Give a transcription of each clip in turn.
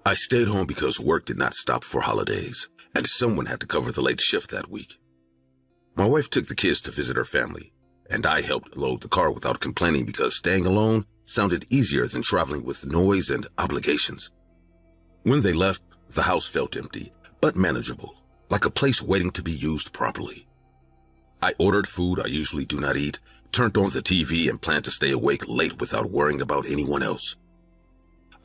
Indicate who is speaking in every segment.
Speaker 1: I stayed home because work did not stop for holidays, and someone had to cover the late shift that week. My wife took the kids to visit her family, and I helped load the car without complaining because staying alone sounded easier than traveling with noise and obligations. When they left, the house felt empty, but manageable, like a place waiting to be used properly. I ordered food I usually do not eat, turned on the TV, and planned to stay awake late without worrying about anyone else.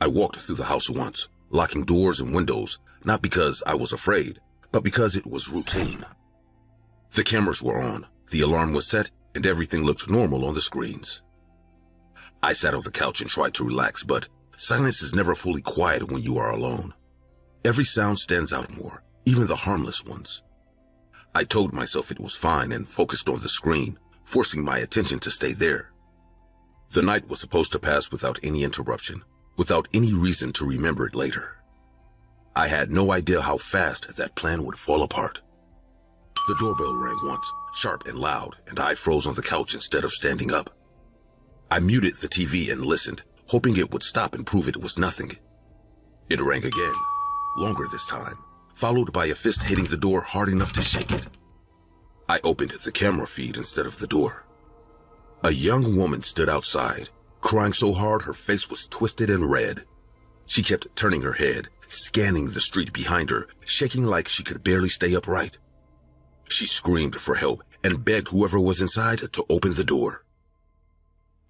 Speaker 1: I walked through the house once, locking doors and windows, not because I was afraid, but because it was routine. The cameras were on, the alarm was set, and everything looked normal on the screens. I sat on the couch and tried to relax, but silence is never fully quiet when you are alone. Every sound stands out more, even the harmless ones. I told myself it was fine and focused on the screen, forcing my attention to stay there. The night was supposed to pass without any interruption, without any reason to remember it later. I had no idea how fast that plan would fall apart. The doorbell rang once, sharp and loud, and I froze on the couch instead of standing up. I muted the TV and listened, hoping it would stop and prove it was nothing. It rang again, longer this time, followed by a fist hitting the door hard enough to shake it. I opened the camera feed instead of the door. A young woman stood outside, crying so hard her face was twisted and red. She kept turning her head, scanning the street behind her, shaking like she could barely stay upright. She screamed for help and begged whoever was inside to open the door.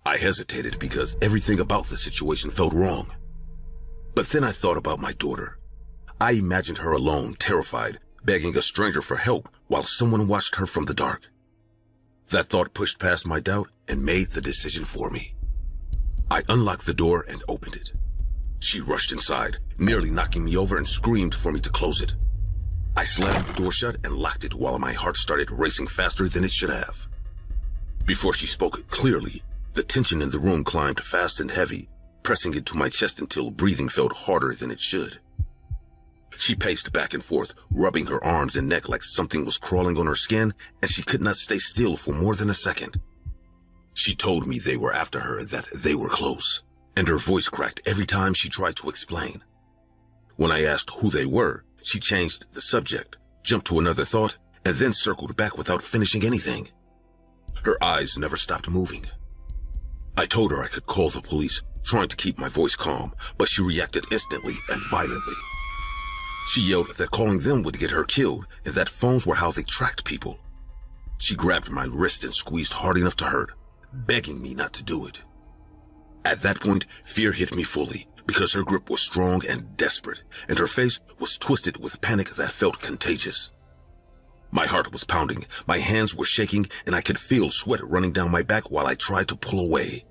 Speaker 1: I hesitated because everything about the situation felt wrong. But then I thought about my daughter. I imagined her alone, terrified, begging a stranger for help while someone watched her from the dark. That thought pushed past my doubt and made the decision for me. I unlocked the door and opened it. She rushed inside, nearly knocking me over, and screamed for me to close it. I slammed the door shut and locked it while my heart started racing faster than it should have. Before she spoke clearly, the tension in the room climbed fast and heavy, pressing into my chest until breathing felt harder than it should. She paced back and forth, rubbing her arms and neck like something was crawling on her skin, and she could not stay still for more than a second. She told me they were after her and that they were close, and her voice cracked every time she tried to explain. When I asked who they were, she changed the subject, jumped to another thought, and then circled back without finishing anything. Her eyes never stopped moving. I told her I could call the police, trying to keep my voice calm, but she reacted instantly and violently. She yelled that calling them would get her killed and that phones were how they tracked people. She grabbed my wrist and squeezed hard enough to hurt, begging me not to do it. At that point, fear hit me fully because her grip was strong and desperate, and her face was twisted with panic that felt contagious. My heart was pounding, my hands were shaking, and I could feel sweat running down my back while I tried to pull away.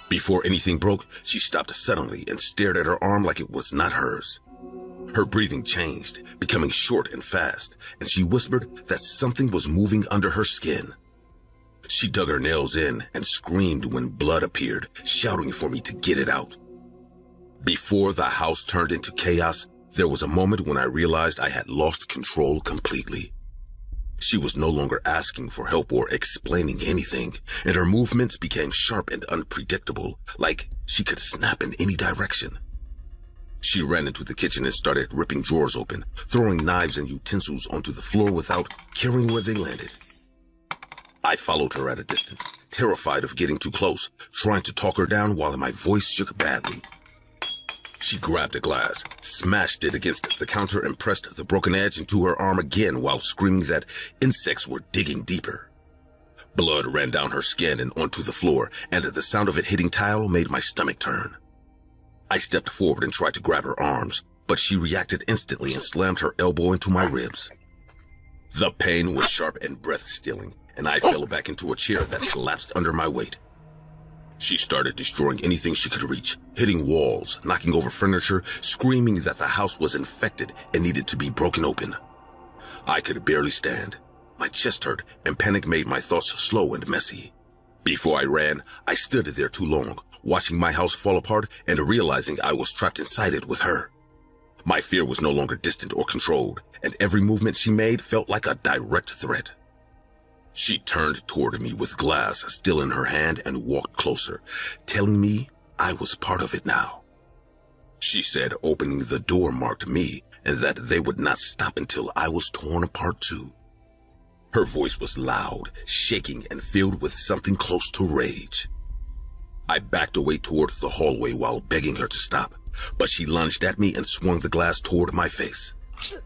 Speaker 1: Before anything broke, she stopped suddenly and stared at her arm like it was not hers. Her breathing changed, becoming short and fast, and she whispered that something was moving under her skin. She dug her nails in and screamed when blood appeared, shouting for me to get it out. Before the house turned into chaos, there was a moment when I realized I had lost control completely. She was no longer asking for help or explaining anything, and her movements became sharp and unpredictable, like she could snap in any direction. She ran into the kitchen and started ripping drawers open, throwing knives and utensils onto the floor without caring where they landed. I followed her at a distance, terrified of getting too close, trying to talk her down while my voice shook badly. She grabbed a glass, smashed it against the counter, and pressed the broken edge into her arm again while screaming that insects were digging deeper. Blood ran down her skin and onto the floor, and the sound of it hitting tile made my stomach turn. I stepped forward and tried to grab her arms, but she reacted instantly and slammed her elbow into my ribs. The pain was sharp and breath-stealing, and I fell back into a chair that collapsed under my weight. She started destroying anything she could reach, hitting walls, knocking over furniture, screaming that the house was infected and needed to be broken open. I could barely stand. My chest hurt, and panic made my thoughts slow and messy. Before I ran, I stood there too long, watching my house fall apart and realizing I was trapped inside it with her. My fear was no longer distant or controlled, and every movement she made felt like a direct threat. She turned toward me with glass still in her hand and walked closer, telling me I was part of it now. She said opening the door marked me and that they would not stop until I was torn apart too. Her voice was loud, shaking, and filled with something close to rage. I backed away toward the hallway while begging her to stop, but she lunged at me and swung the glass toward my face.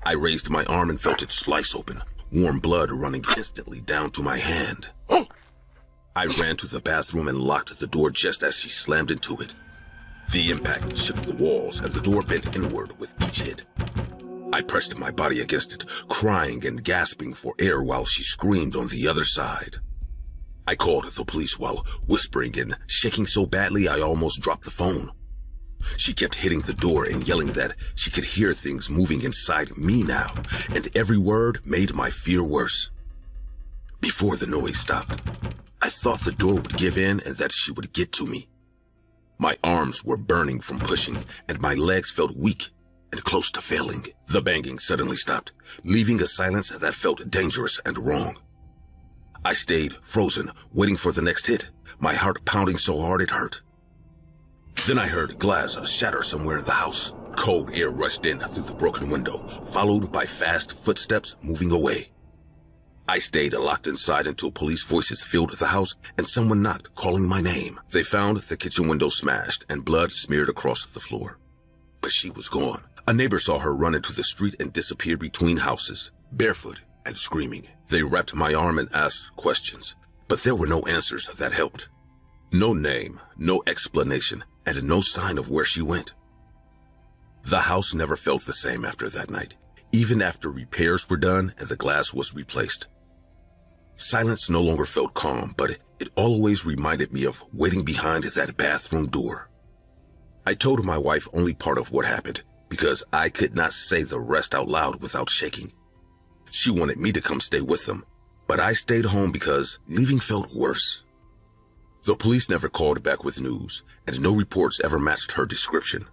Speaker 1: I raised my arm and felt it slice open, warm blood running instantly down to my hand. I ran to the bathroom and locked the door just as she slammed into it. The impact shook the walls and the door bent inward with each hit. I pressed my body against it, crying and gasping for air while she screamed on the other side. I called the police while whispering and shaking so badly I almost dropped the phone. She kept hitting the door and yelling that she could hear things moving inside me now, and every word made my fear worse. Before the noise stopped, I thought the door would give in and that she would get to me. My arms were burning from pushing, and my legs felt weak and close to failing. The banging suddenly stopped, leaving a silence that felt dangerous and wrong. I stayed frozen, waiting for the next hit, my heart pounding so hard it hurt. Then I heard glass shatter somewhere in the house. Cold air rushed in through the broken window, followed by fast footsteps moving away. I stayed locked inside until police voices filled the house and someone knocked, calling my name. They found the kitchen window smashed and blood smeared across the floor. But she was gone. A neighbor saw her run into the street and disappear between houses, barefoot and screaming. They wrapped my arm and asked questions, but there were no answers that helped. No name, no explanation, and no sign of where she went. The house never felt the same after that night, even after repairs were done and the glass was replaced. Silence no longer felt calm, but it always reminded me of waiting behind that bathroom door. I told my wife only part of what happened because I could not say the rest out loud without shaking. She wanted me to come stay with them, but I stayed home because leaving felt worse. The police never called back with news, and no reports ever matched her description.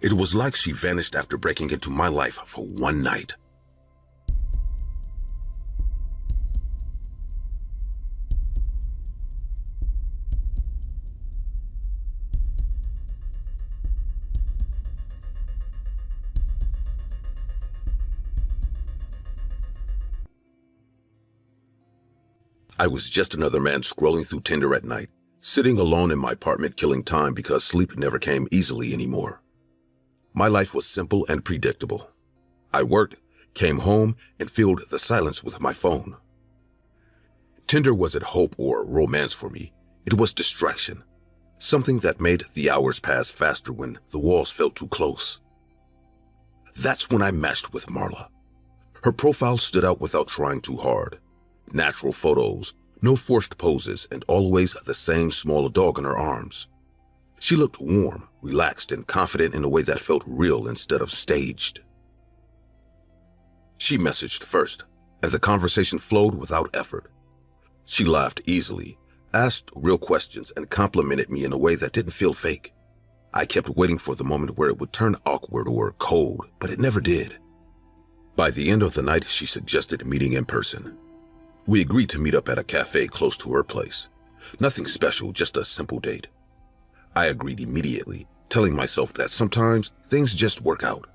Speaker 1: It was like she vanished after breaking into my life for one night. I was just another man scrolling through Tinder at night, sitting alone in my apartment killing time because sleep never came easily anymore. My life was simple and predictable. I worked, came home, and filled the silence with my phone. Tinder wasn't hope or romance for me. It was distraction, something that made the hours pass faster when the walls felt too close. That's when I matched with Marla. Her profile stood out without trying too hard. Natural photos, no forced poses, and always the same small dog in her arms. She looked warm, relaxed, and confident in a way that felt real instead of staged. She messaged first, and the conversation flowed without effort. She laughed easily, asked real questions, and complimented me in a way that didn't feel fake. I kept waiting for the moment where it would turn awkward or cold, but it never did. By the end of the night, she suggested meeting in person. We agreed to meet up at a cafe close to her place. Nothing special, just a simple date. I agreed immediately, telling myself that sometimes things just work out.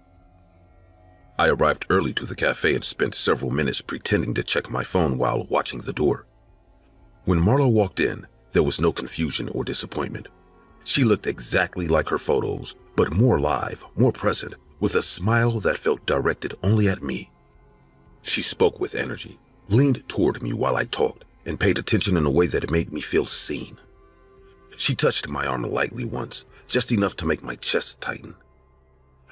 Speaker 1: I arrived early to the cafe and spent several minutes pretending to check my phone while watching the door. When Marla walked in, there was no confusion or disappointment. She looked exactly like her photos, but more live, more present, with a smile that felt directed only at me. She spoke with energy, leaned toward me while I talked, and paid attention in a way that made me feel seen. She touched my arm lightly once, just enough to make my chest tighten.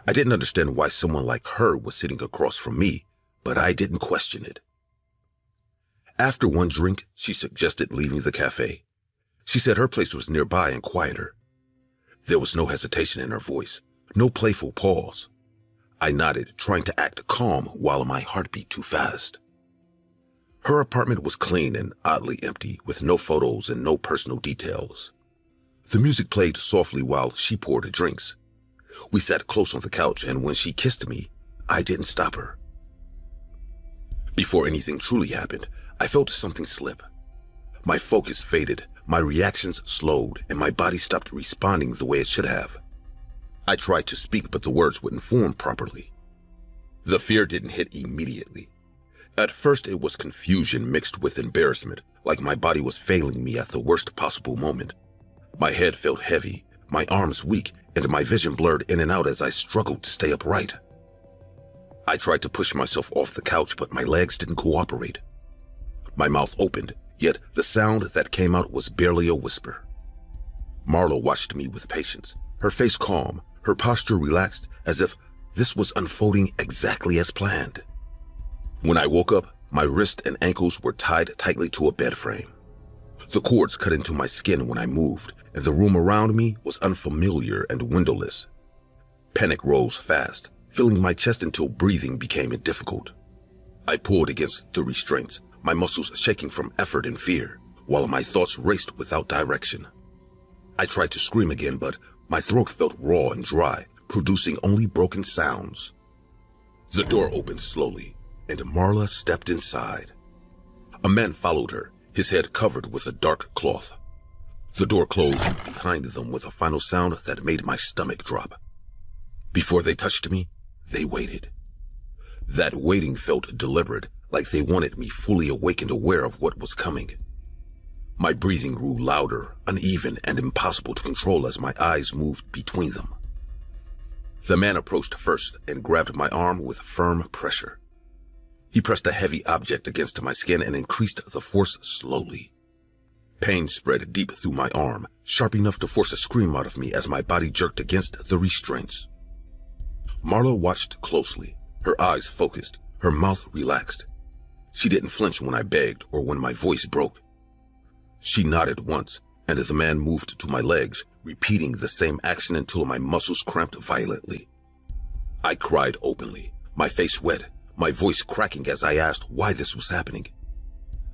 Speaker 1: I didn't understand why someone like her was sitting across from me, but I didn't question it. After one drink, she suggested leaving the cafe. She said her place was nearby and quieter. There was no hesitation in her voice, no playful pause. I nodded, trying to act calm while my heart beat too fast. Her apartment was clean and oddly empty, with no photos and no personal details. The music played softly while she poured drinks. We sat close on the couch, and when she kissed me, I didn't stop her. Before anything truly happened, I felt something slip. My focus faded, my reactions slowed, and my body stopped responding the way it should have. I tried to speak, but the words wouldn't form properly. The fear didn't hit immediately. At first, it was confusion mixed with embarrassment, like my body was failing me at the worst possible moment. My head felt heavy, my arms weak, and my vision blurred in and out as I struggled to stay upright. I tried to push myself off the couch, but my legs didn't cooperate. My mouth opened, yet the sound that came out was barely a whisper. Marla watched me with patience, her face calm, her posture relaxed, as if this was unfolding exactly as planned. When I woke up, my wrists and ankles were tied tightly to a bed frame. The cords cut into my skin when I moved, and the room around me was unfamiliar and windowless. Panic rose fast, filling my chest until breathing became difficult. I pulled against the restraints, my muscles shaking from effort and fear, while my thoughts raced without direction. I tried to scream again, but my throat felt raw and dry, producing only broken sounds. The door opened slowly, and Marla stepped inside. A man followed her, his head covered with a dark cloth. The door closed behind them with a final sound that made my stomach drop. Before they touched me, they waited. That waiting felt deliberate, like they wanted me fully awake and aware of what was coming. My breathing grew louder, uneven, and impossible to control as my eyes moved between them. The man approached first and grabbed my arm with firm pressure. He pressed a heavy object against my skin and increased the force slowly. Pain spread deep through my arm, sharp enough to force a scream out of me as my body jerked against the restraints. Marla watched closely, her eyes focused, her mouth relaxed. She didn't flinch when I begged or when my voice broke. She nodded once, and the man moved to my legs, repeating the same action until my muscles cramped violently. I cried openly, my face wet, my voice cracking as I asked why this was happening.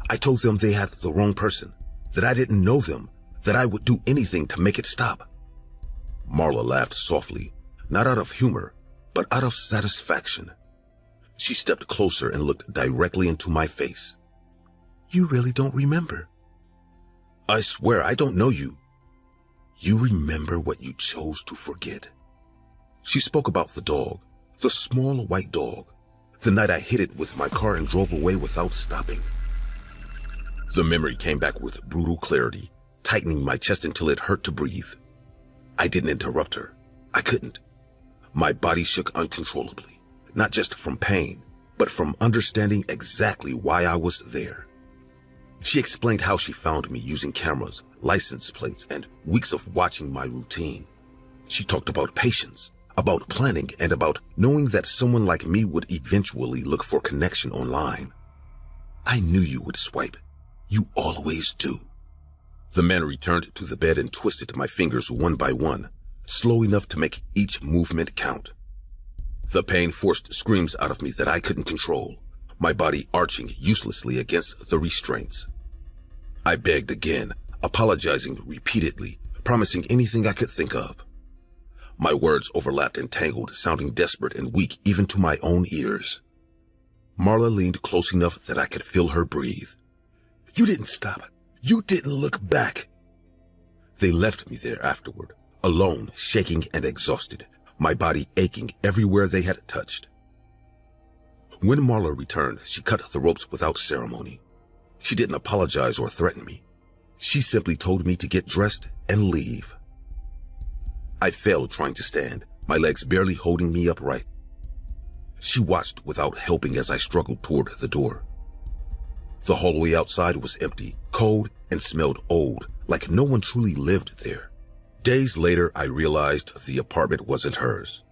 Speaker 1: I told them they had the wrong person, that I didn't know them, that I would do anything to make it stop. Marla laughed softly, not out of humor, but out of satisfaction. She stepped closer and looked directly into my face. You really don't remember? I swear I don't know you. You remember what you chose to forget. She spoke about the dog, the small white dog, the night I hit it with my car and drove away without stopping. The memory came back with brutal clarity, tightening my chest until it hurt to breathe. I didn't interrupt her. I couldn't. My body shook uncontrollably, not just from pain, but from understanding exactly why I was there. She explained how she found me using cameras, license plates, and weeks of watching my routine. She talked about patience, about planning, and about knowing that someone like me would eventually look for connection online. I knew you would swipe. You always do. The man returned to the bed and twisted my fingers one by one, slow enough to make each movement count. The pain forced screams out of me that I couldn't control, my body arching uselessly against the restraints. I begged again, apologizing repeatedly, promising anything I could think of. My words overlapped and tangled, sounding desperate and weak even to my own ears. Marla leaned close enough that I could feel her breathe. You didn't stop. You didn't look back. They left me there afterward, alone, shaking and exhausted, my body aching everywhere they had touched. When Marla returned, she cut the ropes without ceremony. She didn't apologize or threaten me. She simply told me to get dressed and leave. I failed trying to stand, my legs barely holding me upright. She watched without helping as I struggled toward the door. The hallway outside was empty, cold, and smelled old, like no one truly lived there. Days later, I realized the apartment wasn't hers.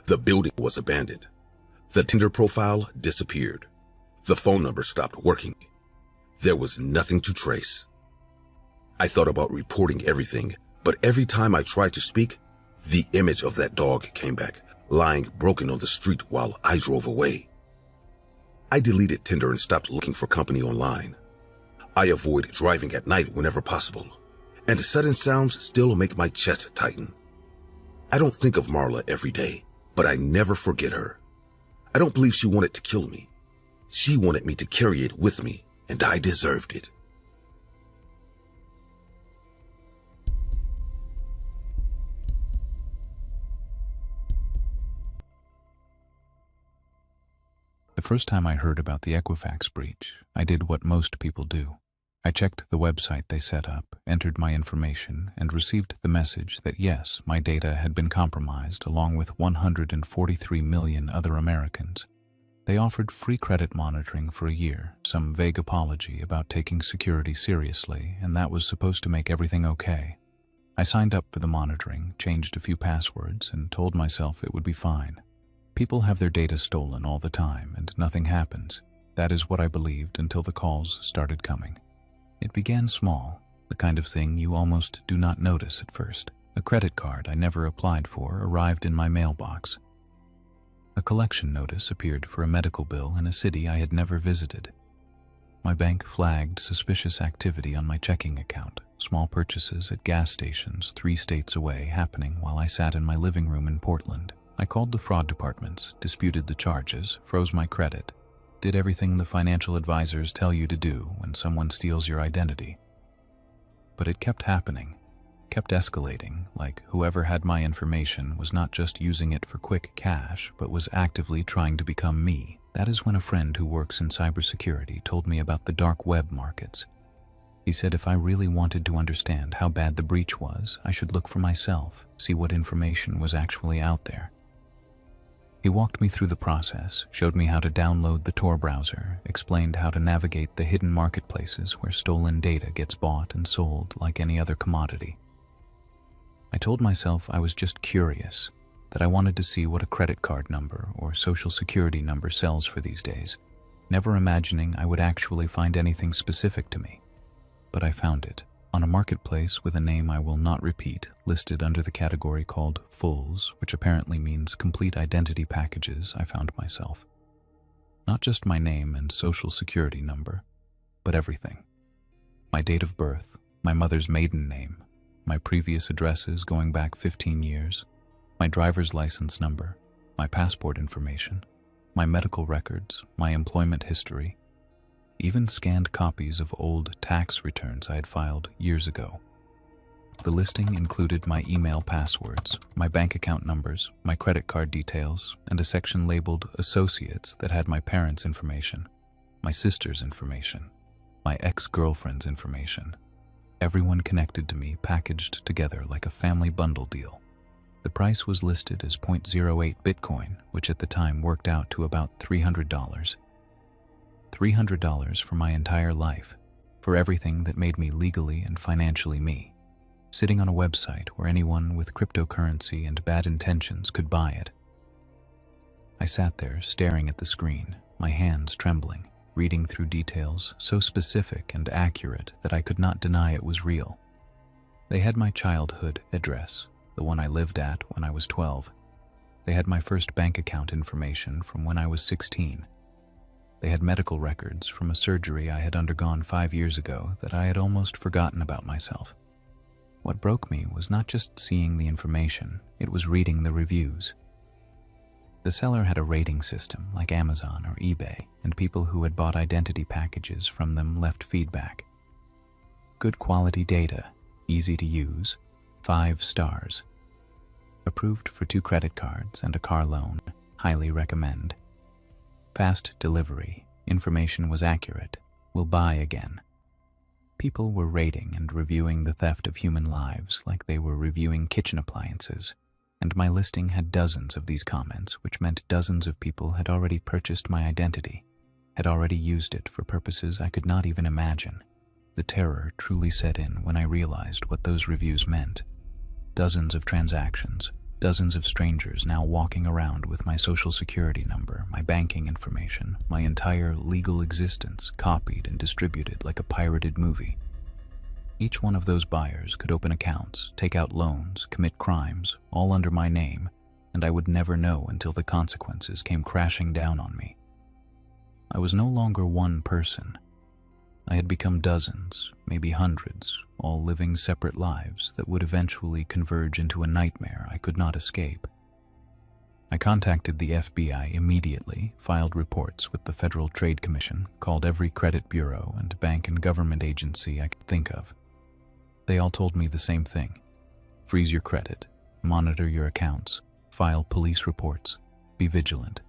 Speaker 1: The building was abandoned. The Tinder profile disappeared. The phone number stopped working. There was nothing to trace. I thought about reporting everything, but every time I tried to speak, the image of that dog came back, lying broken on the street while I drove away. I deleted Tinder and stopped looking for company online. I avoid driving at night whenever possible, and sudden sounds still make my chest tighten. I don't think of Marla every day, but I never forget her. I don't believe she wanted to kill me. She wanted me to carry it with me, and I deserved it.
Speaker 2: The first time I heard about the Equifax breach, I did what most people do. I checked the website they set up, entered my information, and received the message that yes, my data had been compromised along with 143 million other Americans. They offered free credit monitoring for a year, some vague apology about taking security seriously, and that was supposed to make everything okay. I signed up for the monitoring, changed a few passwords, and told myself it would be fine. People have their data stolen all the time, and nothing happens. That is what I believed until the calls started coming. It began small, the kind of thing you almost do not notice at first. A credit card I never applied for arrived in my mailbox. A collection notice appeared for a medical bill in a city I had never visited. My bank flagged suspicious activity on my checking account, small purchases at gas stations 3 states away happening while I sat in my living room in Portland. I called the fraud departments, disputed the charges, froze my credit, did everything the financial advisors tell you to do when someone steals your identity. But it kept happening, kept escalating, like whoever had my information was not just using it for quick cash, but was actively trying to become me. That is when a friend who works in cybersecurity told me about the dark web markets. He said if I really wanted to understand how bad the breach was, I should look for myself, see what information was actually out there. He walked me through the process, showed me how to download the Tor browser, explained how to navigate the hidden marketplaces where stolen data gets bought and sold like any other commodity. I told myself I was just curious, that I wanted to see what a credit card number or social security number sells for these days, never imagining I would actually find anything specific to me. But I found it, on a marketplace with a name I will not repeat, listed under the category called Fulls, which apparently means complete identity packages. I found myself. Not just my name and social security number, but everything. My date of birth, my mother's maiden name, my previous addresses going back 15 years, my driver's license number, my passport information, my medical records, my employment history, even scanned copies of old tax returns I had filed years ago. The listing included my email passwords, my bank account numbers, my credit card details, and a section labeled Associates that had my parents' information, my sister's information, my ex-girlfriend's information. Everyone connected to me packaged together like a family bundle deal. The price was listed as 0.08 Bitcoin, which at the time worked out to about $300. $300 for my entire life, for everything that made me legally and financially me, sitting on a website where anyone with cryptocurrency and bad intentions could buy it. I sat there staring at the screen, my hands trembling, reading through details so specific and accurate that I could not deny it was real. They had my childhood address, the one I lived at when I was 12. They had my first bank account information from when I was 16. They had medical records from a surgery I had undergone 5 years ago that I had almost forgotten about myself. What broke me was not just seeing the information, it was reading the reviews. The seller had a rating system like Amazon or eBay, and people who had bought identity packages from them left feedback. Good quality data, easy to use, 5 stars. Approved for 2 credit cards and a car loan, highly recommend. Fast delivery, information was accurate, will buy again. People were rating and reviewing the theft of human lives like they were reviewing kitchen appliances, and my listing had dozens of these comments, which meant dozens of people had already purchased my identity, had already used it for purposes I could not even imagine. The terror truly set in when I realized what those reviews meant. Dozens of transactions, dozens of strangers now walking around with my social security number, my banking information, my entire legal existence copied and distributed like a pirated movie. Each one of those buyers could open accounts, take out loans, commit crimes, all under my name, and I would never know until the consequences came crashing down on me. I was no longer one person. I had become dozens, maybe hundreds, all living separate lives that would eventually converge into a nightmare I could not escape. I contacted the FBI immediately, filed reports with the Federal Trade Commission, called every credit bureau and bank and government agency I could think of. They all told me the same thing. Freeze your credit, monitor your accounts, file police reports, be vigilant.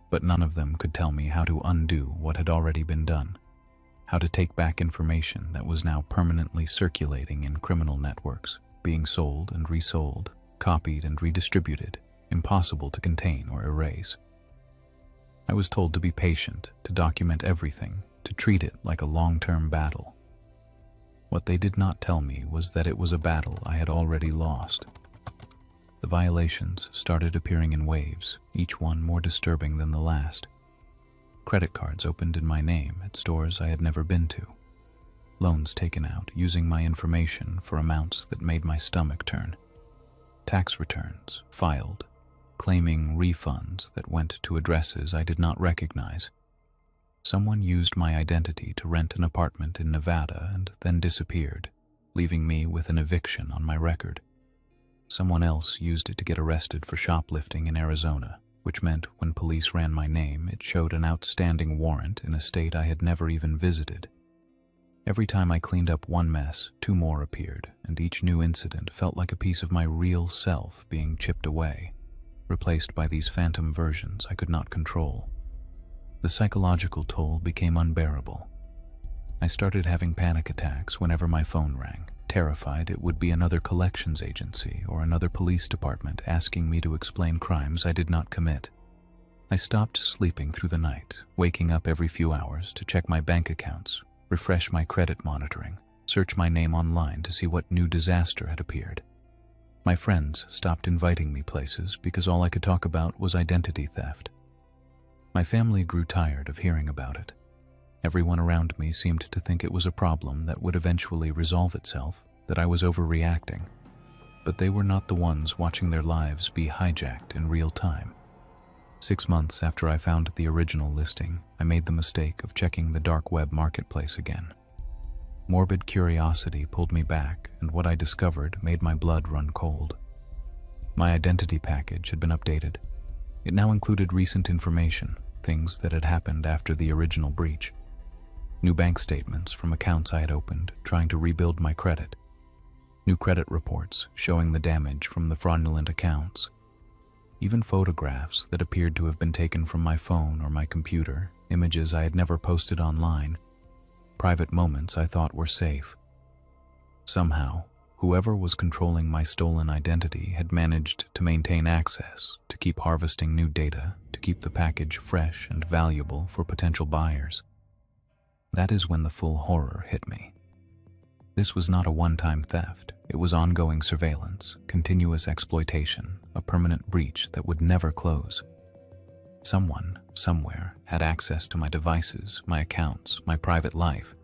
Speaker 2: but none of them could tell me how to undo what had already been done, how to take back information that was now permanently circulating in criminal networks, being sold and resold, copied and redistributed, impossible to contain or erase. I was told to be patient, to document everything, to treat it like a long-term battle. What they did not tell me was that it was a battle I had already lost. The violations started appearing in waves, each one more disturbing than the last. Credit cards opened in my name at stores I had never been to. Loans taken out using my information for amounts that made my stomach turn. Tax returns filed, claiming refunds that went to addresses I did not recognize. Someone used my identity to rent an apartment in Nevada and then disappeared, leaving me with an eviction on my record. Someone else used it to get arrested for shoplifting in Arizona, which meant when police ran my name, it showed an outstanding warrant in a state I had never even visited. Every time I cleaned up one mess, two more appeared, and each new incident felt like a piece of my real self being chipped away, replaced by these phantom versions I could not control. The psychological toll became unbearable. I started having panic attacks whenever my phone rang, terrified it would be another collections agency or another police department asking me to explain crimes I did not commit. I stopped sleeping through the night, waking up every few hours to check my bank accounts, refresh my credit monitoring, search my name online to see what new disaster had appeared. My friends stopped inviting me places because all I could talk about was identity theft. My family grew tired of hearing about it. Everyone around me seemed to think it was a problem that would eventually resolve itself, that I was overreacting. But they were not the ones watching their lives be hijacked in real time. 6 months after I found the original listing, I made the mistake of checking the dark web marketplace again. Morbid curiosity pulled me back, and what I discovered made my blood run cold. My identity package had been updated. It now included recent information, things that had happened after the original breach. New bank statements from accounts I had opened, trying to rebuild my credit. New credit reports showing the damage from the fraudulent accounts. Even photographs that appeared to have been taken from my phone or my computer, images I had never posted online, private moments I thought were safe. Somehow, whoever was controlling my stolen identity had managed to maintain access, to keep harvesting new data, to keep the package fresh and valuable for potential buyers. That is when the full horror hit me. This was not a one-time theft. It was ongoing surveillance, continuous exploitation, a permanent breach that would never close. Someone, somewhere, had access to my devices, my accounts, my private life,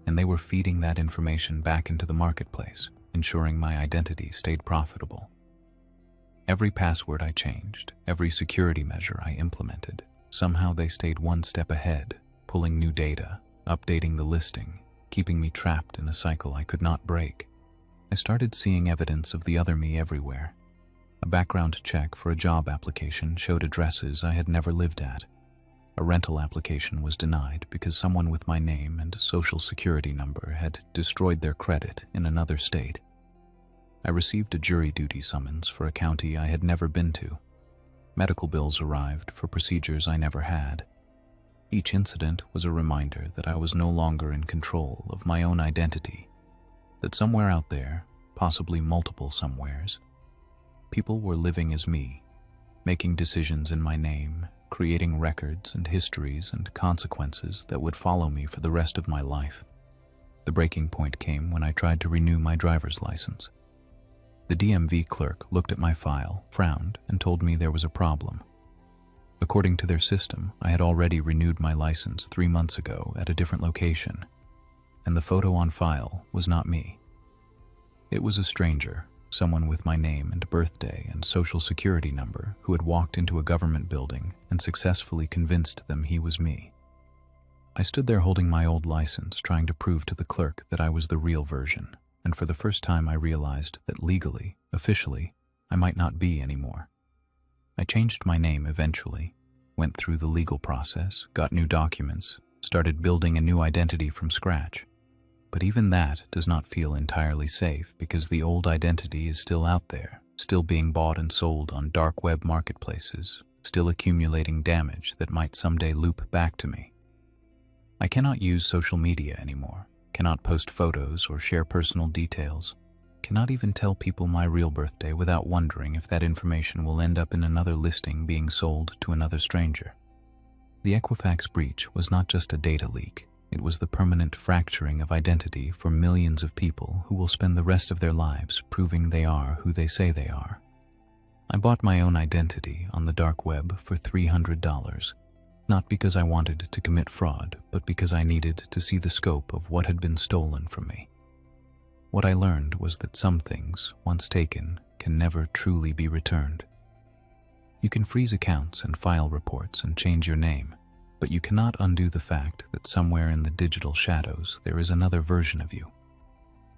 Speaker 2: and they were feeding that information back into the marketplace, ensuring my identity stayed profitable. Every password I changed, every security measure I implemented, somehow they stayed one step ahead, pulling new data, updating the listing, keeping me trapped in a cycle I could not break. I started seeing evidence of the other me everywhere. A background check for a job application showed addresses I had never lived at. A rental application was denied because someone with my name and social security number had destroyed their credit in another state. I received a jury duty summons for a county I had never been to. Medical bills arrived for procedures I never had. Each incident was a reminder that I was no longer in control of my own identity, that somewhere out there, possibly multiple somewheres, people were living as me, making decisions in my name, creating records and histories and consequences that would follow me for the rest of my life. The breaking point came when I tried to renew my driver's license. The DMV clerk looked at my file, frowned, and told me there was a problem. According to their system, I had already renewed my license 3 months ago at a different location, and the photo on file was not me. It was a stranger, someone with my name and birthday and social security number who had walked into a government building and successfully convinced them he was me. I stood there holding my old license, trying to prove to the clerk that I was the real version, and for the first time I realized that legally, officially, I might not be anymore. I changed my name eventually, went through the legal process, got new documents, started building a new identity from scratch. But even that does not feel entirely safe because the old identity is still out there, still being bought and sold on dark web marketplaces, still accumulating damage that might someday loop back to me. I cannot use social media anymore, cannot post photos or share personal details, cannot even tell people my real birthday without wondering if that information will end up in another listing being sold to another stranger. The Equifax breach was not just a data leak, it was the permanent fracturing of identity for millions of people who will spend the rest of their lives proving they are who they say they are. I bought my own identity on the dark web for $300, not because I wanted to commit fraud, but because I needed to see the scope of what had been stolen from me. What I learned was that some things, once taken, can never truly be returned. You can freeze accounts and file reports and change your name, but you cannot undo the fact that somewhere in the digital shadows there is another version of you.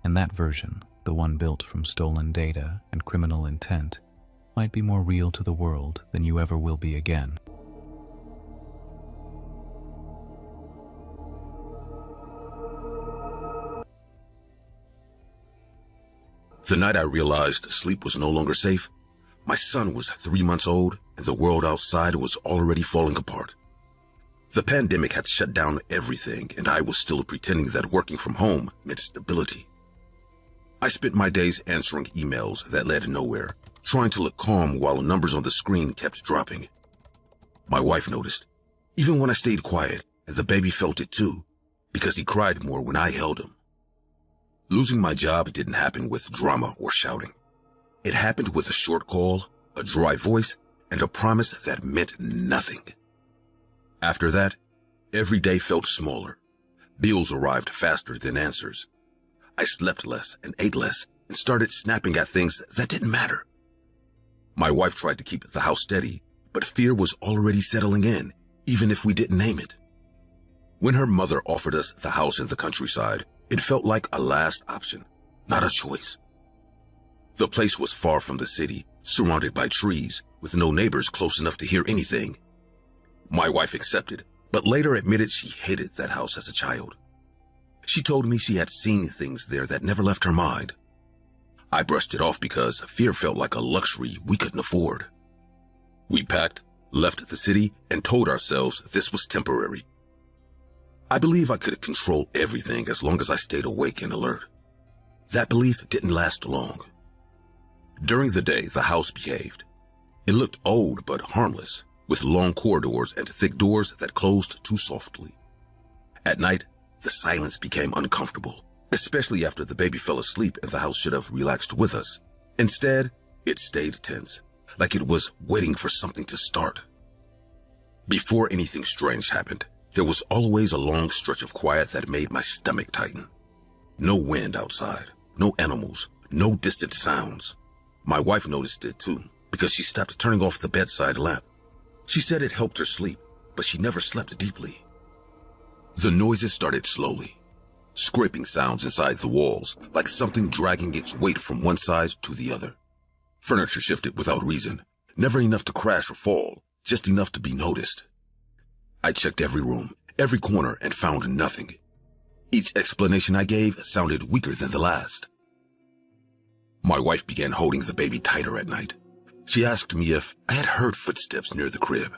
Speaker 2: And that version, the one built from stolen data and criminal intent, might be more real to the world than you ever will be again.
Speaker 1: The night I realized sleep was no longer safe, my son was 3 months old and the world outside was already falling apart. The pandemic had shut down everything and I was still pretending that working from home meant stability. I spent my days answering emails that led nowhere, trying to look calm while numbers on the screen kept dropping. My wife noticed, even when I stayed quiet, and the baby felt it too, because he cried more when I held him. Losing my job didn't happen with drama or shouting. It happened with a short call, a dry voice, and a promise that meant nothing. After that, every day felt smaller. Bills arrived faster than answers. I slept less and ate less and started snapping at things that didn't matter. My wife tried to keep the house steady, but fear was already settling in, even if we didn't name it. When her mother offered us the house in the countryside, it felt like a last option, not a choice. The place was far from the city, surrounded by trees, with no neighbors close enough to hear anything. My wife accepted, but later admitted she hated that house as a child. She told me she had seen things there that never left her mind. I brushed it off because fear felt like a luxury we couldn't afford. We packed, left the city, and told ourselves this was temporary. I believe I could control everything as long as I stayed awake and alert. That belief didn't last long. During the day, the house behaved. It looked old but harmless, with long corridors and thick doors that closed too softly. At night, the silence became uncomfortable, especially after the baby fell asleep and the house should have relaxed with us. Instead, it stayed tense, like it was waiting for something to start. Before anything strange happened, there was always a long stretch of quiet that made my stomach tighten. No wind outside, no animals, no distant sounds. My wife noticed it too, because she stopped turning off the bedside lamp. She said it helped her sleep, but she never slept deeply. The noises started slowly. Scraping sounds inside the walls, like something dragging its weight from one side to the other. Furniture shifted without reason, never enough to crash or fall, just enough to be noticed. I checked every room, every corner, and found nothing. Each explanation I gave sounded weaker than the last. My wife began holding the baby tighter at night. She asked me if I had heard footsteps near the crib.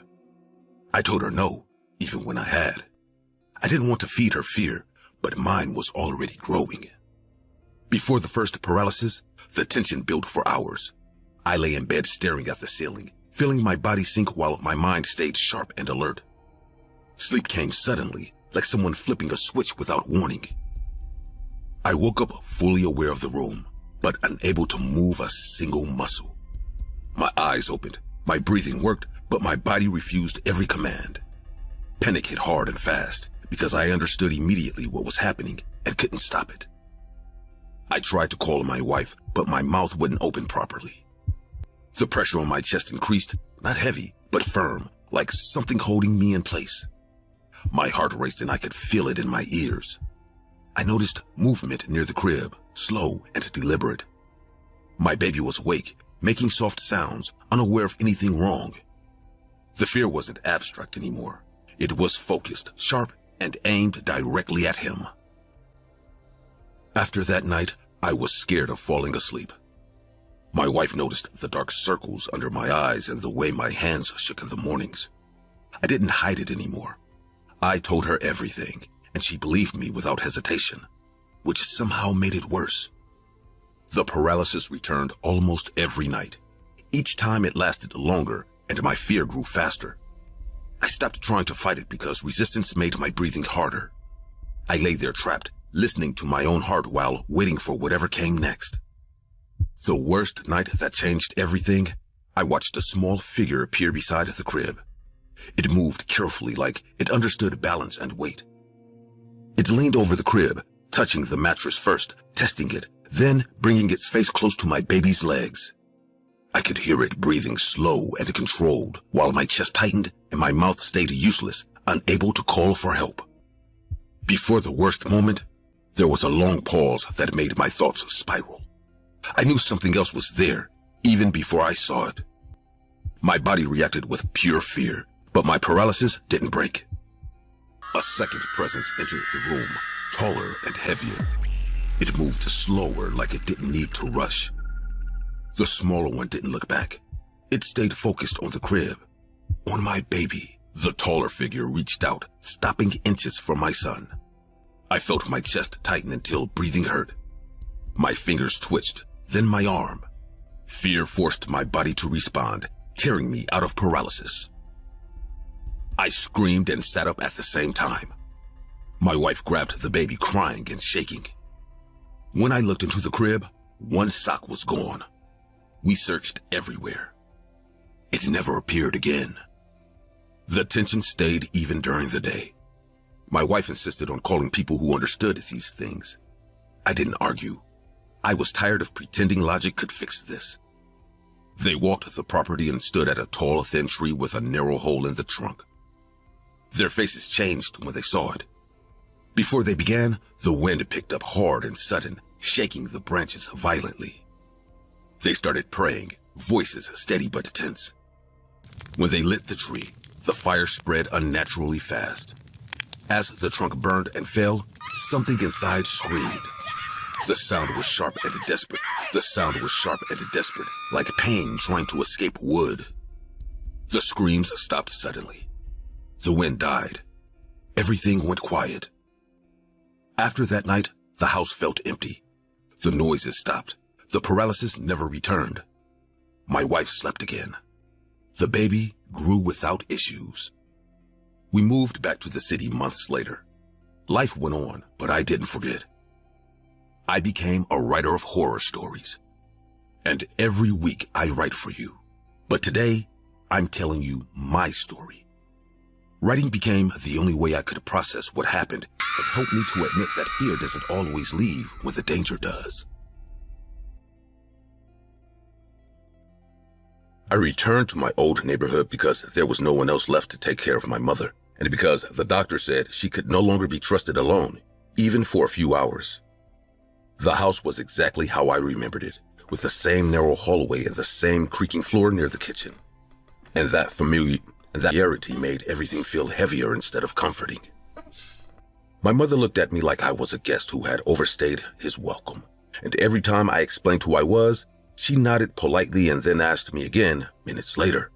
Speaker 1: I told her no, even when I had. I didn't want to feed her fear, but mine was already growing. Before the first paralysis, the tension built for hours. I lay in bed staring at the ceiling, feeling my body sink while my mind stayed sharp and alert. Sleep came suddenly, like someone flipping a switch without warning. I woke up fully aware of the room, but unable to move a single muscle. My eyes opened, my breathing worked, but my body refused every command. Panic hit hard and fast, because I understood immediately what was happening and couldn't stop it. I tried to call my wife, but my mouth wouldn't open properly. The pressure on my chest increased, not heavy, but firm, like something holding me in place. My heart raced and I could feel it in my ears. I noticed movement near the crib, slow and deliberate. My baby was awake, making soft sounds, unaware of anything wrong. The fear wasn't abstract anymore. It was focused, sharp, and aimed directly at him. After that night, I was scared of falling asleep. My wife noticed the dark circles under my eyes and the way my hands shook in the mornings. I didn't hide it anymore. I told her everything, and she believed me without hesitation, which somehow made it worse. The paralysis returned almost every night. Each time it lasted longer, and my fear grew faster. I stopped trying to fight it because resistance made my breathing harder. I lay there trapped, listening to my own heart while waiting for whatever came next. The worst night that changed everything, I watched a small figure appear beside the crib. It moved carefully like it understood balance and weight. It leaned over the crib, touching the mattress first, testing it, then bringing its face close to my baby's legs. I could hear it breathing slow and controlled while my chest tightened and my mouth stayed useless, unable to call for help. Before the worst moment, there was a long pause that made my thoughts spiral. I knew something else was there, even before I saw it. My body reacted with pure fear, but my paralysis didn't break. A second presence entered the room, taller and heavier. It moved slower, like it didn't need to rush. The smaller one didn't look back. It stayed focused on the crib, on my baby. The taller figure reached out, stopping inches from my son. I felt my chest tighten until breathing hurt. My fingers twitched, then my arm. Fear forced my body to respond, tearing me out of paralysis. I screamed and sat up at the same time. My wife grabbed the baby, crying and shaking. When I looked into the crib, one sock was gone. We searched everywhere. It never appeared again. The tension stayed even during the day. My wife insisted on calling people who understood these things. I didn't argue. I was tired of pretending logic could fix this. They walked the property and stood at a tall, thin tree with a narrow hole in the trunk. Their faces changed when they saw it. Before they began, the wind picked up hard and sudden, shaking the branches violently. They started praying, voices steady but tense. When they lit the tree, the fire spread unnaturally fast. As the trunk burned and fell, something inside screamed. The sound was sharp and desperate. The sound was sharp and desperate, like pain trying to escape wood. The screams stopped suddenly. The wind died. Everything went quiet. After that night, the house felt empty. The noises stopped. The paralysis never returned. My wife slept again. The baby grew without issues. We moved back to the city months later. Life went on, but I didn't forget. I became a writer of horror stories. And every week I write for you. But today, I'm telling you my story. Writing became the only way I could process what happened and helped me to admit that fear doesn't always leave when the danger does. I returned to my old neighborhood because there was no one else left to take care of my mother, and because the doctor said she could no longer be trusted alone, even for a few hours. The house was exactly how I remembered it, with the same narrow hallway and the same creaking floor near the kitchen. And that familiarity made everything feel heavier instead of comforting. My mother looked at me like I was a guest who had overstayed his welcome, and every time I explained who I was, she nodded politely and then asked me again minutes later.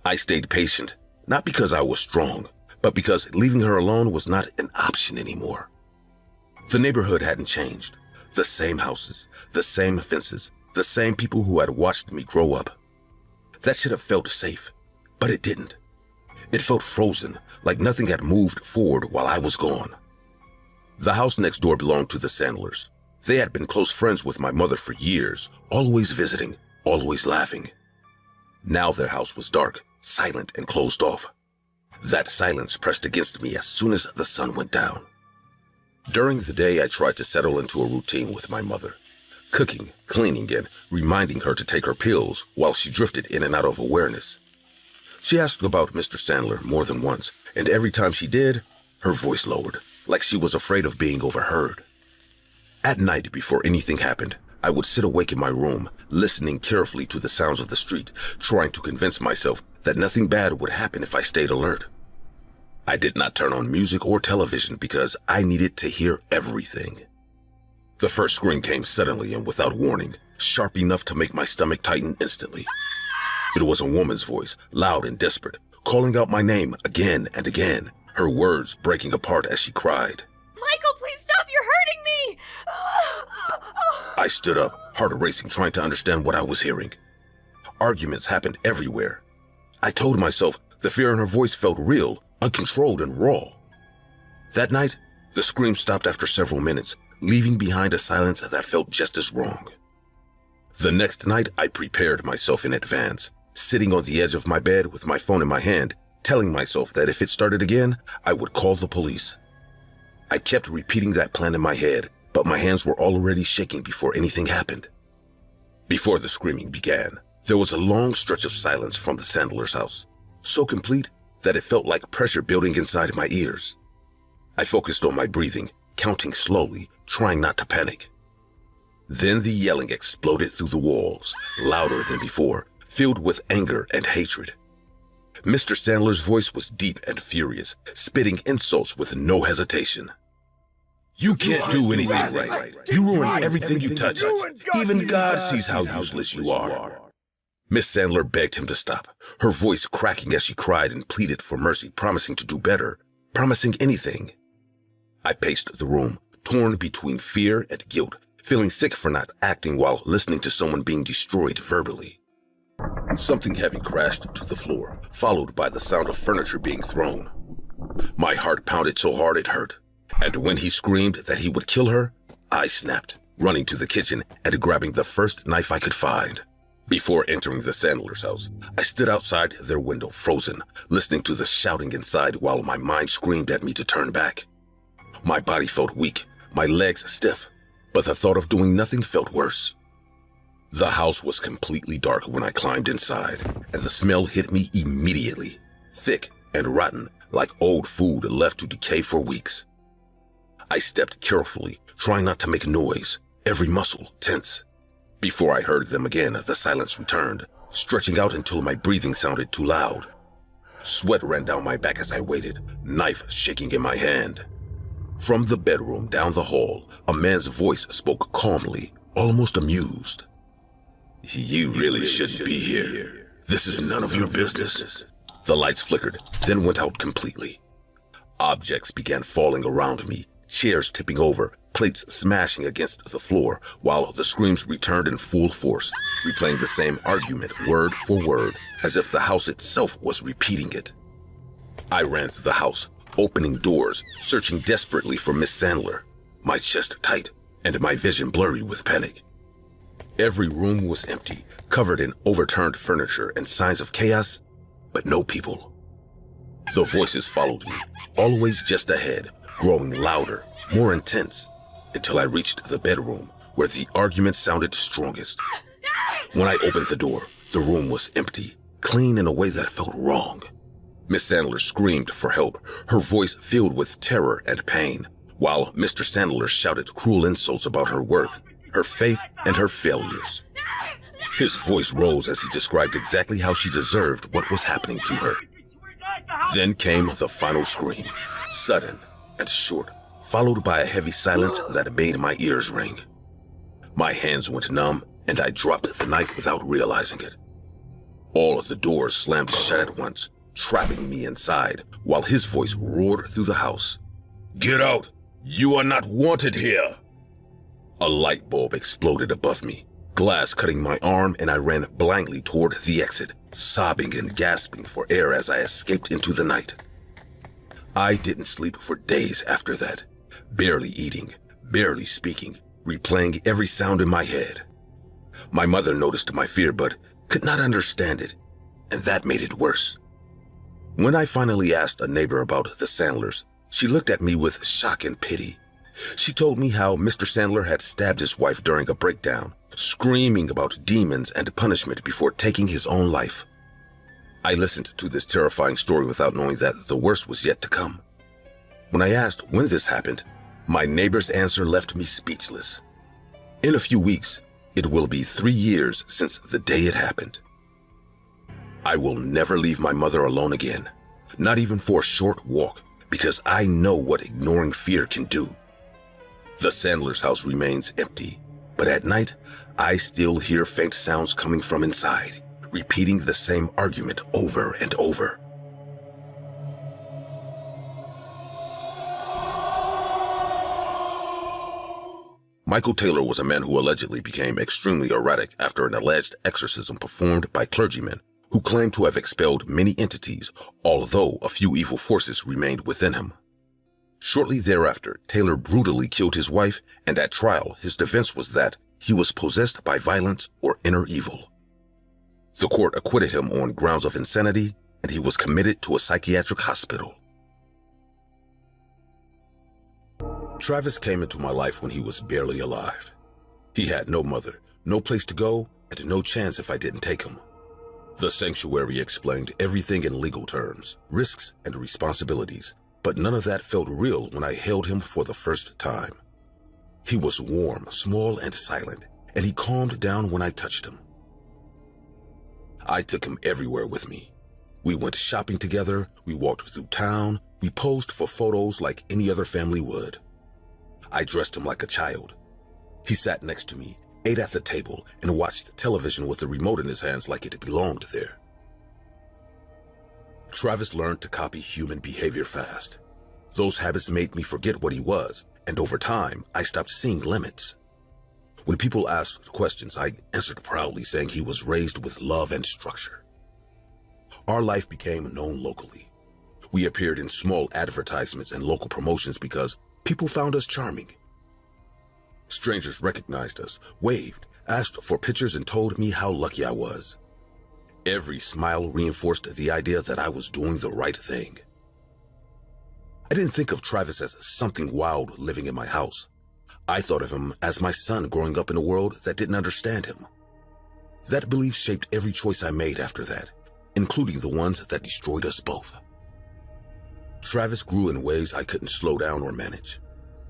Speaker 1: I stayed patient, not because I was strong, but because leaving her alone was not an option anymore. The neighborhood hadn't changed. The same houses, the same fences, the same people who had watched me grow up. That should have felt safe, but it didn't. It felt frozen, like nothing had moved forward while I was gone. The house next door belonged to the Sandlers. They had been close friends with my mother for years, always visiting, always laughing. Now their house was dark, silent, and closed off. That silence pressed against me as soon as the sun went down. During the day, I tried to settle into a routine with my mother, cooking, cleaning, and reminding her to take her pills while she drifted in and out of awareness. She asked about Mr. Sandler more than once, and every time she did, her voice lowered, like she was afraid of being overheard. At night, before anything happened, I would sit awake in my room, listening carefully to the sounds of the street, trying to convince myself that nothing bad would happen if I stayed alert. I did not turn on music or television because I needed to hear everything. The first scream came suddenly and without warning, sharp enough to make my stomach tighten instantly. It was a woman's voice, loud and desperate, calling out my name again and again, her words breaking apart as she cried.
Speaker 3: Michael, please stop, you're hurting me!
Speaker 1: I stood up, heart racing, trying to understand what I was hearing. Arguments happened everywhere. I told myself the fear in her voice felt real, uncontrolled, and raw. That night, the scream stopped after several minutes, leaving behind a silence that felt just as wrong. The next night, I prepared myself in advance, sitting on the edge of my bed with my phone in my hand, telling myself that if it started again, I would call the police. I kept repeating that plan in my head, but my hands were already shaking before anything happened. Before the screaming began, there was a long stretch of silence from the Sandler's house, so complete that it felt like pressure building inside my ears. I focused on my breathing, counting slowly, trying not to panic. Then the yelling exploded through the walls, louder than before, filled with anger and hatred. Mr. Sandler's voice was deep and furious, spitting insults with no hesitation. You can't do anything right. You ruin everything you touch. Even God sees how useless you are. Miss Sandler begged him to stop, her voice cracking as she cried and pleaded for mercy, promising to do better, promising anything. I paced the room, torn between fear and guilt, feeling sick for not acting while listening to someone being destroyed verbally. Something heavy crashed to the floor, followed by the sound of furniture being thrown. My heart pounded so hard it hurt, and when he screamed that he would kill her, I snapped, running to the kitchen and grabbing the first knife I could find. Before entering the Sandler's house, I stood outside their window, frozen, listening to the shouting inside while my mind screamed at me to turn back. My body felt weak, my legs stiff, but the thought of doing nothing felt worse. The house was completely dark when I climbed inside, and the smell hit me immediately, thick and rotten, like old food left to decay for weeks. I stepped carefully, trying not to make noise, every muscle tense. Before I heard them again, the silence returned, stretching out until my breathing sounded too loud. Sweat ran down my back as I waited, knife shaking in my hand. From the bedroom down the hall, a man's voice spoke calmly, almost amused. You really shouldn't be here. This is none of your business. The lights flickered, then went out completely. Objects began falling around me, chairs tipping over, plates smashing against the floor, while the screams returned in full force, replaying the same argument word for word, as if the house itself was repeating it. I ran through the house, opening doors, searching desperately for Miss Sandler, my chest tight and my vision blurry with panic. Every room was empty, covered in overturned furniture and signs of chaos, but no people. The voices followed me, always just ahead, growing louder, more intense, until I reached the bedroom where the argument sounded strongest. When I opened the door, the room was empty, clean in a way that felt wrong. Miss Sandler screamed for help, her voice filled with terror and pain, while Mr. Sandler shouted cruel insults about her worth, her faith, and her failures. His voice rose as he described exactly how she deserved what was happening to her. Then came the final scream, sudden and short, followed by a heavy silence that made my ears ring. My hands went numb, and I dropped the knife without realizing it. All of the doors slammed shut at once, trapping me inside, while his voice roared through the house. Get out! You are not wanted here! A light bulb exploded above me, glass cutting my arm, and I ran blindly toward the exit, sobbing and gasping for air as I escaped into the night. I didn't sleep for days after that, barely eating, barely speaking, replaying every sound in my head. My mother noticed my fear but could not understand it, and that made it worse. When I finally asked a neighbor about the Sandlers, she looked at me with shock and pity. She told me how Mr. Sandler had stabbed his wife during a breakdown, screaming about demons and punishment before taking his own life. I listened to this terrifying story without knowing that the worst was yet to come. When I asked when this happened, my neighbor's answer left me speechless. In a few weeks, it will be 3 years since the day it happened. I will never leave my mother alone again, not even for a short walk, because I know what ignoring fear can do. The Sandler's house remains empty, but at night, I still hear faint sounds coming from inside, repeating the same argument over and over. Michael Taylor was a man who allegedly became extremely erratic after an alleged exorcism performed by clergymen who claimed to have expelled many entities, although a few evil forces remained within him. Shortly thereafter, Taylor brutally killed his wife, and at trial, his defense was that he was possessed by violence or inner evil. The court acquitted him on grounds of insanity, and he was committed to a psychiatric hospital. Travis came into my life when he was barely alive. He had no mother, no place to go, and no chance if I didn't take him. The sanctuary explained everything in legal terms, risks and responsibilities, but none of that felt real when I held him for the first time. He was warm, small, and silent, and he calmed down when I touched him. I took him everywhere with me. We went shopping together, we walked through town, we posed for photos like any other family would. I dressed him like a child. He sat next to me, ate at the table, and watched television with the remote in his hands like it belonged there. Travis learned to copy human behavior fast. Those habits made me forget what he was, and over time, I stopped seeing limits. When people asked questions, I answered proudly, saying he was raised with love and structure. Our life became known locally. We appeared in small advertisements and local promotions because people found us charming. Strangers recognized us, waved, asked for pictures, and told me how lucky I was. Every smile reinforced the idea that I was doing the right thing. I didn't think of Travis as something wild living in my house. I thought of him as my son growing up in a world that didn't understand him. That belief shaped every choice I made after that, including the ones that destroyed us both. Travis grew in ways I couldn't slow down or manage.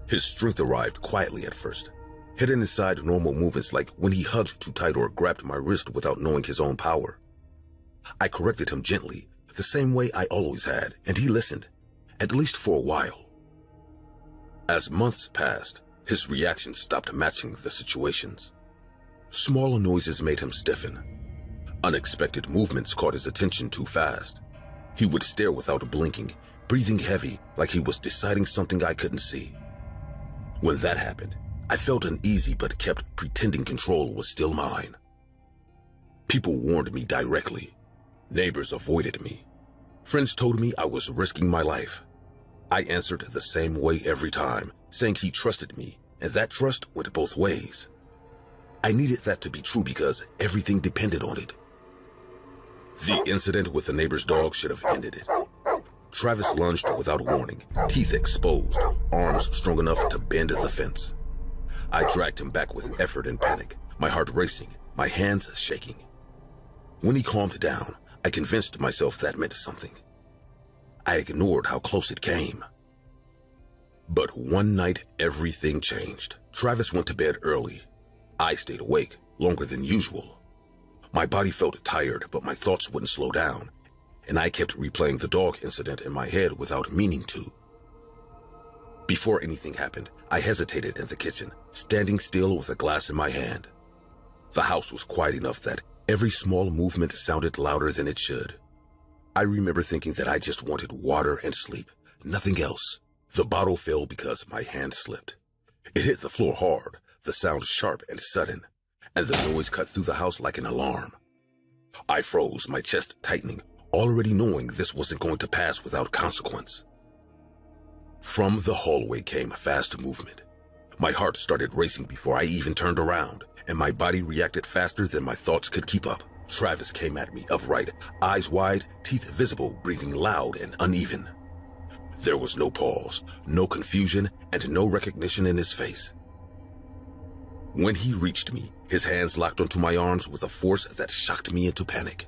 Speaker 1: His strength arrived quietly at first, hidden inside normal movements like when he hugged too tight or grabbed my wrist without knowing his own power. I corrected him gently, the same way I always had, and he listened, at least for a while. As months passed, his reactions stopped matching the situations. Small noises made him stiffen. Unexpected movements caught his attention too fast. He would stare without blinking, breathing heavy like he was deciding something I couldn't see. When that happened, I felt uneasy but kept pretending control was still mine. People warned me directly. Neighbors avoided me. Friends told me I was risking my life. I answered the same way every time, saying he trusted me, and that trust went both ways. I needed that to be true because everything depended on it. The incident with the neighbor's dog should have ended it. Travis lunged without warning, teeth exposed, arms strong enough to bend the fence. I dragged him back with effort and panic, my heart racing, my hands shaking. When he calmed down, I convinced myself that meant something. I ignored how close it came. But one night, everything changed. Travis went to bed early. I stayed awake, longer than usual. My body felt tired, but my thoughts wouldn't slow down, and I kept replaying the dog incident in my head without meaning to. Before anything happened, I hesitated in the kitchen, standing still with a glass in my hand. The house was quiet enough that every small movement sounded louder than it should. I remember thinking that I just wanted water and sleep, nothing else. The bottle fell because my hand slipped. It hit the floor hard, the sound sharp and sudden, and the noise cut through the house like an alarm. I froze, my chest tightening, already knowing this wasn't going to pass without consequence. From the hallway came fast movement. My heart started racing before I even turned around, and my body reacted faster than my thoughts could keep up. Travis came at me upright, eyes wide, teeth visible, breathing loud and uneven. There was no pause, no confusion, and no recognition in his face. When he reached me, his hands locked onto my arms with a force that shocked me into panic.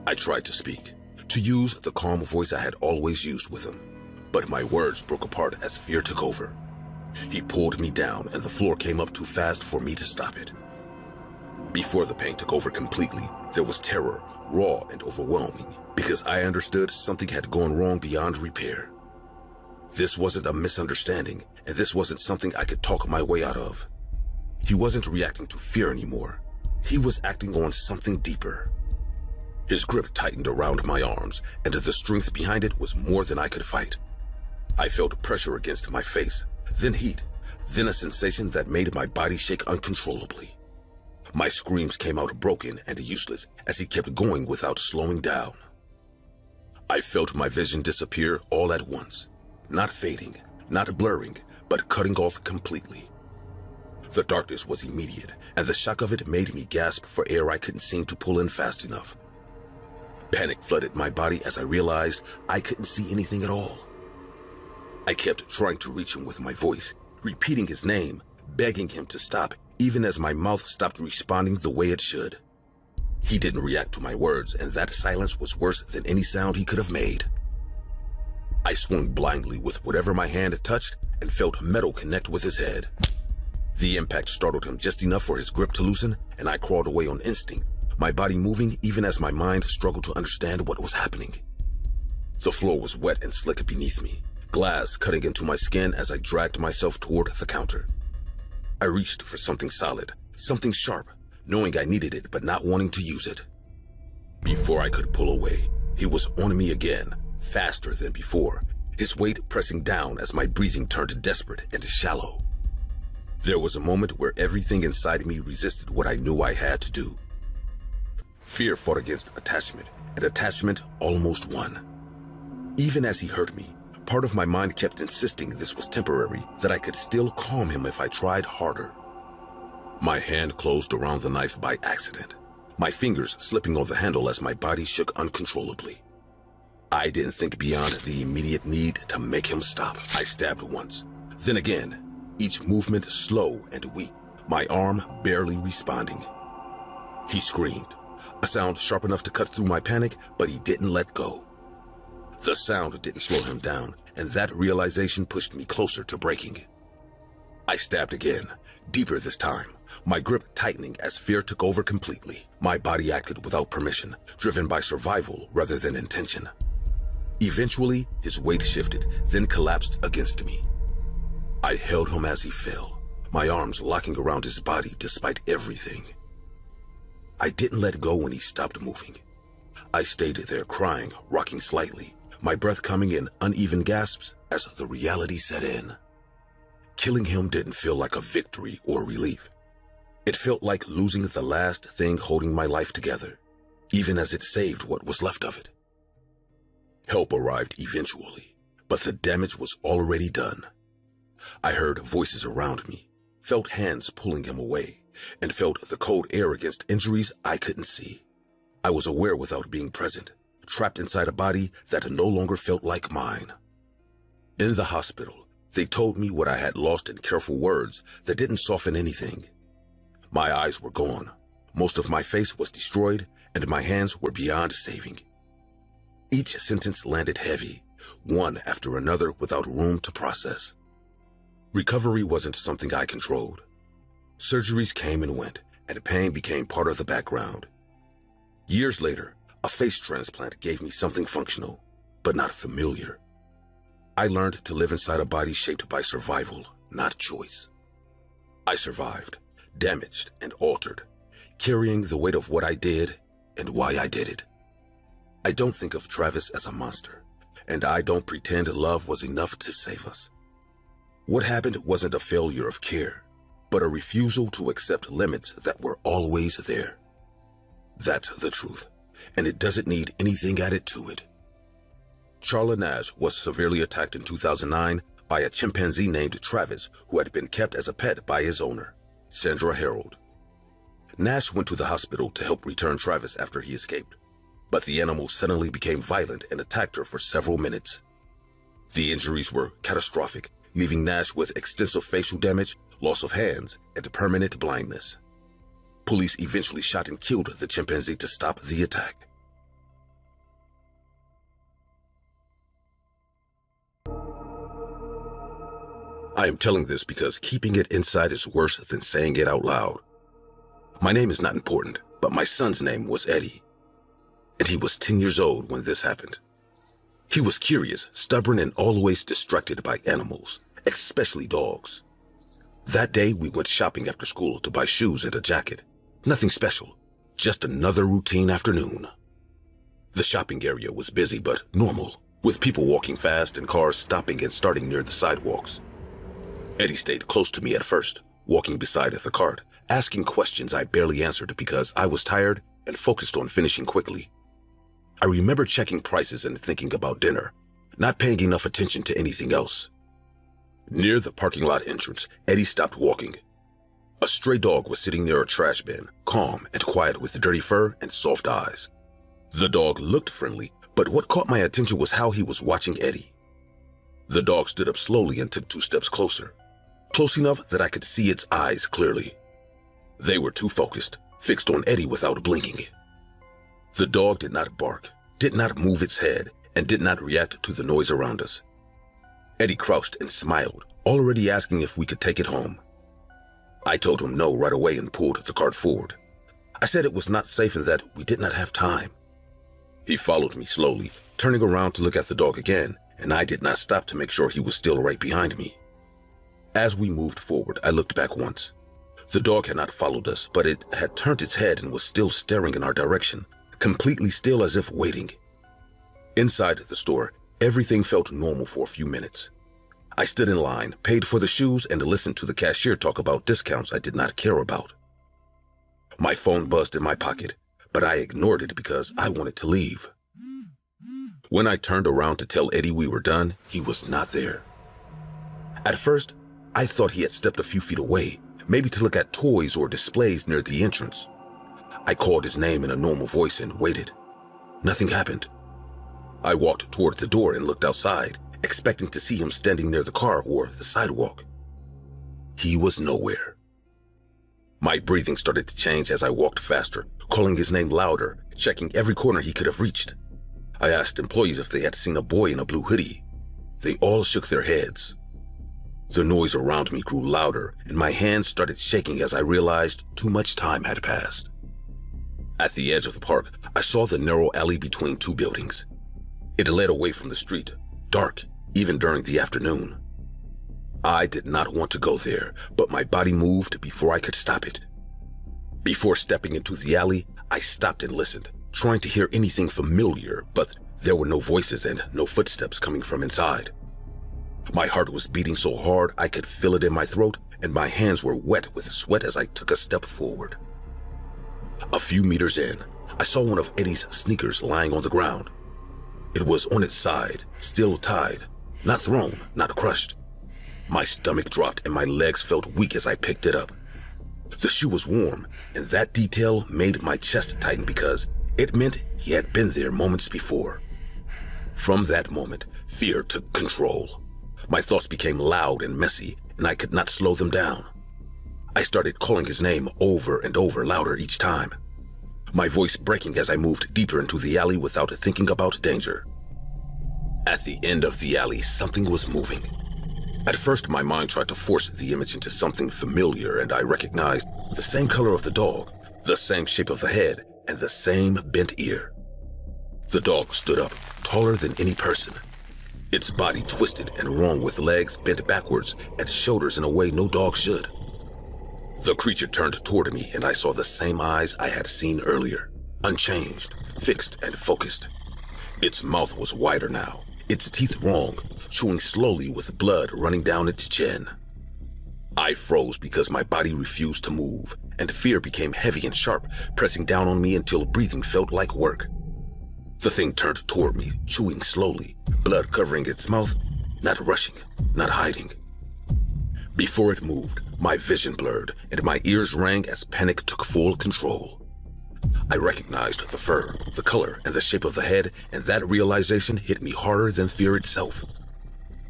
Speaker 1: I tried to speak, to use the calm voice I had always used with him, but my words broke apart as fear took over. He pulled me down, and the floor came up too fast for me to stop it. Before the pain took over completely, there was terror, raw and overwhelming, because I understood something had gone wrong beyond repair. This wasn't a misunderstanding, and this wasn't something I could talk my way out of. He wasn't reacting to fear anymore. He was acting on something deeper. His grip tightened around my arms, and the strength behind it was more than I could fight. I felt pressure against my face, then heat, then a sensation that made my body shake uncontrollably. My screams came out broken and useless as he kept going without slowing down. I felt my vision disappear all at once, not fading, not blurring, but cutting off completely. The darkness was immediate, and the shock of it made me gasp for air I couldn't seem to pull in fast enough. Panic flooded my body as I realized I couldn't see anything at all. I kept trying to reach him with my voice, repeating his name, begging him to stop, even as my mouth stopped responding the way it should. He didn't react to my words, and that silence was worse than any sound he could have made. I swung blindly with whatever my hand touched and felt metal connect with his head. The impact startled him just enough for his grip to loosen, and I crawled away on instinct, my body moving even as my mind struggled to understand what was happening. The floor was wet and slick beneath me, glass cutting into my skin as I dragged myself toward the counter. I reached for something solid, something sharp, knowing I needed it but not wanting to use it. Before I could pull away, he was on me again, faster than before, his weight pressing down as my breathing turned desperate and shallow. There was a moment where everything inside me resisted what I knew I had to do. Fear fought against attachment, and attachment almost won. Even as he hurt me, part of my mind kept insisting this was temporary, that I could still calm him if I tried harder. My hand closed around the knife by accident, my fingers slipping on the handle as my body shook uncontrollably. I didn't think beyond the immediate need to make him stop. I stabbed once, then again, each movement slow and weak, my arm barely responding. He screamed, a sound sharp enough to cut through my panic, but he didn't let go. The sound didn't slow him down, and that realization pushed me closer to breaking. I stabbed again, deeper this time, my grip tightening as fear took over completely. My body acted without permission, driven by survival rather than intention. Eventually, his weight shifted, then collapsed against me. I held him as he fell, my arms locking around his body despite everything. I didn't let go when he stopped moving. I stayed there crying, rocking slightly, my breath coming in uneven gasps as the reality set in. Killing him didn't feel like a victory or relief. It felt like losing the last thing holding my life together, even as it saved what was left of it. Help arrived eventually, but the damage was already done. I heard voices around me, felt hands pulling him away, and felt the cold air against injuries I couldn't see. I was aware without being present, trapped inside a body that no longer felt like mine. In the hospital, they told me what I had lost in careful words that didn't soften anything. My eyes were gone, most of my face was destroyed, and my hands were beyond saving. Each sentence landed heavy, one after another without room to process. Recovery wasn't something I controlled. Surgeries came and went, and pain became part of the background. Years later, a face transplant gave me something functional, but not familiar. I learned to live inside a body shaped by survival, not choice. I survived, damaged and altered, carrying the weight of what I did and why I did it. I don't think of Travis as a monster, and I don't pretend love was enough to save us. What happened wasn't a failure of care, but a refusal to accept limits that were always there. That's the truth, and it doesn't need anything added to it. Charla Nash was severely attacked in 2009 by a chimpanzee named Travis who had been kept as a pet by his owner, Sandra Harold. Nash went to the hospital to help return Travis after he escaped, but the animal suddenly became violent and attacked her for several minutes. The injuries were catastrophic, leaving Nash with extensive facial damage, loss of hands, and permanent blindness. Police eventually shot and killed the chimpanzee to stop the attack. I am telling this because keeping it inside is worse than saying it out loud. My name is not important, but my son's name was Eddie, and he was 10 years old when this happened. He was curious, stubborn, and always distracted by animals, especially dogs. That day, we went shopping after school to buy shoes and a jacket. Nothing special, just another routine afternoon. The shopping area was busy but normal, with people walking fast and cars stopping and starting near the sidewalks. Eddie stayed close to me at first, walking beside the cart, asking questions I barely answered because I was tired and focused on finishing quickly. I remember checking prices and thinking about dinner, not paying enough attention to anything else. Near the parking lot entrance, Eddie stopped walking. A stray dog was sitting near a trash bin, calm and quiet with dirty fur and soft eyes. The dog looked friendly, but what caught my attention was how he was watching Eddie. The dog stood up slowly and took 2 steps closer, close enough that I could see its eyes clearly. They were too focused, fixed on Eddie without blinking. The dog did not bark, did not move its head, and did not react to the noise around us. Eddie crouched and smiled, already asking if we could take it home. I told him no right away and pulled the cart forward. I said it was not safe and that we did not have time. He followed me slowly, turning around to look at the dog again, and I did not stop to make sure he was still right behind me. As we moved forward, I looked back once. The dog had not followed us, but it had turned its head and was still staring in our direction, completely still as if waiting. Inside the store, everything felt normal for a few minutes. I stood in line, paid for the shoes, and listened to the cashier talk about discounts I did not care about. My phone buzzed in my pocket, but I ignored it because I wanted to leave. When I turned around to tell Eddie we were done, he was not there. At first, I thought he had stepped a few feet away, maybe to look at toys or displays near the entrance. I called his name in a normal voice and waited. Nothing happened. I walked toward the door and looked outside, expecting to see him standing near the car or the sidewalk. He was nowhere. My breathing started to change as I walked faster, calling his name louder, checking every corner he could have reached. I asked employees if they had seen a boy in a blue hoodie. They all shook their heads. The noise around me grew louder, and my hands started shaking as I realized too much time had passed. At the edge of the park, I saw the narrow alley between 2 buildings. It led away from the street, dark, even during the afternoon. I did not want to go there, but my body moved before I could stop it. Before stepping into the alley, I stopped and listened, trying to hear anything familiar, but there were no voices and no footsteps coming from inside. My heart was beating so hard I could feel it in my throat, and my hands were wet with sweat as I took a step forward. A few meters in, I saw one of Eddie's sneakers lying on the ground. It was on its side, still tied, not thrown, not crushed. My stomach dropped and my legs felt weak as I picked it up. The shoe was warm, and that detail made my chest tighten because it meant he had been there moments before. From that moment, fear took control. My thoughts became loud and messy, and I could not slow them down. I started calling his name over and over, louder each time, my voice breaking as I moved deeper into the alley without thinking about danger. At the end of the alley, something was moving. At first, my mind tried to force the image into something familiar, and I recognized the same color of the dog, the same shape of the head, and the same bent ear. The dog stood up, taller than any person. Its body twisted and wrong with legs bent backwards and shoulders in a way no dog should. The creature turned toward me, and I saw the same eyes I had seen earlier, unchanged, fixed, and focused. Its mouth was wider now, its teeth wrong, chewing slowly with blood running down its chin. I froze because my body refused to move, and fear became heavy and sharp, pressing down on me until breathing felt like work. The thing turned toward me, chewing slowly, blood covering its mouth, not rushing, not hiding. Before it moved, my vision blurred, and my ears rang as panic took full control. I recognized the fur, the color, and the shape of the head, and that realization hit me harder than fear itself.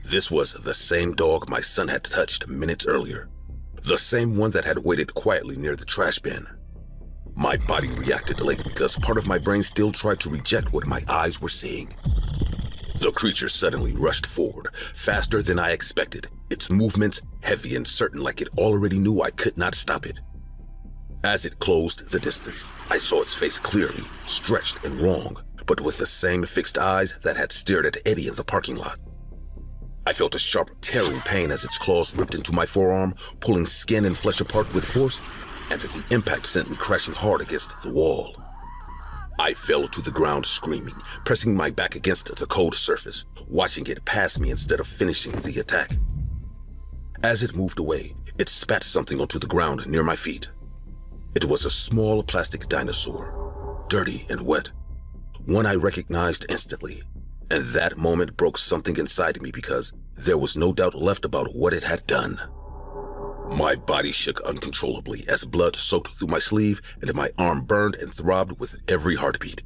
Speaker 1: This was the same dog my son had touched minutes earlier, the same one that had waited quietly near the trash bin. My body reacted late because part of my brain still tried to reject what my eyes were seeing. The creature suddenly rushed forward, faster than I expected, its movements heavy and certain like it already knew I could not stop it. As it closed the distance, I saw its face clearly, stretched and wrong, but with the same fixed eyes that had stared at Eddie in the parking lot. I felt a sharp, tearing pain as its claws ripped into my forearm, pulling skin and flesh apart with force, and the impact sent me crashing hard against the wall. I fell to the ground screaming, pressing my back against the cold surface, watching it pass me instead of finishing the attack. As it moved away, it spat something onto the ground near my feet. It was a small plastic dinosaur, dirty and wet, one I recognized instantly, and that moment broke something inside me because there was no doubt left about what it had done. My body shook uncontrollably as blood soaked through my sleeve and my arm burned and throbbed with every heartbeat.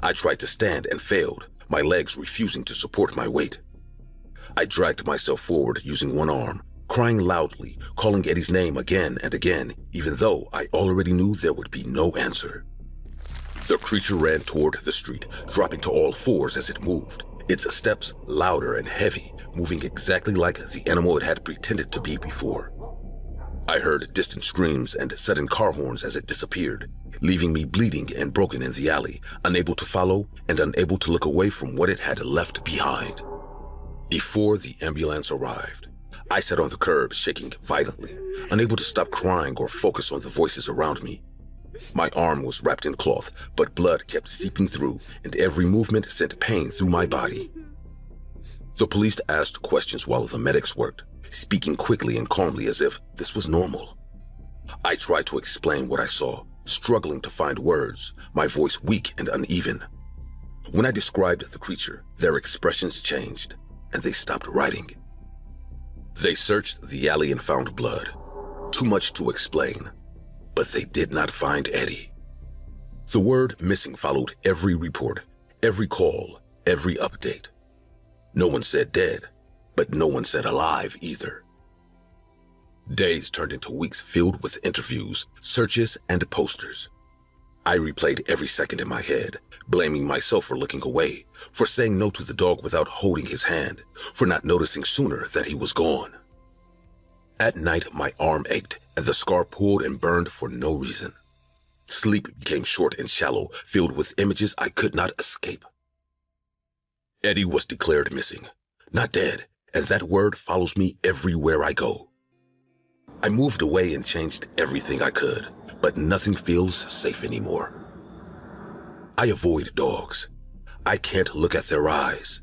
Speaker 1: I tried to stand and failed, my legs refusing to support my weight. I dragged myself forward using one arm, crying loudly, calling Eddie's name again and again, even though I already knew there would be no answer. The creature ran toward the street, dropping to all fours as it moved, its steps louder and heavy, moving exactly like the animal it had pretended to be before. I heard distant screams and sudden car horns as it disappeared, leaving me bleeding and broken in the alley, unable to follow and unable to look away from what it had left behind. Before the ambulance arrived, I sat on the curb, shaking violently, unable to stop crying or focus on the voices around me. My arm was wrapped in cloth, but blood kept seeping through, and every movement sent pain through my body. The police asked questions while the medics worked, speaking quickly and calmly as if this was normal. I tried to explain what I saw, struggling to find words, my voice weak and uneven. When I described the creature, their expressions changed, and they stopped writing. They searched the alley and found blood. Too much to explain, but they did not find Eddie. The word missing followed every report, every call, every update. No one said dead, but no one said alive either. Days turned into weeks filled with interviews, searches, and posters. I replayed every second in my head, blaming myself for looking away, for saying no to the dog without holding his hand, for not noticing sooner that he was gone. At night, my arm ached, and the scar pulled and burned for no reason. Sleep became short and shallow, filled with images I could not escape. Eddie was declared missing, not dead, and that word follows me everywhere I go. I moved away and changed everything I could, but nothing feels safe anymore. I avoid dogs. I can't look at their eyes,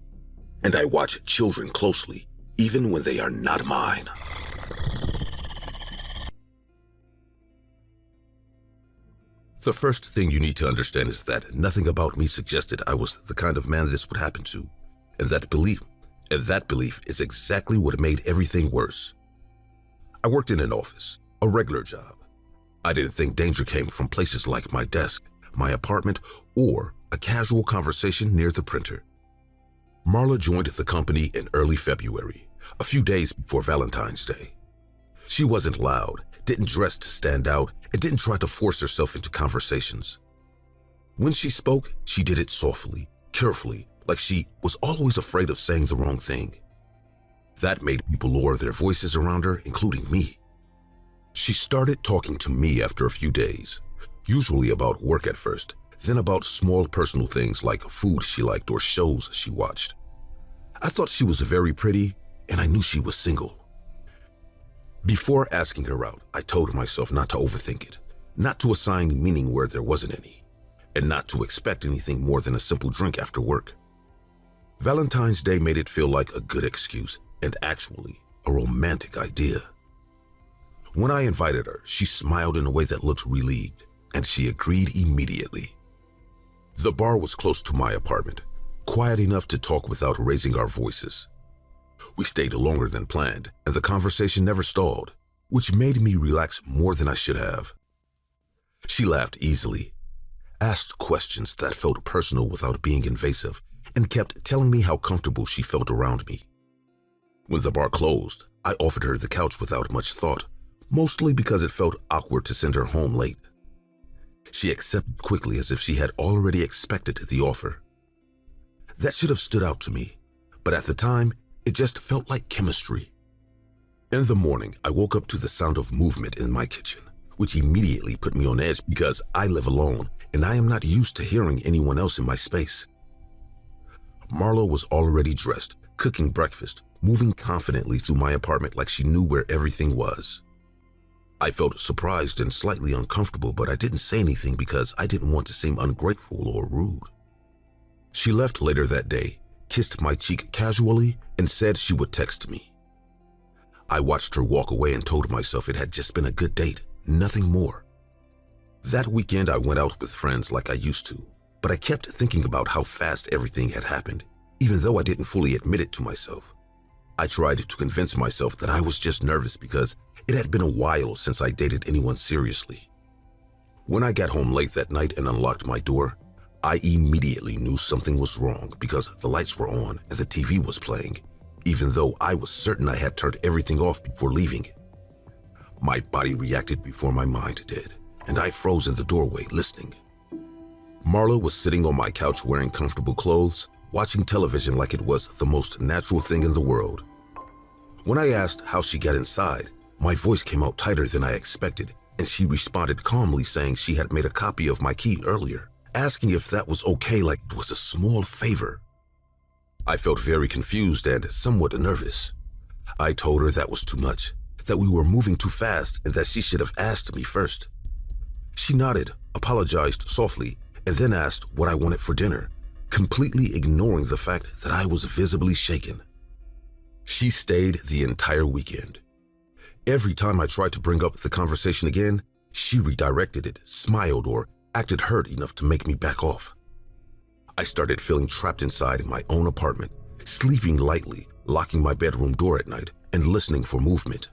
Speaker 1: and I watch children closely, even when they are not mine. The first thing you need to understand is that nothing about me suggested I was the kind of man this would happen to, and that belief is exactly what made everything worse. I worked in an office, a regular job. I didn't think danger came from places like my desk, my apartment, or a casual conversation near the printer. Marla joined the company in early February, a few days before Valentine's Day. She wasn't loud, didn't dress to stand out, and didn't try to force herself into conversations. When she spoke, she did it softly, carefully, like she was always afraid of saying the wrong thing. That made people lower their voices around her, including me. She started talking to me after a few days, usually about work at first, then about small personal things like food she liked or shows she watched. I thought she was very pretty, and I knew she was single. Before asking her out, I told myself not to overthink it, not to assign meaning where there wasn't any, and not to expect anything more than a simple drink after work. Valentine's Day made it feel like a good excuse, and actually a romantic idea. When I invited her, she smiled in a way that looked relieved, and she agreed immediately. The bar was close to my apartment, quiet enough to talk without raising our voices. We stayed longer than planned, and the conversation never stalled, which made me relax more than I should have. She laughed easily, asked questions that felt personal without being invasive, and kept telling me how comfortable she felt around me. When the bar closed, I offered her the couch without much thought, mostly because it felt awkward to send her home late. She accepted quickly as if she had already expected the offer. That should have stood out to me, but at the time, it just felt like chemistry. In the morning, I woke up to the sound of movement in my kitchen, which immediately put me on edge because I live alone and I am not used to hearing anyone else in my space. Marla was already dressed, cooking breakfast, moving confidently through my apartment like she knew where everything was. I felt surprised and slightly uncomfortable, but I didn't say anything because I didn't want to seem ungrateful or rude. She left later that day, kissed my cheek casually, and said she would text me. I watched her walk away and told myself it had just been a good date, nothing more. That weekend I went out with friends like I used to, but I kept thinking about how fast everything had happened, even though I didn't fully admit it to myself. I tried to convince myself that I was just nervous because it had been a while since I dated anyone seriously. When I got home late that night and unlocked my door, I immediately knew something was wrong because the lights were on and the TV was playing, even though I was certain I had turned everything off before leaving. My body reacted before my mind did, and I froze in the doorway listening. Marla was sitting on my couch wearing comfortable clothes, watching television like it was the most natural thing in the world. When I asked how she got inside, my voice came out tighter than I expected, and she responded calmly saying she had made a copy of my key earlier, asking if that was okay like it was a small favor. I felt very confused and somewhat nervous. I told her that was too much, that we were moving too fast and that she should have asked me first. She nodded, apologized softly, and then asked what I wanted for dinner, completely ignoring the fact that I was visibly shaken. She stayed the entire weekend. Every time I tried to bring up the conversation again, she redirected it, smiled, or acted hurt enough to make me back off. I started feeling trapped inside my own apartment, sleeping lightly, locking my bedroom door at night, and listening for movement.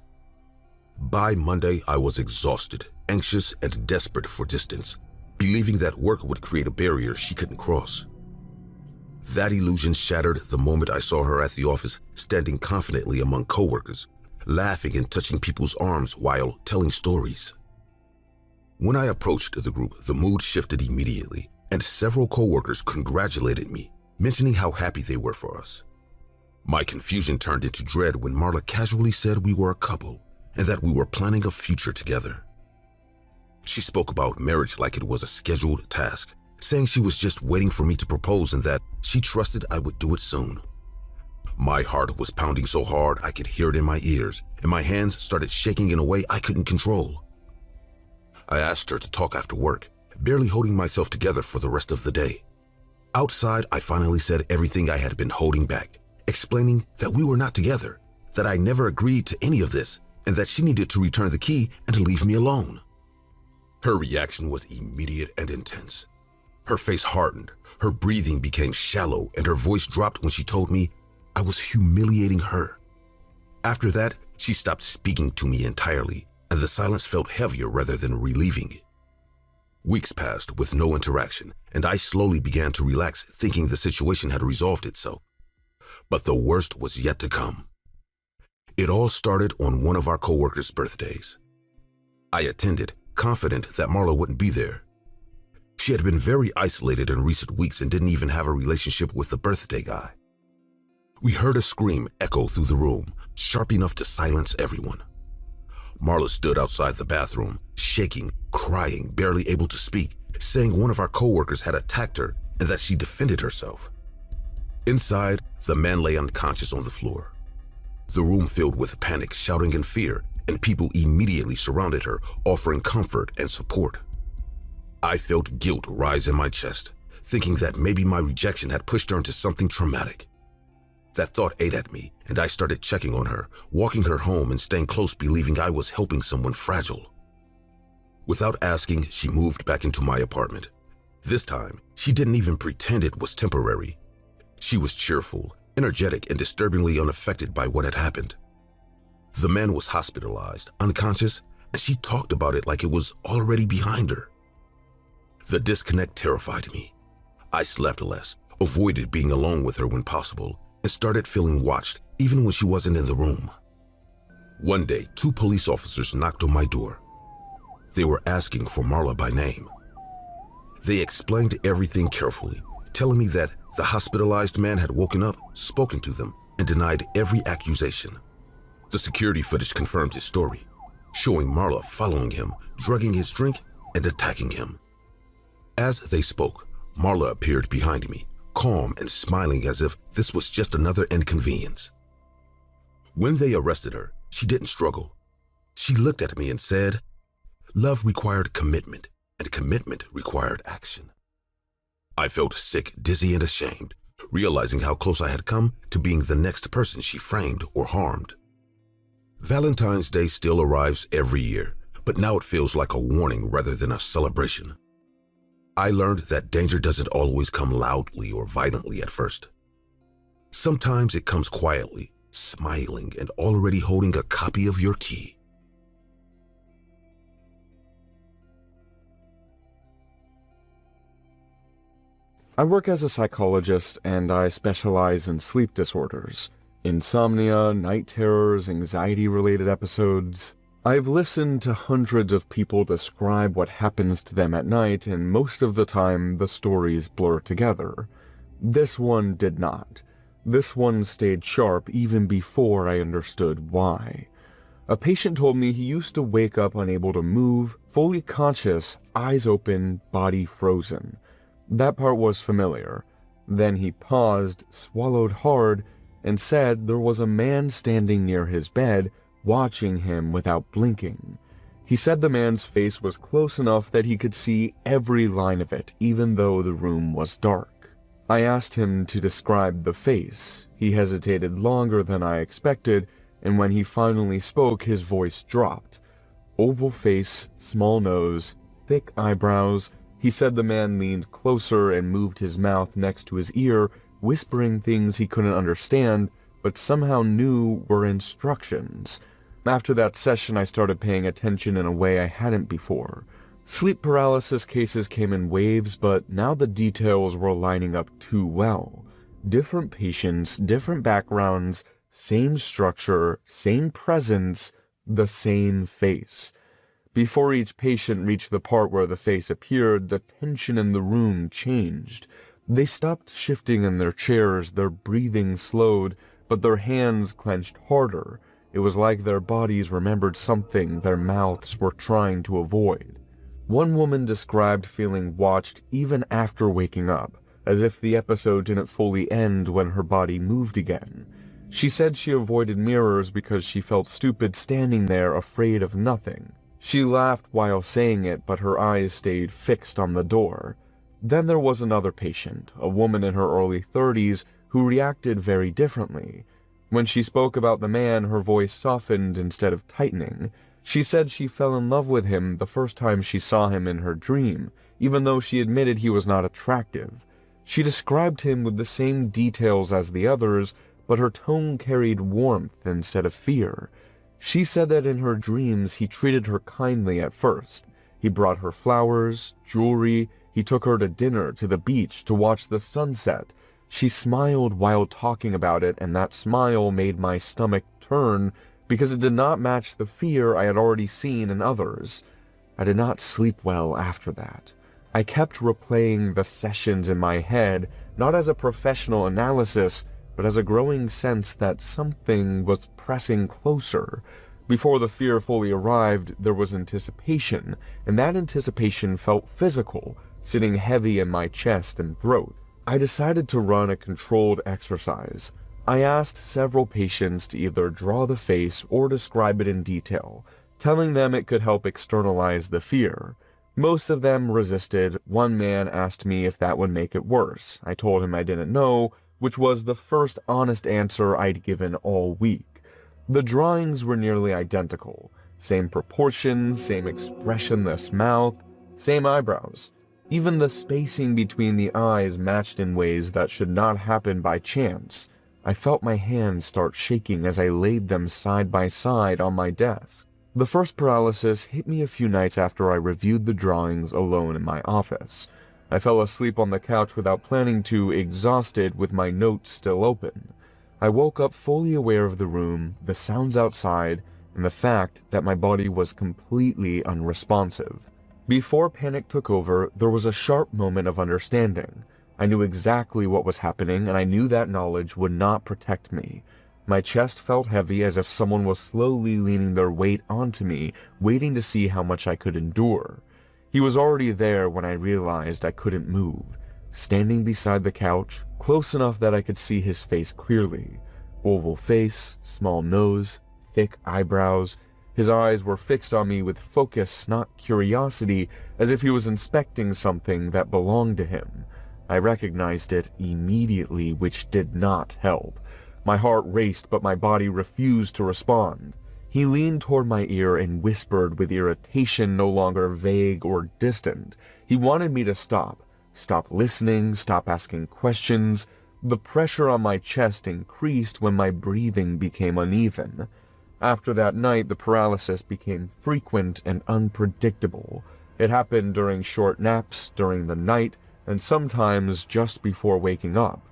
Speaker 1: By Monday, I was exhausted, anxious, and desperate for distance, believing that work would create a barrier she couldn't cross. That illusion shattered the moment I saw her at the office, standing confidently among coworkers, laughing and touching people's arms while telling stories. When I approached the group, the mood shifted immediately, and several coworkers congratulated me, mentioning how happy they were for us. My confusion turned into dread when Marla casually said we were a couple and that we were planning a future together. She spoke about marriage like it was a scheduled task, saying she was just waiting for me to propose and that she trusted I would do it soon. My heart was pounding so hard I could hear it in my ears, and my hands started shaking in a way I couldn't control. I asked her to talk after work, barely holding myself together for the rest of the day. Outside, I finally said everything I had been holding back, explaining that we were not together, that I never agreed to any of this, and that she needed to return the key and to leave me alone. Her reaction was immediate and intense. Her face hardened, her breathing became shallow, and her voice dropped when she told me I was humiliating her. After that, she stopped speaking to me entirely, and the silence felt heavier rather than relieving. Weeks passed with no interaction, and I slowly began to relax, thinking the situation had resolved itself. But the worst was yet to come. It all started on one of our coworkers' birthdays. I attended, confident that Marla wouldn't be there. She had been very isolated in recent weeks and didn't even have a relationship with the birthday guy. We heard a scream echo through the room, sharp enough to silence everyone. Marla stood outside the bathroom, shaking, crying, barely able to speak, saying one of our coworkers had attacked her and that she defended herself. Inside, the man lay unconscious on the floor. The room filled with panic, shouting, and fear, and people immediately surrounded her, offering comfort and support. I felt guilt rise in my chest, thinking that maybe my rejection had pushed her into something traumatic. That thought ate at me, and I started checking on her, walking her home and staying close, believing I was helping someone fragile. Without asking, she moved back into my apartment. This time, she didn't even pretend it was temporary. She was cheerful, energetic, and disturbingly unaffected by what had happened. The man was hospitalized, unconscious, and she talked about it like it was already behind her. The disconnect terrified me. I slept less, avoided being alone with her when possible, and started feeling watched even when she wasn't in the room. One day, 2 police officers knocked on my door. They were asking for Marla by name. They explained everything carefully, telling me that the hospitalized man had woken up, spoken to them, and denied every accusation. The security footage confirmed his story, showing Marla following him, drugging his drink, and attacking him. As they spoke, Marla appeared behind me, calm and smiling as if this was just another inconvenience. When they arrested her, she didn't struggle. She looked at me and said, "Love required commitment, and commitment required action." I felt sick, dizzy, and ashamed, realizing how close I had come to being the next person she framed or harmed. Valentine's Day still arrives every year, but now it feels like a warning rather than a celebration. I learned that danger doesn't always come loudly or violently at first. Sometimes it comes quietly, smiling, and already holding a copy of your key.
Speaker 4: I work as a psychologist and I specialize in sleep disorders. Insomnia, night terrors, anxiety-related episodes. I've listened to hundreds of people describe what happens to them at night, and most of the time the stories blur together. This one did not. This one stayed sharp even before I understood why. A patient told me he used to wake up unable to move, fully conscious, eyes open, body frozen. That part was familiar. Then he paused, swallowed hard, and said there was a man standing near his bed, watching him without blinking. He said the man's face was close enough that he could see every line of it, even though the room was dark. I asked him to describe the face. He hesitated longer than I expected, and when he finally spoke, his voice dropped. Oval face, small nose, thick eyebrows. He said the man leaned closer and moved his mouth next to his ear, whispering things he couldn't understand, but somehow knew were instructions. After that session, I started paying attention in a way I hadn't before. Sleep paralysis cases came in waves, but now the details were lining up too well. Different patients, different backgrounds, same structure, same presence, the same face. Before each patient reached the part where the face appeared, the tension in the room changed. They stopped shifting in their chairs, their breathing slowed, but their hands clenched harder. It was like their bodies remembered something their mouths were trying to avoid. One woman described feeling watched even after waking up, as if the episode didn't fully end when her body moved again. She said she avoided mirrors because she felt stupid standing there afraid of nothing. She laughed while saying it, but her eyes stayed fixed on the door. Then there was another patient, a woman in her early 30s, who reacted very differently. When she spoke about the man, her voice softened instead of tightening. She said she fell in love with him the first time she saw him in her dream, even though she admitted he was not attractive. She described him with the same details as the others, but her tone carried warmth instead of fear. She said that in her dreams he treated her kindly at first. He brought her flowers, jewelry. He took her to dinner, to the beach, to watch the sunset. She smiled while talking about it, and that smile made my stomach turn because it did not match the fear I had already seen in others. I did not sleep well after that. I kept replaying the sessions in my head, not as a professional analysis, but as a growing sense that something was pressing closer. Before the fear fully arrived, there was anticipation, and that anticipation felt physical, sitting heavy in my chest and throat. I decided to run a controlled exercise. I asked several patients to either draw the face or describe it in detail, telling them it could help externalize the fear. Most of them resisted. One man asked me if that would make it worse. I told him I didn't know, which was the first honest answer I'd given all week. The drawings were nearly identical. Same proportions, same expressionless mouth, same eyebrows. Even the spacing between the eyes matched in ways that should not happen by chance. I felt my hands start shaking as I laid them side by side on my desk. The first paralysis hit me a few nights after I reviewed the drawings alone in my office. I fell asleep on the couch without planning to, exhausted with my notes still open. I woke up fully aware of the room, the sounds outside, and the fact that my body was completely unresponsive. Before panic took over, there was a sharp moment of understanding. I knew exactly what was happening, and I knew that knowledge would not protect me. My chest felt heavy as if someone was slowly leaning their weight onto me, waiting to see how much I could endure. He was already there when I realized I couldn't move, standing beside the couch, close enough that I could see his face clearly. Oval face, small nose, thick eyebrows. His eyes were fixed on me with focus, not curiosity, as if he was inspecting something that belonged to him. I recognized it immediately, which did not help. My heart raced, but my body refused to respond. He leaned toward my ear and whispered with irritation no longer vague or distant. He wanted me to stop. Stop listening, stop asking questions. The pressure on my chest increased when my breathing became uneven. After that night, the paralysis became frequent and unpredictable. It happened during short naps, during the night, and sometimes just before waking up.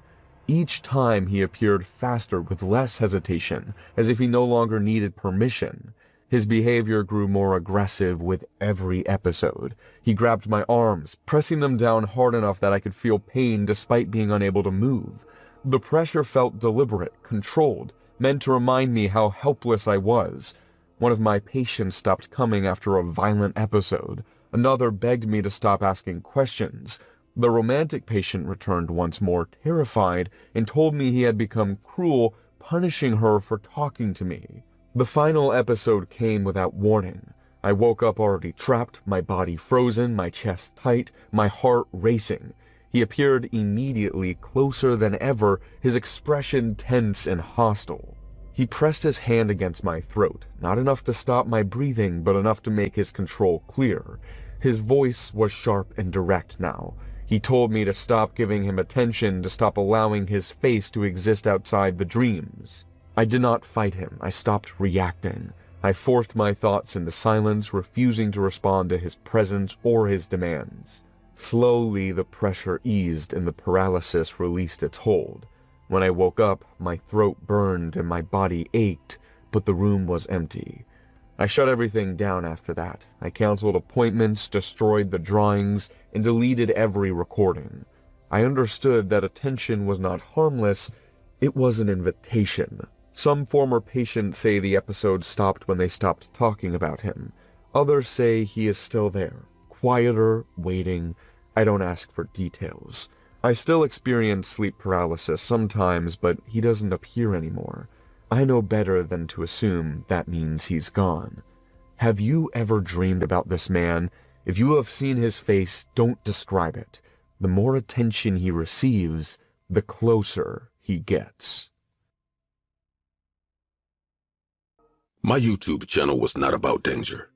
Speaker 4: Each time he appeared faster with less hesitation, as if he no longer needed permission. His behavior grew more aggressive with every episode. He grabbed my arms, pressing them down hard enough that I could feel pain despite being unable to move. The pressure felt deliberate, controlled, meant to remind me how helpless I was. One of my patients stopped coming after a violent episode. Another begged me to stop asking questions. The romantic patient returned once more, terrified, and told me he had become cruel, punishing her for talking to me. The final episode came without warning. I woke up already trapped, my body frozen, my chest tight, my heart racing. He appeared immediately, closer than ever, his expression tense and hostile. He pressed his hand against my throat, not enough to stop my breathing, but enough to make his control clear. His voice was sharp and direct now. He told me to stop giving him attention, to stop allowing his face to exist outside the dreams. I did not fight him. I stopped reacting. I forced my thoughts into silence, refusing to respond to his presence or his demands. Slowly, the pressure eased and the paralysis released its hold. When I woke up, my throat burned and my body ached, but the room was empty. I shut everything down after that. I canceled appointments, destroyed the drawings, and deleted every recording. I understood that attention was not harmless, it was an invitation. Some former patients say the episode stopped when they stopped talking about him. Others say he is still there, quieter, waiting. I don't ask for details. I still experience sleep paralysis sometimes, but he doesn't appear anymore. I know better than to assume that means he's gone. Have you ever dreamed about this man? If you have seen his face, don't describe it. The more attention he receives, the closer he gets.
Speaker 1: My YouTube channel was not about danger.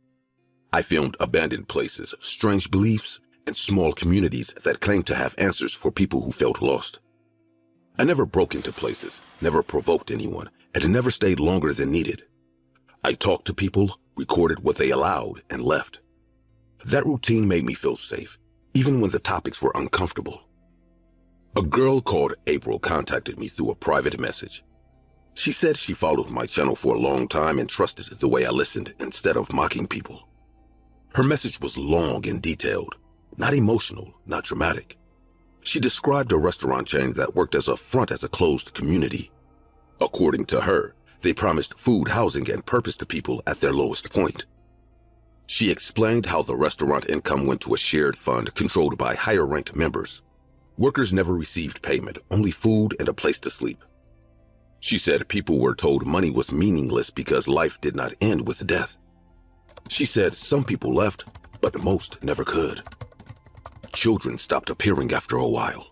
Speaker 1: I filmed abandoned places, strange beliefs, and small communities that claimed to have answers for people who felt lost. I never broke into places, never provoked anyone, and never stayed longer than needed. I talked to people, recorded what they allowed, and left. That routine made me feel safe, even when the topics were uncomfortable. A girl called April contacted me through a private message. She said she followed my channel for a long time and trusted the way I listened instead of mocking people. Her message was long and detailed, not emotional, not dramatic. She described a restaurant chain that worked as a front as a closed community. According to her, they promised food, housing, and purpose to people at their lowest point. She explained how the restaurant income went to a shared fund controlled by higher-ranked members. Workers never received payment, only food and a place to sleep. She said people were told money was meaningless because life did not end with death. She said some people left, but most never could. Children stopped appearing after a while.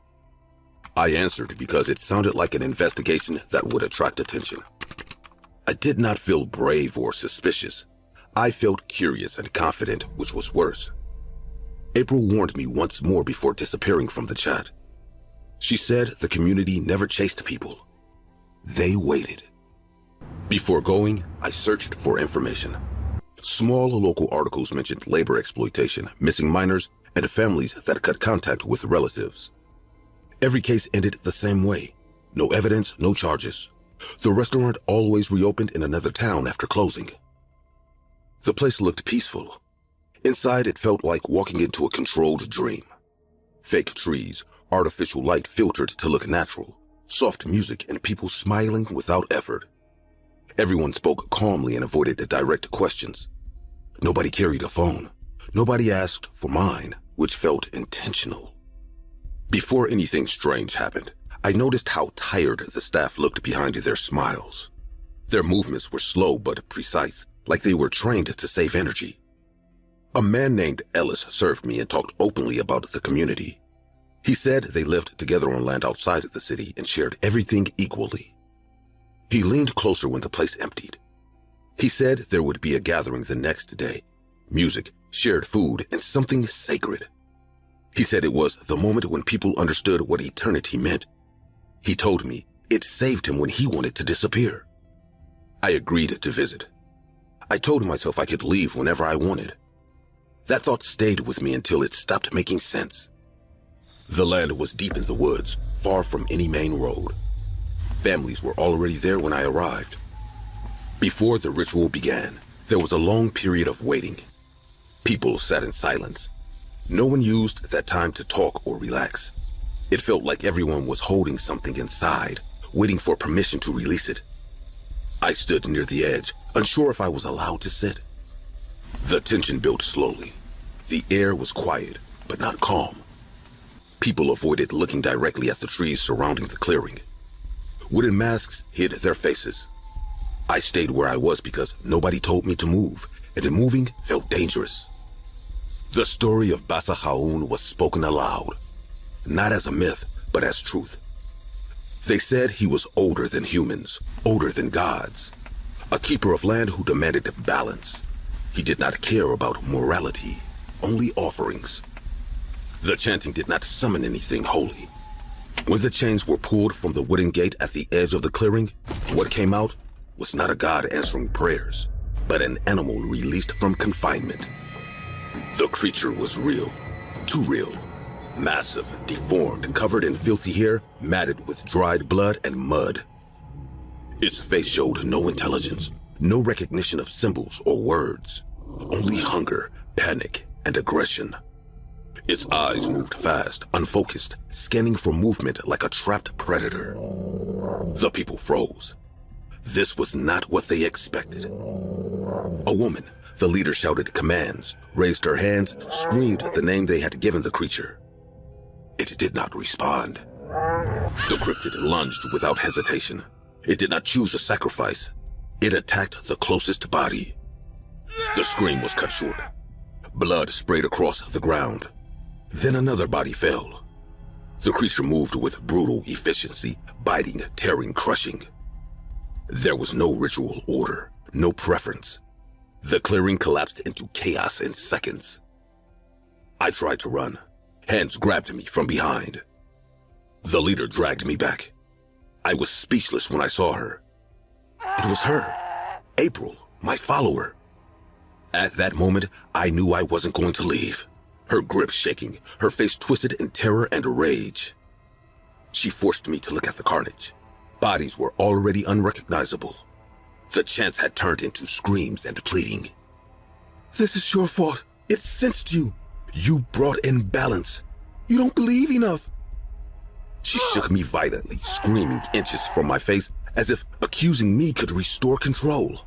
Speaker 1: I answered because it sounded like an investigation that would attract attention. I did not feel brave or suspicious. I felt curious and confident, which was worse. April warned me once more before disappearing from the chat. She said the community never chased people. They waited. Before going, I searched for information. Small local articles mentioned labor exploitation, missing minors, and families that cut contact with relatives. Every case ended the same way. No evidence, no charges. The restaurant always reopened in another town after closing. The place looked peaceful. Inside, it felt like walking into a controlled dream. Fake trees, artificial light filtered to look natural, soft music, and people smiling without effort. Everyone spoke calmly and avoided the direct questions. Nobody carried a phone. Nobody asked for mine, which felt intentional. Before anything strange happened, I noticed how tired the staff looked behind their smiles. Their movements were slow but precise, like they were trained to save energy. A man named Ellis served me and talked openly about the community. He said they lived together on land outside of the city and shared everything equally. He leaned closer when the place emptied. He said there would be a gathering the next day, music, shared food, and something sacred. He said it was the moment when people understood what eternity meant. He told me it saved him when he wanted to disappear. I agreed to visit. I told myself I could leave whenever I wanted. That thought stayed with me until it stopped making sense. The land was deep in the woods, far from any main road. Families were already there when I arrived. Before the ritual began, there was a long period of waiting. People sat in silence. No one used that time to talk or relax. It felt like everyone was holding something inside, waiting for permission to release it. I stood near the edge, unsure if I was allowed to sit. The tension built slowly. The air was quiet, but not calm. People avoided looking directly at the trees surrounding the clearing. Wooden masks hid their faces. I stayed where I was because nobody told me to move, and moving felt dangerous. The story of Basa Haun was spoken aloud, not as a myth, but as truth. They said he was older than humans, older than gods, a keeper of land who demanded balance. He did not care about morality, only offerings. The chanting did not summon anything holy. When the chains were pulled from the wooden gate at the edge of the clearing, what came out was not a god answering prayers, but an animal released from confinement. The creature was real, too real. Massive, deformed, covered in filthy hair, matted with dried blood and mud. Its face showed no intelligence, no recognition of symbols or words, only hunger, panic, and aggression. Its eyes moved fast, unfocused, scanning for movement like a trapped predator. The people froze. This was not what they expected. A woman, the leader, shouted commands, raised her hands, screamed the name they had given the creature. It did not respond. The cryptid lunged without hesitation. It did not choose a sacrifice. It attacked the closest body. The scream was cut short. Blood sprayed across the ground. Then another body fell. The creature moved with brutal efficiency, biting, tearing, crushing. There was no ritual order, no preference. The clearing collapsed into chaos in seconds. I tried to run. Hands grabbed me from behind. The leader dragged me back. I was speechless when I saw her. It was her, April, my follower. At that moment, I knew I wasn't going to leave. Her grip shaking, her face twisted in terror and rage. She forced me to look at the carnage. Bodies were already unrecognizable. The chants had turned into screams and pleading. "This is your fault. It sensed you. You brought in balance. You don't believe enough." She shook me violently, screaming inches from my face as if accusing me could restore control.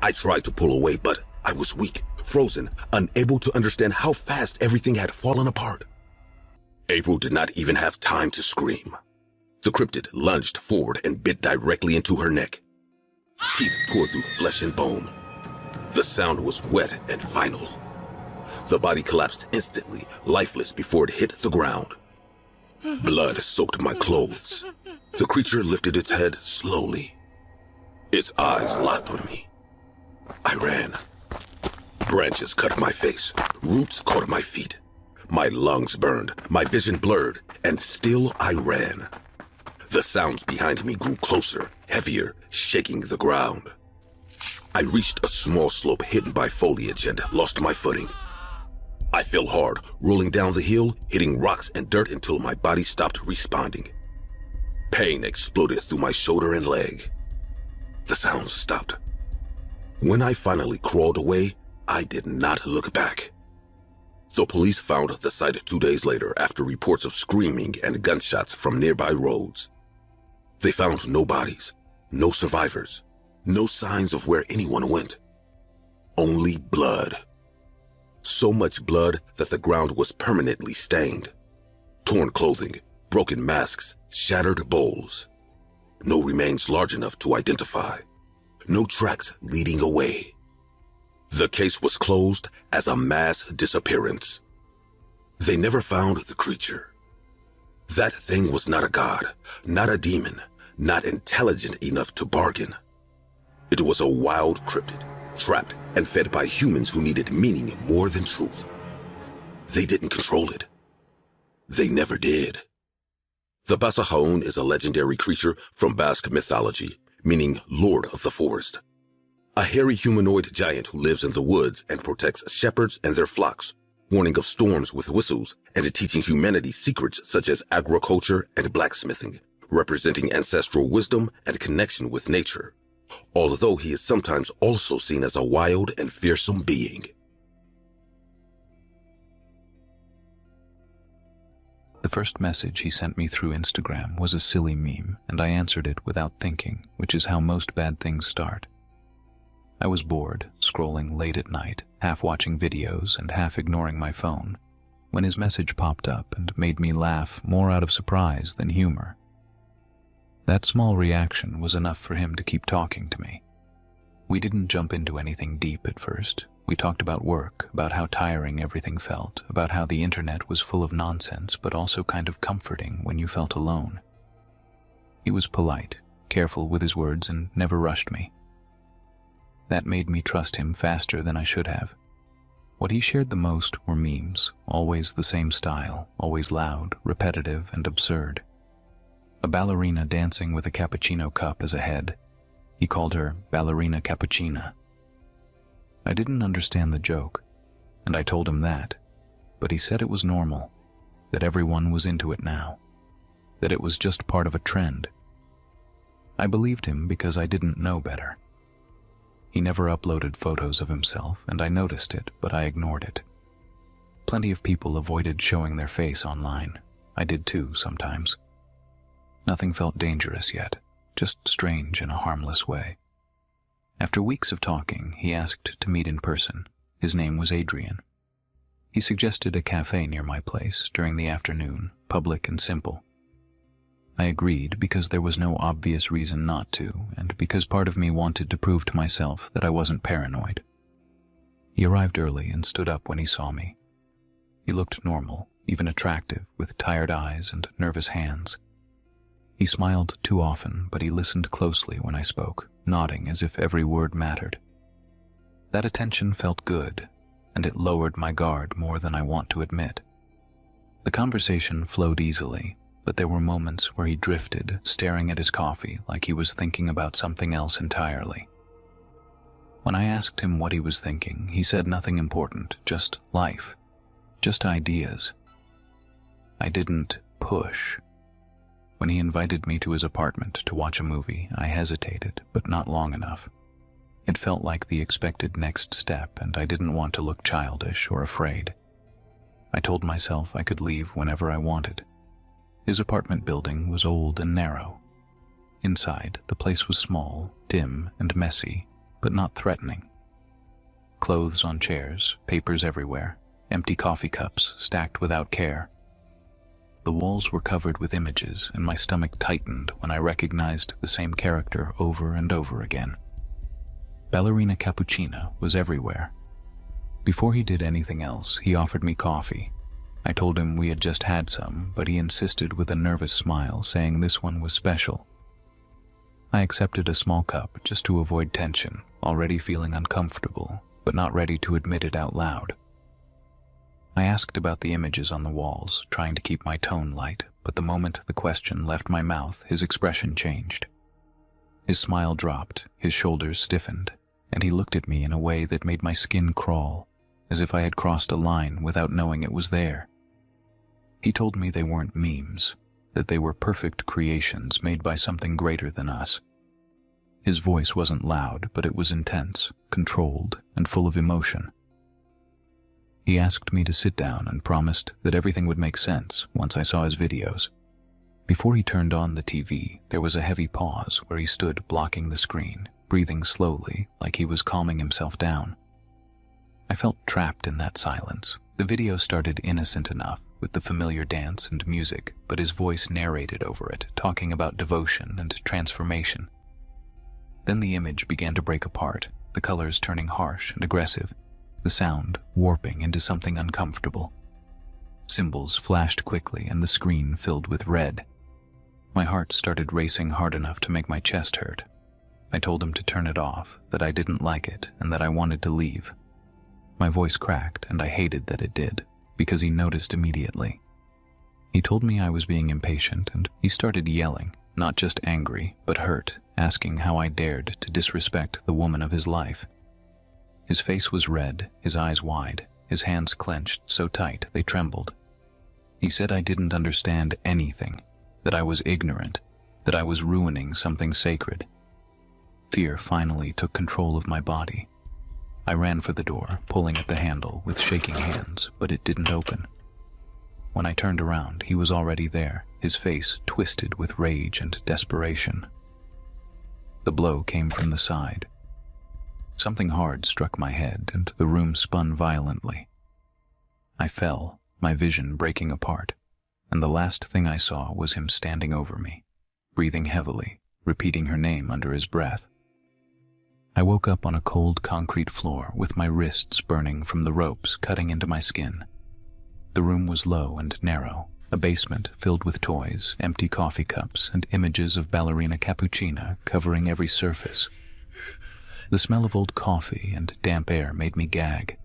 Speaker 1: I tried to pull away, but I was weak, frozen, unable to understand how fast everything had fallen apart. April did not even have time to scream. The cryptid lunged forward and bit directly into her neck. Teeth tore through flesh and bone. The sound was wet and final. The body collapsed instantly, lifeless before it hit the ground. Blood soaked my clothes. The creature lifted its head slowly. Its eyes locked on me. I ran. Branches cut my face. Roots caught my feet. My lungs burned, my vision blurred, and still I ran. The sounds behind me grew closer, heavier, shaking the ground. I reached a small slope hidden by foliage and lost my footing. I fell hard, rolling down the hill, hitting rocks and dirt until my body stopped responding. Pain exploded through my shoulder and leg. The sounds stopped. When I finally crawled away, I did not look back. The police found the site 2 days later after reports of screaming and gunshots from nearby roads. They found no bodies, no survivors, no signs of where anyone went. Only blood. So much blood that the ground was permanently stained. Torn clothing, broken masks, shattered bowls. No remains large enough to identify. No tracks leading away. The case was closed as a mass disappearance. They never found the creature. That thing was not a god, not a demon, not intelligent enough to bargain. It was a wild cryptid, trapped and fed by humans who needed meaning more than truth. They didn't control it. They never did. The Basahaun is a legendary creature from Basque mythology, meaning Lord of the Forest. A hairy humanoid giant who lives in the woods and protects shepherds and their flocks, warning of storms with whistles and teaching humanity secrets such as agriculture and blacksmithing, representing ancestral wisdom and connection with nature, although he is sometimes also seen as a wild and fearsome being.
Speaker 2: The first message he sent me through Instagram was a silly meme, and I answered it without thinking, which is how most bad things start. I was bored, scrolling late at night, half watching videos and half ignoring my phone, when his message popped up and made me laugh more out of surprise than humor. That small reaction was enough for him to keep talking to me. We didn't jump into anything deep at first. We talked about work, about how tiring everything felt, about how the internet was full of nonsense but also kind of comforting when you felt alone. He was polite, careful with his words, and never rushed me. That made me trust him faster than I should have. What he shared the most were memes, always the same style, always loud, repetitive, and absurd. A ballerina dancing with a cappuccino cup as a head. He called her Ballerina Cappuccina. I didn't understand the joke, and I told him that, but he said it was normal, that everyone was into it now, that it was just part of a trend. I believed him because I didn't know better. He never uploaded photos of himself, and I noticed it, but I ignored it. Plenty of people avoided showing their face online. I did too, sometimes. Nothing felt dangerous yet, just strange in a harmless way. After weeks of talking, he asked to meet in person. His name was Adrian. He suggested a cafe near my place during the afternoon, public and simple. I agreed because there was no obvious reason not to, and because part of me wanted to prove to myself that I wasn't paranoid. He arrived early and stood up when he saw me. He looked normal, even attractive, with tired eyes and nervous hands. He smiled too often, but he listened closely when I spoke, nodding as if every word mattered. That attention felt good, and it lowered my guard more than I want to admit. The conversation flowed easily, but there were moments where he drifted, staring at his coffee like he was thinking about something else entirely. When I asked him what he was thinking, he said nothing important, just life, just ideas. I didn't push. When he invited me to his apartment to watch a movie, I hesitated, but not long enough. It felt like the expected next step, and I didn't want to look childish or afraid. I told myself I could leave whenever I wanted. His apartment building was old and narrow. Inside, the place was small, dim, and messy, but not threatening. Clothes on chairs, papers everywhere, empty coffee cups stacked without care. The walls were covered with images, and my stomach tightened when I recognized the same character over and over again. Ballerina Cappuccina was everywhere. Before he did anything else, he offered me coffee. I told him we had just had some, but he insisted with a nervous smile, saying this one was special. I accepted a small cup just to avoid tension, already feeling uncomfortable, but not ready to admit it out loud. I asked about the images on the walls, trying to keep my tone light, but the moment the question left my mouth, his expression changed. His smile dropped, his shoulders stiffened, and he looked at me in a way that made my skin crawl, as if I had crossed a line without knowing it was there. He told me they weren't memes, that they were perfect creations made by something greater than us. His voice wasn't loud, but it was intense, controlled, and full of emotion. He asked me to sit down and promised that everything would make sense once I saw his videos. Before he turned on the TV, there was a heavy pause where he stood blocking the screen, breathing slowly like he was calming himself down. I felt trapped in that silence. The video started innocent enough, with the familiar dance and music, but his voice narrated over it, talking about devotion and transformation. Then the image began to break apart, the colors turning harsh and aggressive, the sound warping into something uncomfortable. Symbols flashed quickly and the screen filled with red. My heart started racing hard enough to make my chest hurt. I told him to turn it off, that I didn't like it, and that I wanted to leave. My voice cracked, and I hated that it did, because he noticed immediately. He told me I was being impatient, and he started yelling, not just angry, but hurt, asking how I dared to disrespect the woman of his life. His face was red, his eyes wide, his hands clenched so tight they trembled. He said I didn't understand anything, that I was ignorant, that I was ruining something sacred. Fear finally took control of my body. I ran for the door, pulling at the handle with shaking hands, but it didn't open. When I turned around, he was already there, his face twisted with rage and desperation. The blow came from the side. Something hard struck my head, and the room spun violently. I fell, my vision breaking apart, and the last thing I saw was him standing over me, breathing heavily, repeating her name under his breath. I woke up on a cold concrete floor with my wrists burning from the ropes cutting into my skin. The room was low and narrow, a basement filled with toys, empty coffee cups, and images of ballerina cappuccina covering every surface. The smell of old coffee and damp air made me gag.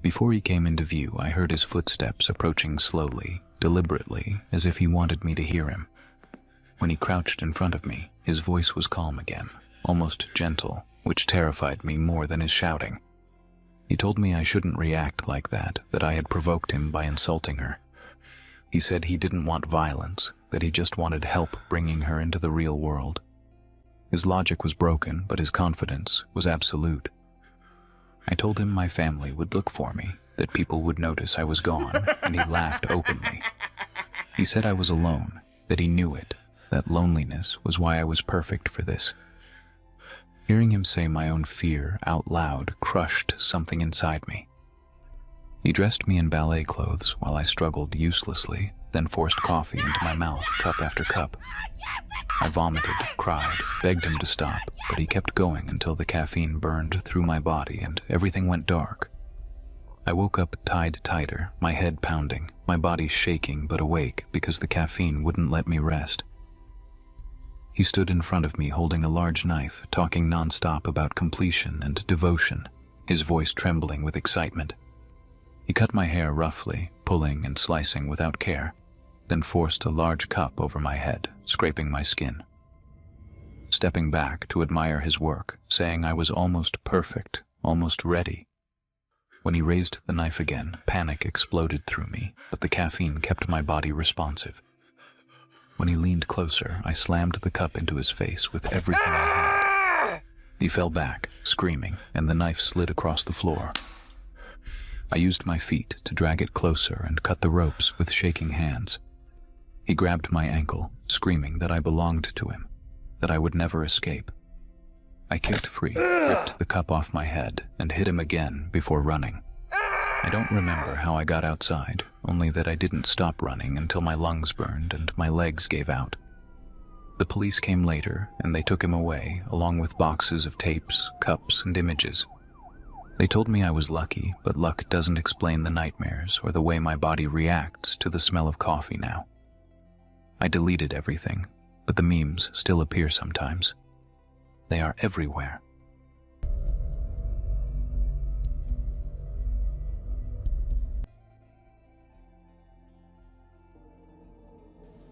Speaker 2: Before he came into view, I heard his footsteps approaching slowly, deliberately, as if he wanted me to hear him. When he crouched in front of me, his voice was calm again, almost gentle, which terrified me more than his shouting. He told me I shouldn't react like that I had provoked him by insulting her. He said he didn't want violence, that he just wanted help bringing her into the real world. His logic was broken, but his confidence was absolute. I told him my family would look for me, that people would notice I was gone, and he laughed openly. He said I was alone, that he knew it, that loneliness was why I was perfect for this. Hearing him say my own fear out loud crushed something inside me. He dressed me in ballet clothes while I struggled uselessly, then forced coffee into my mouth, cup after cup. I vomited, cried, begged him to stop, but he kept going until the caffeine burned through my body and everything went dark. I woke up tied tighter, my head pounding, my body shaking but awake because the caffeine wouldn't let me rest. He stood in front of me holding a large knife, talking nonstop about completion and devotion, his voice trembling with excitement. He cut my hair roughly, pulling and slicing without care, then forced a large cup over my head, scraping my skin. Stepping back to admire his work, saying I was almost perfect, almost ready. When he raised the knife again, panic exploded through me, but the caffeine kept my body responsive. When he leaned closer, I slammed the cup into his face with everything I had. He fell back, screaming, and the knife slid across the floor. I used my feet to drag it closer and cut the ropes with shaking hands. He grabbed my ankle, screaming that I belonged to him, that I would never escape. I kicked free, ripped the cup off my head, and hit him again before running. I don't remember how I got outside, only that I didn't stop running until my lungs burned and my legs gave out. The police came later, and they took him away, along with boxes of tapes, cups, and images. They told me I was lucky, but luck doesn't explain the nightmares or the way my body reacts to the smell of coffee now. I deleted everything, but the memes still appear sometimes. They are everywhere.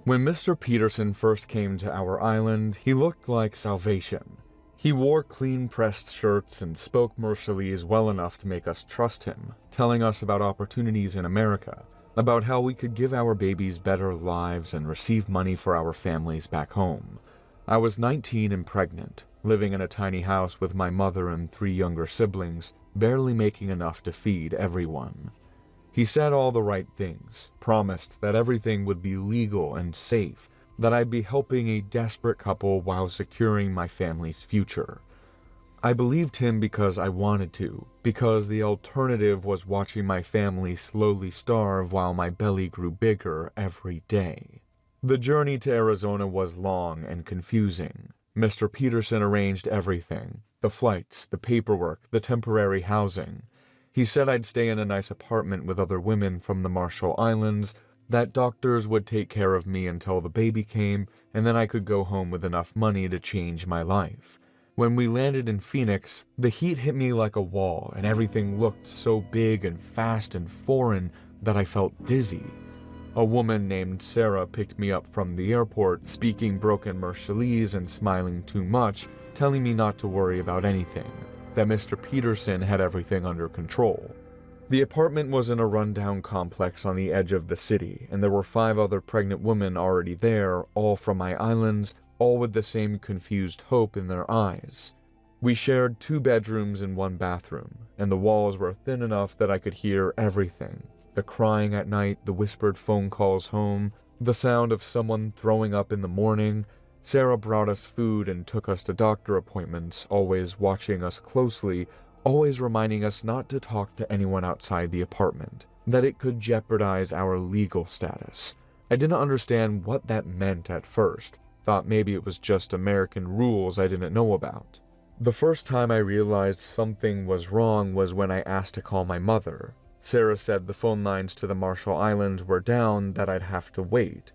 Speaker 4: When Mr. Peterson first came to our island, he looked like salvation. He wore clean-pressed shirts and spoke Marshallese well enough to make us trust him, telling us about opportunities in America, about how we could give our babies better lives and receive money for our families back home. I was 19 and pregnant, living in a tiny house with my mother and 3 younger siblings, barely making enough to feed everyone. He said all the right things, promised that everything would be legal and safe, that I'd be helping a desperate couple while securing my family's future. I believed him because I wanted to, because the alternative was watching my family slowly starve while my belly grew bigger every day. The journey to Arizona was long and confusing. Mr. Peterson arranged everything: the flights, the paperwork, the temporary housing. He said I'd stay in a nice apartment with other women from the Marshall Islands, that doctors would take care of me until the baby came, and then I could go home with enough money to change my life. When we landed in Phoenix, the heat hit me like a wall, and everything looked so big and fast and foreign that I felt dizzy. A woman named Sarah picked me up from the airport, speaking broken Marshallese and smiling too much, telling me not to worry about anything, that Mr. Peterson had everything under control. The apartment was in a rundown complex on the edge of the city, and there were 5 other pregnant women already there, all from my islands, all with the same confused hope in their eyes. We shared 2 bedrooms and 1 bathroom, and the walls were thin enough that I could hear everything: the crying at night, the whispered phone calls home, the sound of someone throwing up in the morning. Sarah brought us food and took us to doctor appointments, always watching us closely, always reminding us not to talk to anyone outside the apartment, that it could jeopardize our legal status. I didn't understand what that meant at first, thought maybe it was just American rules I didn't know about. The first time I realized something was wrong was when I asked to call my mother. Sarah said the phone lines to the Marshall Islands were down, that I'd have to wait.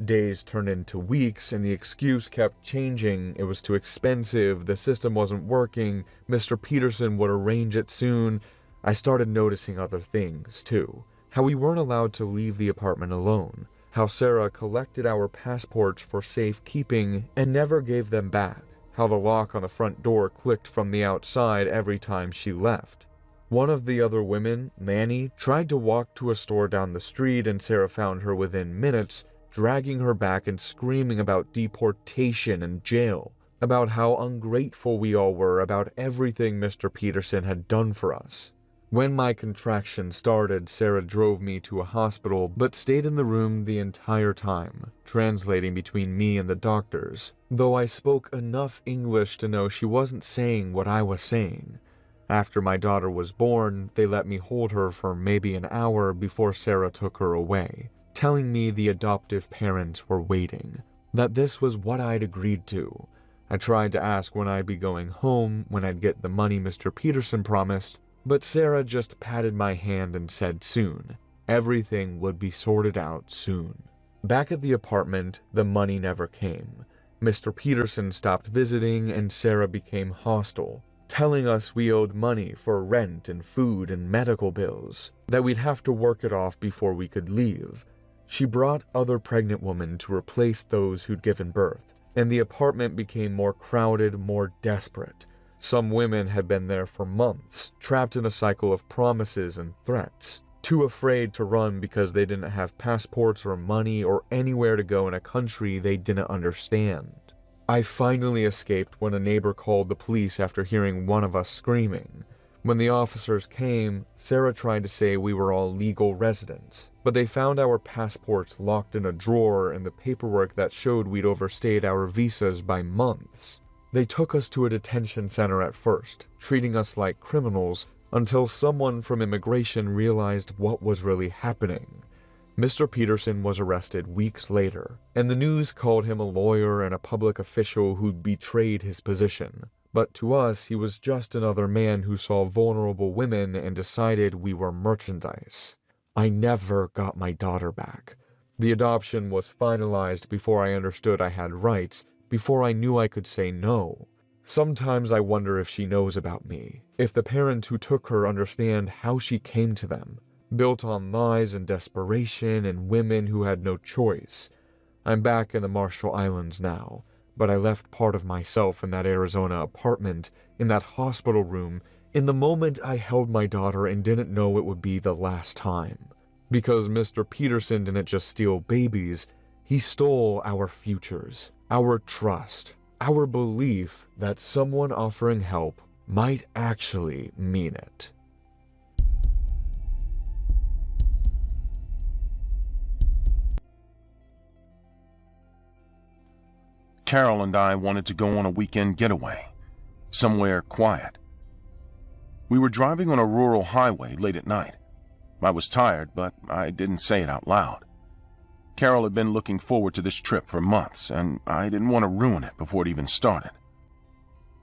Speaker 4: Days turned into weeks, and the excuse kept changing. It was too expensive, the system wasn't working, Mr. Peterson would arrange it soon. I started noticing other things, too. How we weren't allowed to leave the apartment alone. How Sarah collected our passports for safekeeping and never gave them back. How the lock on the front door clicked from the outside every time she left. One of the other women, Nanny, tried to walk to a store down the street, and Sarah found her within minutes, dragging her back and screaming about deportation and jail, about how ungrateful we all were, about everything Mr. Peterson had done for us. When my contraction started, Sarah drove me to a hospital, but stayed in the room the entire time, translating between me and the doctors, though I spoke enough English to know she wasn't saying what I was saying. After my daughter was born, they let me hold her for maybe an hour before Sarah took her away, telling me the adoptive parents were waiting, that this was what I'd agreed to. I tried to ask when I'd be going home, when I'd get the money Mr. Peterson promised, but Sarah just patted my hand and said soon. Everything would be sorted out soon. Back at the apartment, the money never came. Mr. Peterson stopped visiting, and Sarah became hostile, telling us we owed money for rent and food and medical bills, that we'd have to work it off before we could leave. She brought other pregnant women to replace those who'd given birth, and the apartment became more crowded, more desperate. Some women had been there for months, trapped in a cycle of promises and threats, too afraid to run because they didn't have passports or money or anywhere to go in a country they didn't understand. I finally escaped when a neighbor called the police after hearing one of us screaming. When the officers came, Sarah tried to say we were all legal residents, but they found our passports locked in a drawer and the paperwork that showed we'd overstayed our visas by months. They took us to a detention center at first, treating us like criminals, until someone from immigration realized what was really happening. Mr. Peterson was arrested weeks later, and the news called him a lawyer and a public official who'd betrayed his position. But to us, he was just another man who saw vulnerable women and decided we were merchandise. I never got my daughter back. The adoption was finalized before I understood I had rights, before I knew I could say no. Sometimes I wonder if she knows about me, if the parents who took her understand how she came to them, built on lies and desperation and women who had no choice. I'm back in the Marshall Islands now, but I left part of myself in that Arizona apartment, in that hospital room, in the moment I held my daughter and didn't know it would be the last time. Because Mr. Peterson didn't just steal babies, he stole our futures, our trust, our belief that someone offering help might actually mean it.
Speaker 5: Carol and I wanted to go on a weekend getaway. somewhere quiet. We were driving on a rural highway late at night. I was tired, but I didn't say it out loud. Carol had been looking forward to this trip for months, and I didn't want to ruin it before it even started.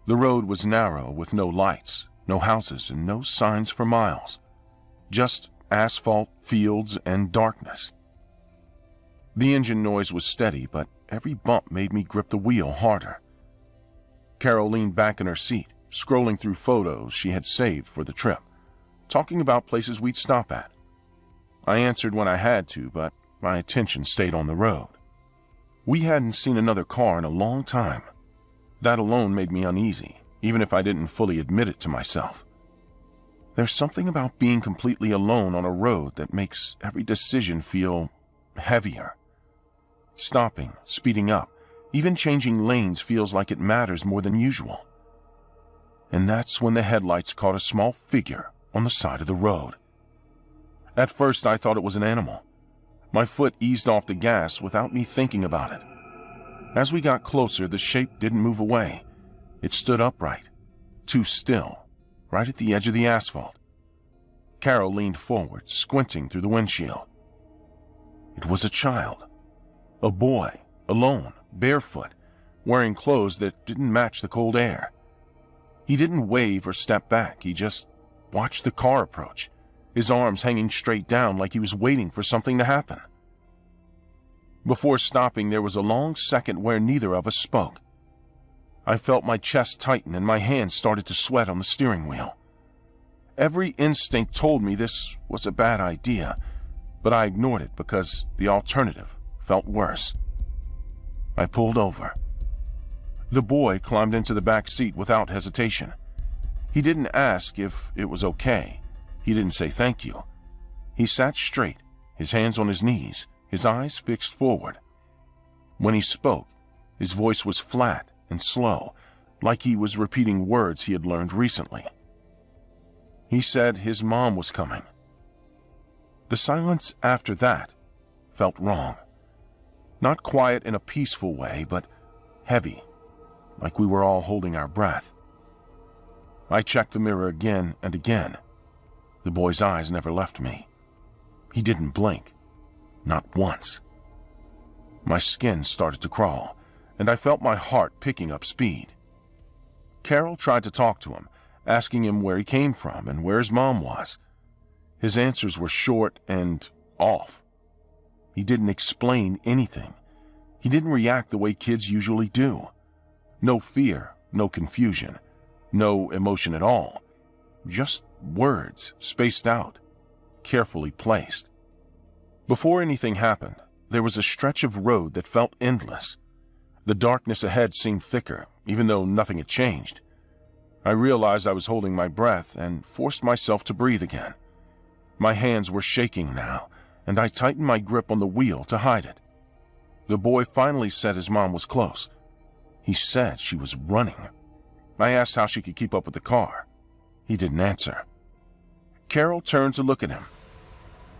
Speaker 5: The road was narrow with no lights, no houses, and no signs for miles. Just asphalt, fields, and darkness. The engine noise was steady, but every bump made me grip the wheel harder. Carol leaned back in her seat, scrolling through photos she had saved for the trip, talking about places we'd stop at. I answered when I had to, but my attention stayed on the road. We hadn't seen another car in a long time. That alone made me uneasy, even if I didn't fully admit it to myself. There's something about being completely alone on a road that makes every decision feel heavier. Stopping, speeding up, even changing lanes feels like it matters more than usual. And that's when the headlights caught a small figure on the side of the road. At first, I thought it was an animal. My foot eased off the gas without me thinking about it. As we got closer, the shape didn't move away. It stood upright, too still, right at the edge of the asphalt. Carol leaned forward, squinting through the windshield. It was a child. A boy, alone, barefoot, wearing clothes that didn't match the cold air. He didn't wave or step back. He just watched the car approach, his arms hanging straight down like he was waiting for something to happen. Before stopping, there was a long second where neither of us spoke. I felt my chest tighten and my hands started to sweat on the steering wheel. Every instinct told me this was a bad idea, but I ignored it because the alternative felt worse. I pulled over. The boy climbed into the back seat without hesitation. He didn't ask if it was okay. He didn't say thank you. He sat straight, his hands on his knees, his eyes fixed forward. When he spoke, his voice was flat and slow, like he was repeating words he had learned recently. He said his mom was coming. The silence after that felt wrong. Not quiet in a peaceful way, but heavy, like we were all holding our breath. I checked the mirror again and again. The boy's eyes never left me. He didn't blink. Not once. My skin started to crawl, and I felt my heart picking up speed. Carol tried to talk to him, asking him where he came from and where his mom was. His answers were short and off. He didn't explain anything. He didn't react the way kids usually do. No fear, no confusion, no emotion at all. Just words spaced out, carefully placed. Before anything happened, there was a stretch of road that felt endless. The darkness ahead seemed thicker, even though nothing had changed. I realized I was holding my breath and forced myself to breathe again. My hands were shaking now, and I tightened my grip on the wheel to hide it. The boy finally said his mom was close. He said she was running. I asked how she could keep up with the car. He didn't answer. Carol turned to look at him,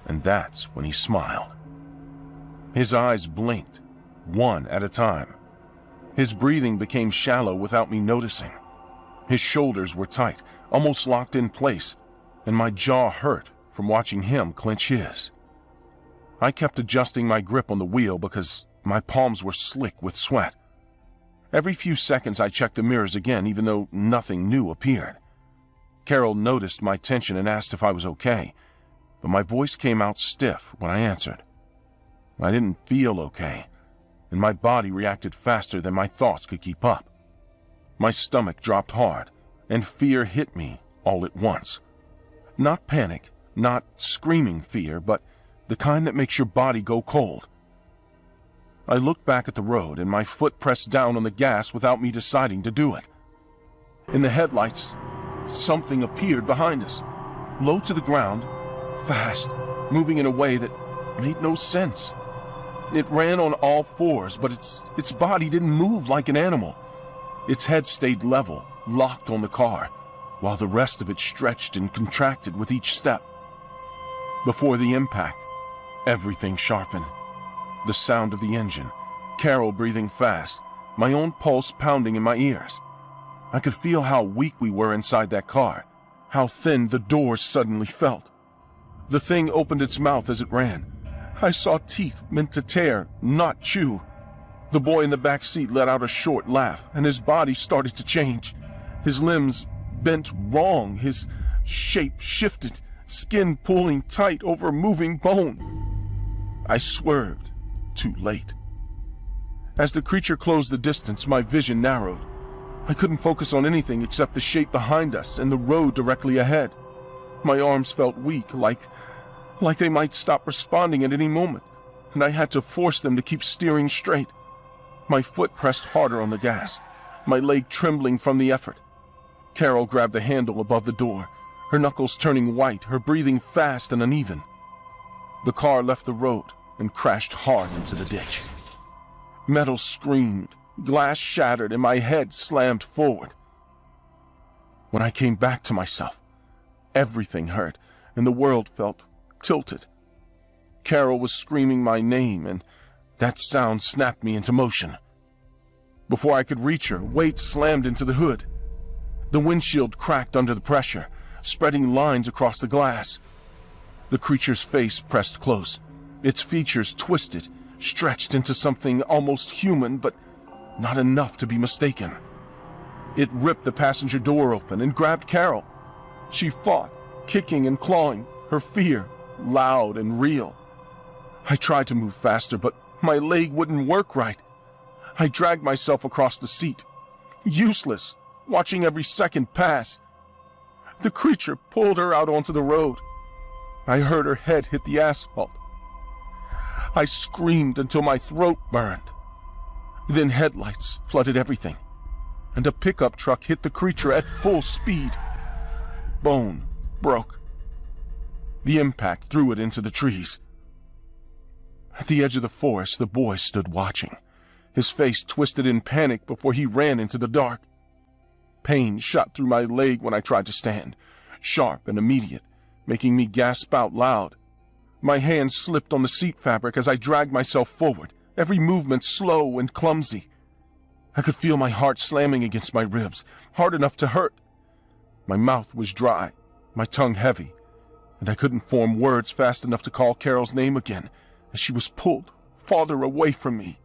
Speaker 5: and that's when he smiled. His eyes blinked, one at a time. His breathing became shallow without me noticing. His shoulders were tight, almost locked in place, and my jaw hurt from watching him clench his. I kept adjusting my grip on the wheel because my palms were slick with sweat. Every few seconds I checked the mirrors again, even though nothing new appeared. Carol noticed my tension and asked if I was okay, but my voice came out stiff when I answered. I didn't feel okay, and my body reacted faster than my thoughts could keep up. My stomach dropped hard, and fear hit me all at once. Not panic, not screaming fear, but the kind that makes your body go cold. I looked back at the road, and my foot pressed down on the gas without me deciding to do it. In the headlights, something appeared behind us, low to the ground, fast, moving in a way that made no sense. It ran on all fours, but its body didn't move like an animal. Its head stayed level, locked on the car, while the rest of it stretched and contracted with each step. Before the impact, everything sharpened. The sound of the engine, Carol breathing fast, my own pulse pounding in my ears. I could feel how weak we were inside that car, how thin the doors suddenly felt. The thing opened its mouth as it ran. I saw teeth meant to tear, not chew. The boy in the back seat let out a short laugh, and his body started to change. His limbs bent wrong, his shape shifted, skin pulling tight over moving bone. I swerved, too late. As the creature closed the distance, my vision narrowed. I couldn't focus on anything except the shape behind us and the road directly ahead. My arms felt weak, like they might stop responding at any moment, and I had to force them to keep steering straight. My foot pressed harder on the gas, my leg trembling from the effort. Carol grabbed the handle above the door, her knuckles turning white, her breathing fast and uneven. The car left the road and crashed hard into the ditch. Metal screamed, glass shattered, and my head slammed forward. When I came back to myself, everything hurt, and the world felt tilted. Carol was screaming my name, and that sound snapped me into motion. Before I could reach her, weight slammed into the hood. The windshield cracked under the pressure, spreading lines across the glass. The creature's face pressed close, its features twisted, stretched into something almost human, but not enough to be mistaken. It ripped the passenger door open and grabbed Carol. She fought, kicking and clawing, her fear loud and real. I tried to move faster, but my leg wouldn't work right. I dragged myself across the seat. Useless, watching every second pass. The creature pulled her out onto the road. I heard her head hit the asphalt. I screamed until my throat burned. Then headlights flooded everything, and a pickup truck hit the creature at full speed. Bone broke. The impact threw it into the trees. At the edge of the forest, the boy stood watching, his face twisted in panic before he ran into the dark. Pain shot through my leg when I tried to stand, sharp and immediate, making me gasp out loud. My hands slipped on the seat fabric as I dragged myself forward, every movement slow and clumsy. I could feel my heart slamming against my ribs, hard enough to hurt. My mouth was dry, my tongue heavy, and I couldn't form words fast enough to call Carol's name again as she was pulled farther away from me.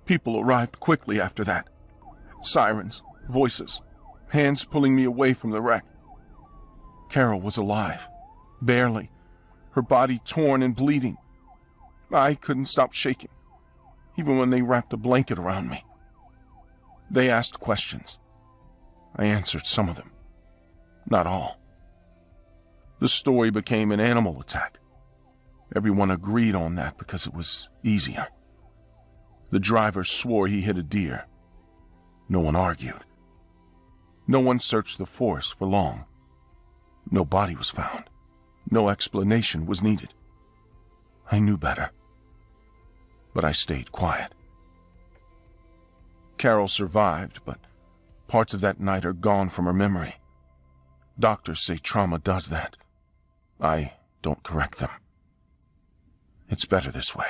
Speaker 5: People arrived quickly after that. Sirens, voices, hands pulling me away from the wreck. Carol was alive, barely, her body torn and bleeding. I couldn't stop shaking, even when they wrapped a blanket around me. They asked questions. I answered some of them, not all. The story became an animal attack. Everyone agreed on that because it was easier. The driver swore he hit a deer. No one argued. No one searched the forest for long. No body was found. No explanation was needed. I knew better, but I stayed quiet. Carol survived, but parts of that night are gone from her memory. Doctors say trauma does that. I don't correct them. It's better this way.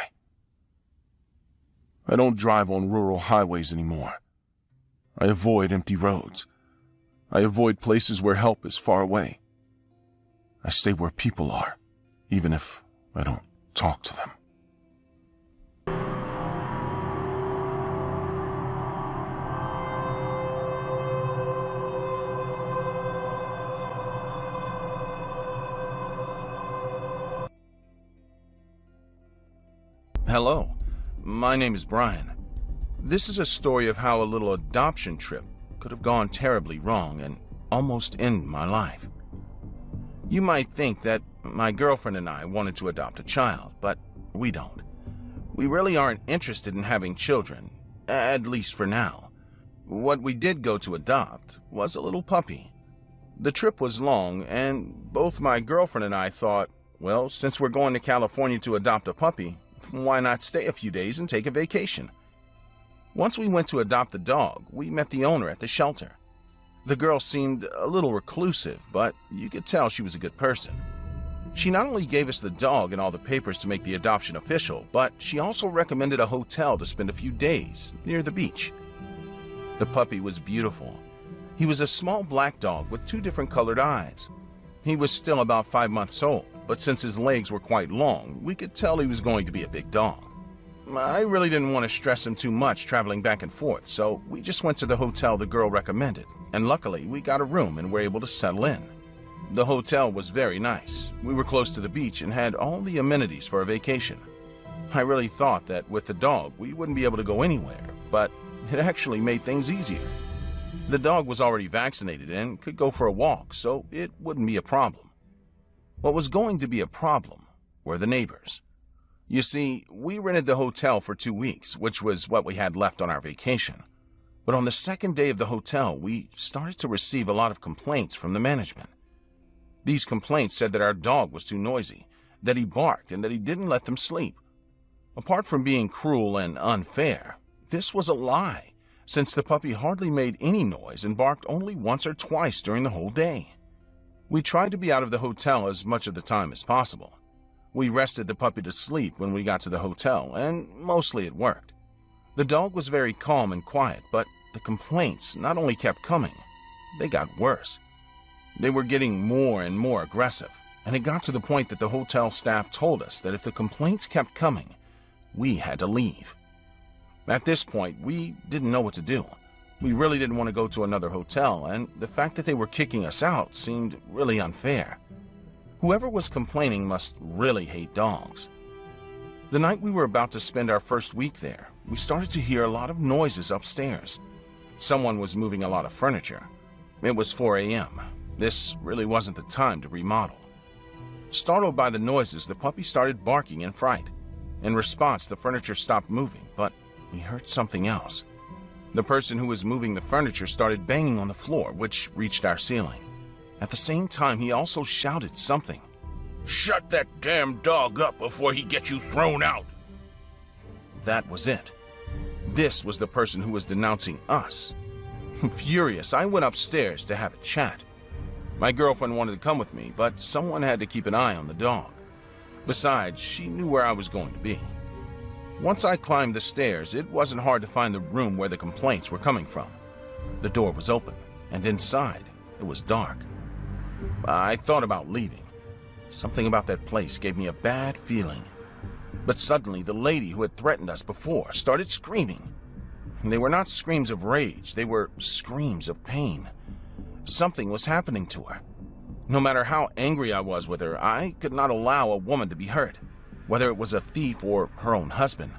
Speaker 5: I don't drive on rural highways anymore. I avoid empty roads. I avoid places where help is far away. I stay where people are, even if I don't talk to them.
Speaker 6: Hello, my name is Brian. This is a story of how a little adoption trip could have gone terribly wrong and almost end my life. You might think that my girlfriend and I wanted to adopt a child, but we don't. We really aren't interested in having children, at least for now. What we did go to adopt was a little puppy. The trip was long, and both my girlfriend and I thought, well, since we're going to California to adopt a puppy, why not stay a few days and take a vacation? Once we went to adopt the dog, we met the owner at the shelter. The girl seemed a little reclusive, but you could tell she was a good person. She not only gave us the dog and all the papers to make the adoption official, but she also recommended a hotel to spend a few days near the beach. The puppy was beautiful, He was a small black dog with 2 different colored eyes. He was still about 5 months old, but since his legs were quite long, we could tell he was going to be a big dog. I really didn't want to stress him too much traveling back and forth, so we just went to the hotel the girl recommended, and luckily we got a room and were able to settle in. The hotel was very nice. We were close to the beach and had all the amenities for a vacation. I really thought that with the dog we wouldn't be able to go anywhere, but it actually made things easier. The dog was already vaccinated and could go for a walk, so it wouldn't be a problem. What was going to be a problem were the neighbors. You see, we rented the hotel for 2 weeks, which was what we had left on our vacation. But on the second day of the hotel, we started to receive a lot of complaints from the management. These complaints said that our dog was too noisy, that he barked, and that he didn't let them sleep. Apart from being cruel and unfair, this was a lie, since the puppy hardly made any noise and barked only once or twice during the whole day. We tried to be out of the hotel as much of the time as possible. We rested the puppy to sleep when we got to the hotel, and mostly it worked. The dog was very calm and quiet, but the complaints not only kept coming, they got worse. They were getting more and more aggressive, and it got to the point that the hotel staff told us that if the complaints kept coming, we had to leave. At this point, we didn't know what to do. We really didn't want to go to another hotel, and the fact that they were kicking us out seemed really unfair. Whoever was complaining must really hate dogs. The night we were about to spend our first week there, we started to hear a lot of noises upstairs. Someone was moving a lot of furniture. It was 4 a.m. This really wasn't the time to remodel. Startled by the noises, the puppy started barking in fright. In response, the furniture stopped moving, but we heard something else. The person who was moving the furniture started banging on the floor, which reached our ceiling. At the same time, he also shouted something.
Speaker 7: "Shut that damn dog up before he gets you thrown out."
Speaker 6: That was it. This was the person who was denouncing us. Furious, I went upstairs to have a chat. My girlfriend wanted to come with me, but someone had to keep an eye on the dog. Besides, she knew where I was going to be. Once I climbed the stairs, it wasn't hard to find the room where the complaints were coming from. The door was open, and inside, it was dark. I thought about leaving. Something about that place gave me a bad feeling. But suddenly, the lady who had threatened us before started screaming. They were not screams of rage, they were screams of pain. Something was happening to her. No matter how angry I was with her, I could not allow a woman to be hurt, whether it was a thief or her own husband.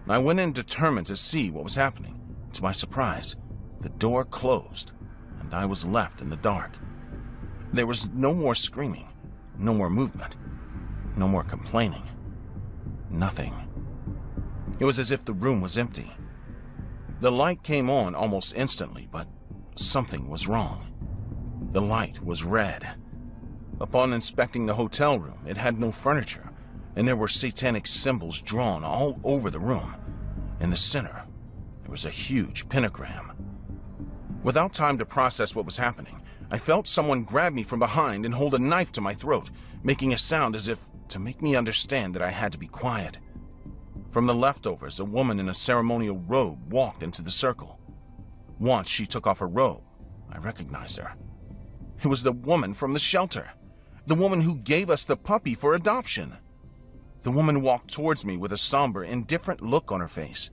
Speaker 6: I went in determined to see what was happening. To my surprise, the door closed, and I was left in the dark. There was no more screaming, no more movement, no more complaining. Nothing. It was as if the room was empty. The light came on almost instantly, but something was wrong. The light was red. Upon inspecting the hotel room, it had no furniture, and there were satanic symbols drawn all over the room. In the center, there was a huge pentagram. Without time to process what was happening, I felt someone grab me from behind and hold a knife to my throat, making a sound as if to make me understand that I had to be quiet. From the leftovers, a woman in a ceremonial robe walked into the circle. Once she took off her robe, I recognized her. It was the woman from the shelter, the woman who gave us the puppy for adoption. The woman walked towards me with a somber, indifferent look on her face.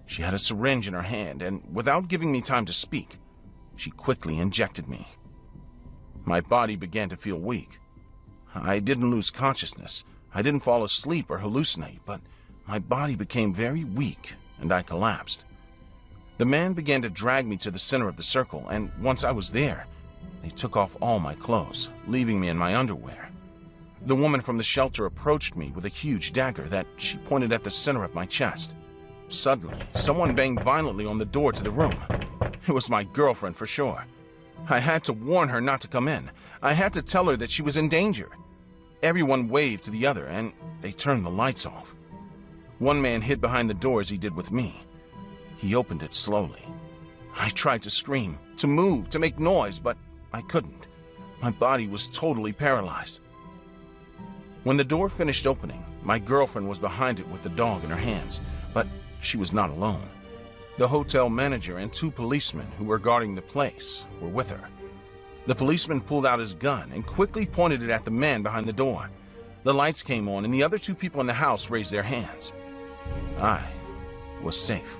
Speaker 6: She had a syringe in her hand, and without giving me time to speak, she quickly injected me. My body began to feel weak. I didn't lose consciousness. I didn't fall asleep or hallucinate, but my body became very weak, and I collapsed. The man began to drag me to the center of the circle, and once I was there, they took off all my clothes, leaving me in my underwear. The woman from the shelter approached me with a huge dagger that she pointed at the center of my chest. Suddenly, someone banged violently on the door to the room. It was my girlfriend for sure. I had to warn her not to come in. I had to tell her that she was in danger. Everyone waved to the other, and they turned the lights off. One man hid behind the door as he did with me. He opened it slowly. I tried to scream, to move, to make noise, but I couldn't. My body was totally paralyzed. When the door finished opening, my girlfriend was behind it with the dog in her hands, but she was not alone. The hotel manager and 2 policemen who were guarding the place were with her. The policeman pulled out his gun and quickly pointed it at the man behind the door. The lights came on and the other 2 people in the house raised their hands. I was safe.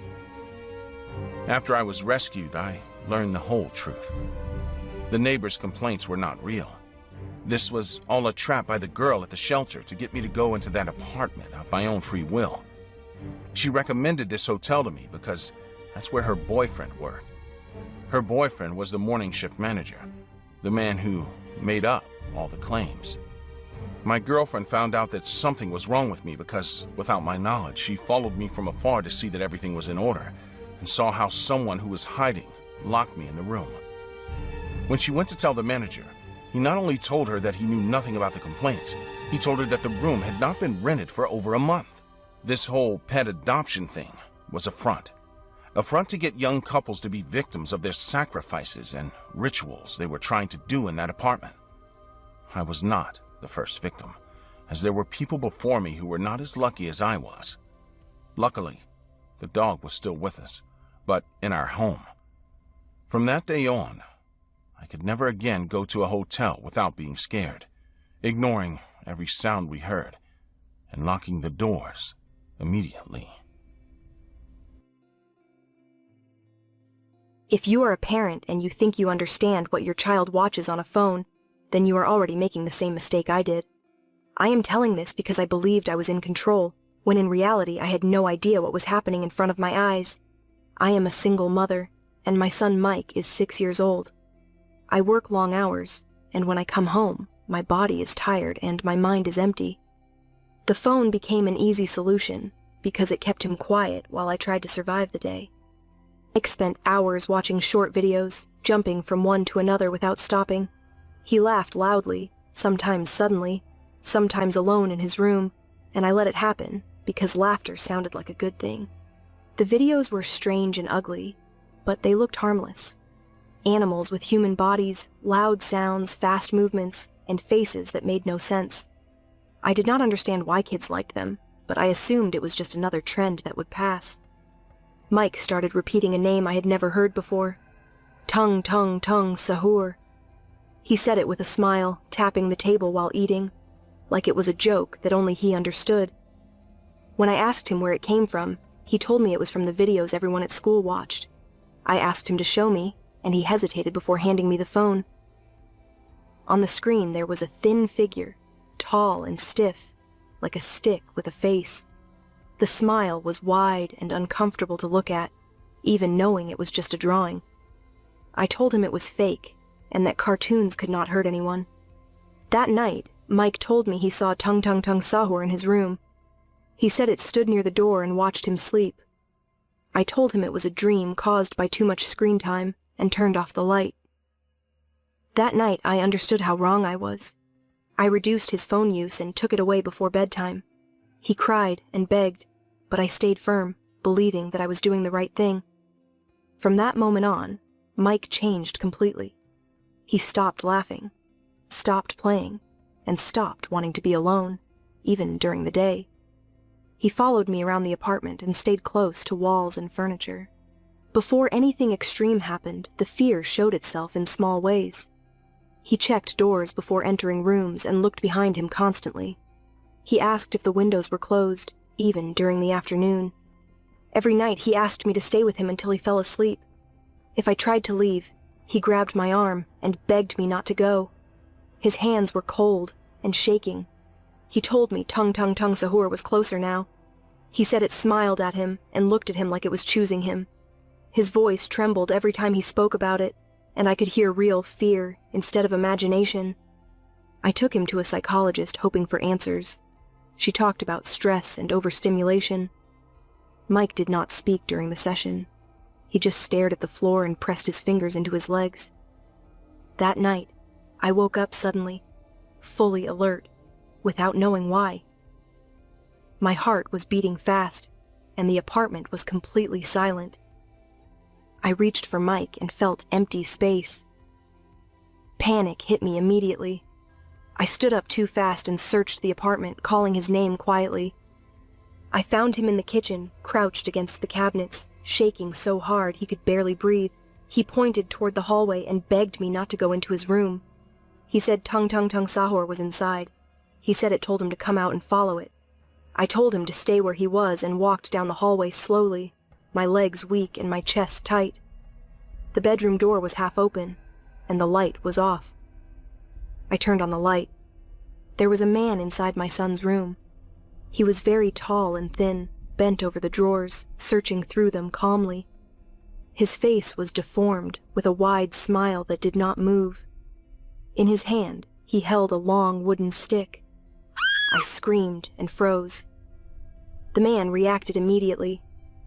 Speaker 6: After I was rescued, I learned the whole truth. The neighbors' complaints were not real. This was all a trap by the girl at the shelter to get me to go into that apartment of my own free will. She recommended this hotel to me because that's where her boyfriend worked. Her boyfriend was the morning shift manager, the man who made up all the claims. My girlfriend found out that something was wrong with me because, without my knowledge, she followed me from afar to see that everything was in order and saw how someone who was hiding locked me in the room. When she went to tell the manager, he not only told her that he knew nothing about the complaints, he told her that the room had not been rented for over a month. This whole pet adoption thing was a front. A front to get young couples to be victims of their sacrifices and rituals they were trying to do in that apartment. I was not the first victim, as there were people before me who were not as lucky as I was. Luckily, the dog was still with us, but in our home. From that day on, I could never again go to a hotel without being scared, ignoring every sound we heard, and locking the doors immediately.
Speaker 8: If you are a parent and you think you understand what your child watches on a phone, then you are already making the same mistake I did. I am telling this because I believed I was in control, when in reality I had no idea what was happening in front of my eyes. I am a single mother, and my son Mike is 6 years old. I work long hours, and when I come home, my body is tired and my mind is empty. The phone became an easy solution because it kept him quiet while I tried to survive the day. Mike spent hours watching short videos, jumping from one to another without stopping. He laughed loudly, sometimes suddenly, sometimes alone in his room, and I let it happen because laughter sounded like a good thing. The videos were strange and ugly, but they looked harmless. Animals with human bodies, loud sounds, fast movements, and faces that made no sense. I did not understand why kids liked them, but I assumed it was just another trend that would pass. Mike started repeating a name I had never heard before. Tung, tung, tung, sahur. He said it with a smile, tapping the table while eating, like it was a joke that only he understood. When I asked him where it came from, he told me it was from the videos everyone at school watched. I asked him to show me, and he hesitated before handing me the phone. On the screen there was a thin figure, tall and stiff, like a stick with a face. The smile was wide and uncomfortable to look at, even knowing it was just a drawing. I told him it was fake, and that cartoons could not hurt anyone. That night, Mike told me he saw Tung Tung Tung Sahur in his room. He said it stood near the door and watched him sleep. I told him it was a dream caused by too much screen time, and turned off the light. That night I understood how wrong I was. I reduced his phone use and took it away before bedtime. He cried and begged, but I stayed firm, believing that I was doing the right thing. From that moment on, Mike changed completely. He stopped laughing, stopped playing, and stopped wanting to be alone, even during the day. He followed me around the apartment and stayed close to walls and furniture. Before anything extreme happened, the fear showed itself in small ways. He checked doors before entering rooms and looked behind him constantly. He asked if the windows were closed, even during the afternoon. Every night he asked me to stay with him until he fell asleep. If I tried to leave, he grabbed my arm and begged me not to go. His hands were cold and shaking. He told me Tung Tung Tung Sahur was closer now. He said it smiled at him and looked at him like it was choosing him. His voice trembled every time he spoke about it, and I could hear real fear instead of imagination. I took him to a psychologist hoping for answers. She talked about stress and overstimulation. Mike did not speak during the session. He just stared at the floor and pressed his fingers into his legs. That night, I woke up suddenly, fully alert, without knowing why. My heart was beating fast, and the apartment was completely silent. I reached for Mike and felt empty space. Panic hit me immediately. I stood up too fast and searched the apartment, calling his name quietly. I found him in the kitchen, crouched against the cabinets, shaking so hard he could barely breathe. He pointed toward the hallway and begged me not to go into his room. He said Tung Tung Tung Sahur was inside. He said it told him to come out and follow it. I told him to stay where he was and walked down the hallway slowly, my legs weak and my chest tight. The bedroom door was half open, and the light was off. I turned on the light. There was a man inside my son's room. He was very tall and thin, bent over the drawers, searching through them calmly. His face was deformed, with a wide smile that did not move. In his hand, he held a long wooden stick. I screamed and froze. The man reacted immediately.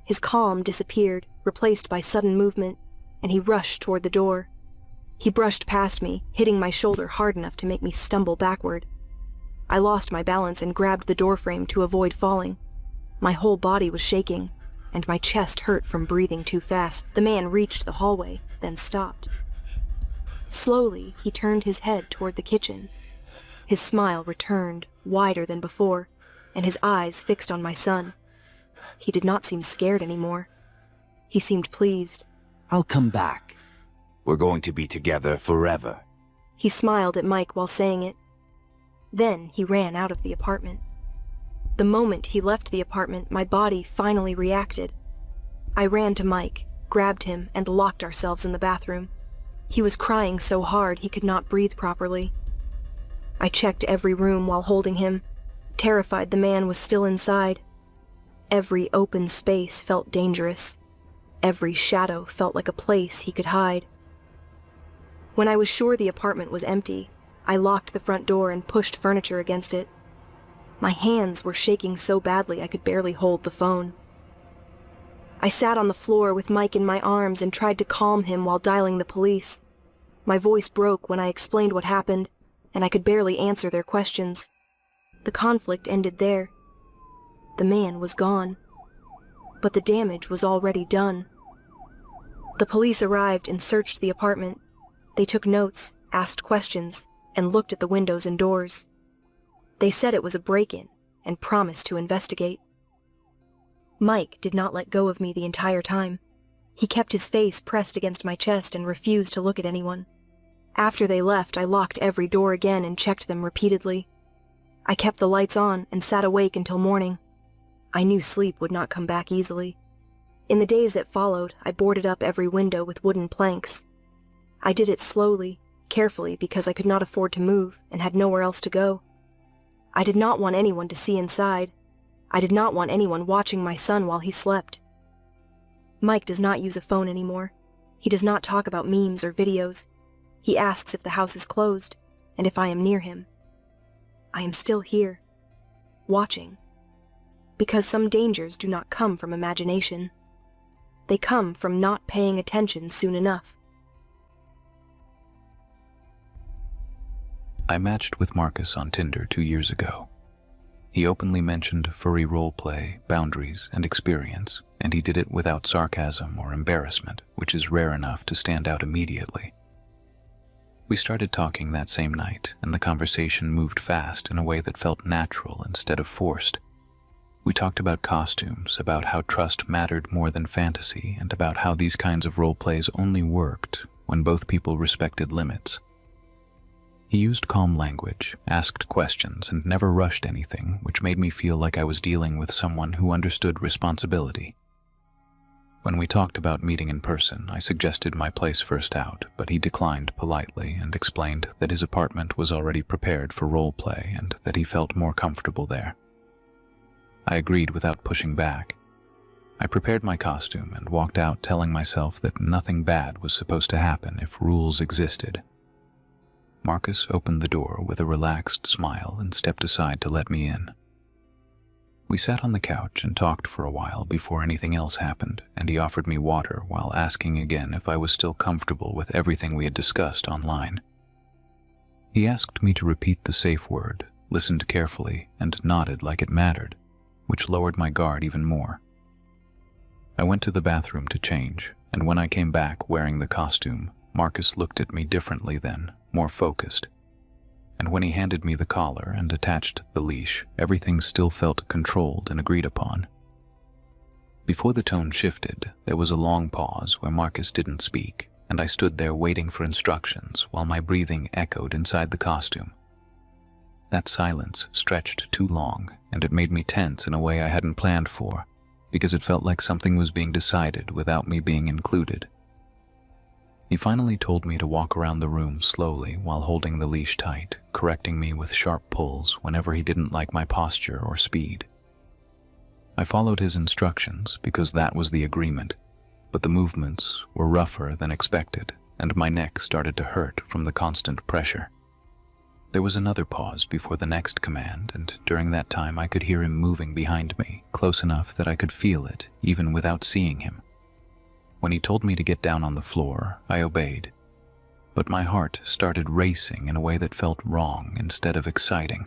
Speaker 8: His calm disappeared, replaced by sudden movement, and he rushed toward the door. He brushed past me, hitting my shoulder hard enough to make me stumble backward. I lost my balance and grabbed the doorframe to avoid falling. My whole body was shaking, and my chest hurt from breathing too fast. The man reached the hallway, then stopped. Slowly, he turned his head toward the kitchen. His smile returned, wider than before, and his eyes fixed on my son. He did not seem scared anymore. He seemed pleased.
Speaker 9: I'll come back. We're going to be together forever.
Speaker 8: He smiled at Mike while saying it. Then he ran out of the apartment. The moment he left the apartment, my body finally reacted. I ran to Mike, grabbed him, and locked ourselves in the bathroom. He was crying so hard he could not breathe properly. I checked every room while holding him, terrified the man was still inside. Every open space felt dangerous. Every shadow felt like a place he could hide. When I was sure the apartment was empty, I locked the front door and pushed furniture against it. My hands were shaking so badly I could barely hold the phone. I sat on the floor with Mike in my arms and tried to calm him while dialing the police. My voice broke when I explained what happened, and I could barely answer their questions. The conflict ended there. The man was gone. But the damage was already done. The police arrived and searched the apartment. They took notes, asked questions, and looked at the windows and doors. They said it was a break-in and promised to investigate. Mike did not let go of me the entire time. He kept his face pressed against my chest and refused to look at anyone. After they left, I locked every door again and checked them repeatedly. I kept the lights on and sat awake until morning. I knew sleep would not come back easily. In the days that followed, I boarded up every window with wooden planks. I did it slowly, carefully, because I could not afford to move and had nowhere else to go. I did not want anyone to see inside. I did not want anyone watching my son while he slept. Mike does not use a phone anymore. He does not talk about memes or videos. He asks if the house is closed and if I am near him. I am still here, watching, because some dangers do not come from imagination. They come from not paying attention soon enough.
Speaker 2: I matched with Marcus on Tinder 2 years ago. He openly mentioned furry roleplay, boundaries, and experience, and he did it without sarcasm or embarrassment, which is rare enough to stand out immediately. We started talking that same night, and the conversation moved fast in a way that felt natural instead of forced. We talked about costumes, about how trust mattered more than fantasy, and about how these kinds of roleplays only worked when both people respected limits. He used calm language, asked questions, and never rushed anything, which made me feel like I was dealing with someone who understood responsibility. When we talked about meeting in person, I suggested my place first out, but he declined politely and explained that his apartment was already prepared for role play and that he felt more comfortable there. I agreed without pushing back. I prepared my costume and walked out telling myself that nothing bad was supposed to happen if rules existed. Marcus opened the door with a relaxed smile and stepped aside to let me in. We sat on the couch and talked for a while before anything else happened, and he offered me water while asking again if I was still comfortable with everything we had discussed online. He asked me to repeat the safe word, listened carefully, and nodded like it mattered, which lowered my guard even more. I went to the bathroom to change, and when I came back wearing the costume, Marcus looked at me differently then, more focused. And when he handed me the collar and attached the leash, everything still felt controlled and agreed upon. Before the tone shifted, there was a long pause where Marcus didn't speak, and I stood there waiting for instructions while my breathing echoed inside the costume. That silence stretched too long, and it made me tense in a way I hadn't planned for, because it felt like something was being decided without me being included. He finally told me to walk around the room slowly while holding the leash tight, correcting me with sharp pulls whenever he didn't like my posture or speed. I followed his instructions because that was the agreement, but the movements were rougher than expected, and my neck started to hurt from the constant pressure. There was another pause before the next command, and during that time I could hear him moving behind me, close enough that I could feel it, even without seeing him. When he told me to get down on the floor, I obeyed, but my heart started racing in a way that felt wrong instead of exciting.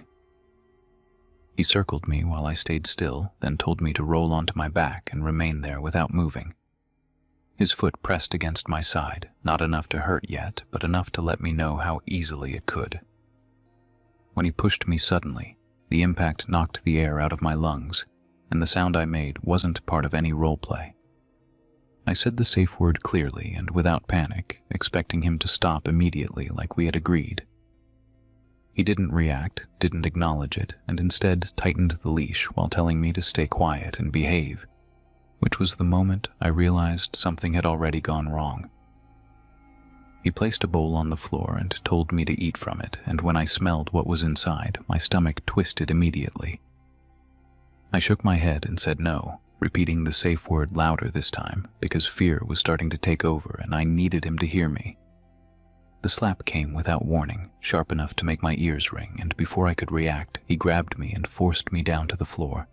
Speaker 2: He circled me while I stayed still, then told me to roll onto my back and remain there without moving. His foot pressed against my side, not enough to hurt yet, but enough to let me know how easily it could. When he pushed me suddenly, the impact knocked the air out of my lungs, and the sound I made wasn't part of any roleplay. I said the safe word clearly and without panic, expecting him to stop immediately like we had agreed. He didn't react, didn't acknowledge it, and instead tightened the leash while telling me to stay quiet and behave, which was the moment I realized something had already gone wrong. He placed a bowl on the floor and told me to eat from it, and when I smelled what was inside, my stomach twisted immediately. I shook my head and said no, repeating the safe word louder this time because fear was starting to take over and I needed him to hear me. The slap came without warning, sharp enough to make my ears ring, and before I could react, he grabbed me and forced me down to the floor.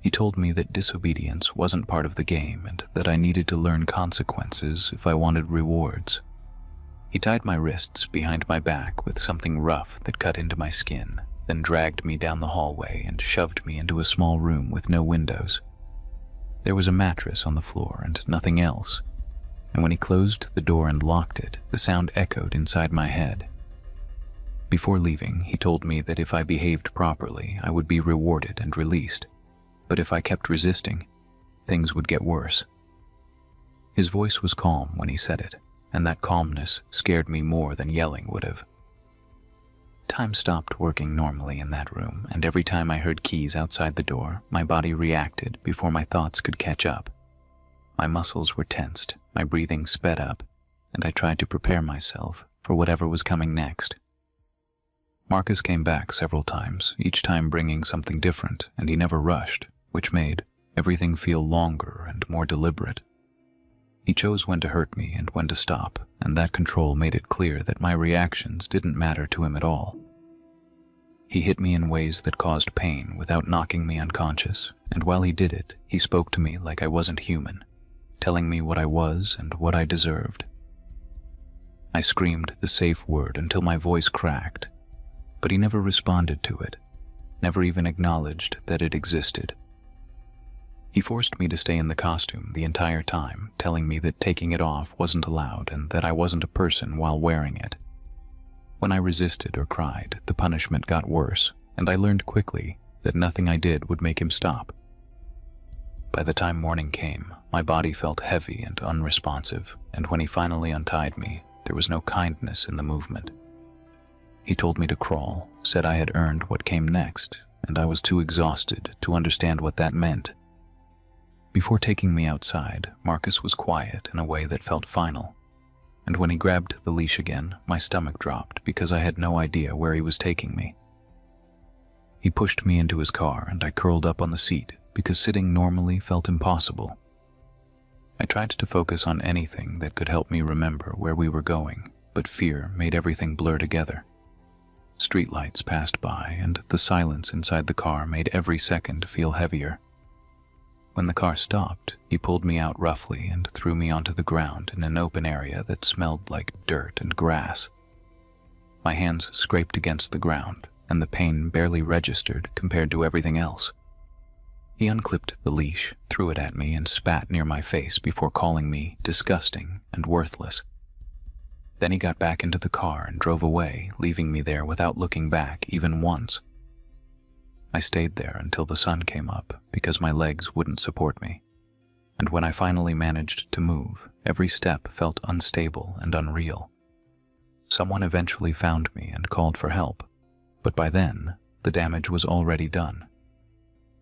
Speaker 2: He told me that disobedience wasn't part of the game and that I needed to learn consequences if I wanted rewards. He tied my wrists behind my back with something rough that cut into my skin, then dragged me down the hallway and shoved me into a small room with no windows. There was a mattress on the floor and nothing else, and when he closed the door and locked it, the sound echoed inside my head. Before leaving, he told me that if I behaved properly, I would be rewarded and released, but if I kept resisting, things would get worse. His voice was calm when he said it, and that calmness scared me more than yelling would have. Time stopped working normally in that room, and every time I heard keys outside the door, my body reacted before my thoughts could catch up. My muscles were tensed, my breathing sped up, and I tried to prepare myself for whatever was coming next. Marcus came back several times, each time bringing something different, and he never rushed, which made everything feel longer and more deliberate. He chose when to hurt me and when to stop, and that control made it clear that my reactions didn't matter to him at all. He hit me in ways that caused pain without knocking me unconscious, and while he did it, he spoke to me like I wasn't human, telling me what I was and what I deserved. I screamed the safe word until my voice cracked, but he never responded to it, never even acknowledged that it existed. He forced me to stay in the costume the entire time, telling me that taking it off wasn't allowed and that I wasn't a person while wearing it. When I resisted or cried, the punishment got worse, and I learned quickly that nothing I did would make him stop. By the time morning came, my body felt heavy and unresponsive, and when he finally untied me, there was no kindness in the movement. He told me to crawl, said I had earned what came next, and I was too exhausted to understand what that meant. Before taking me outside, Marcus was quiet in a way that felt final, and when he grabbed the leash again, my stomach dropped because I had no idea where he was taking me. He pushed me into his car and I curled up on the seat because sitting normally felt impossible. I tried to focus on anything that could help me remember where we were going, but fear made everything blur together. Streetlights passed by, and the silence inside the car made every second feel heavier. When the car stopped, he pulled me out roughly and threw me onto the ground in an open area that smelled like dirt and grass. My hands scraped against the ground, and the pain barely registered compared to everything else. He unclipped the leash, threw it at me, and spat near my face before calling me disgusting and worthless. Then he got back into the car and drove away, leaving me there without looking back even once. I stayed there until the sun came up because my legs wouldn't support me. And when I finally managed to move, every step felt unstable and unreal. Someone eventually found me and called for help, but by then, the damage was already done.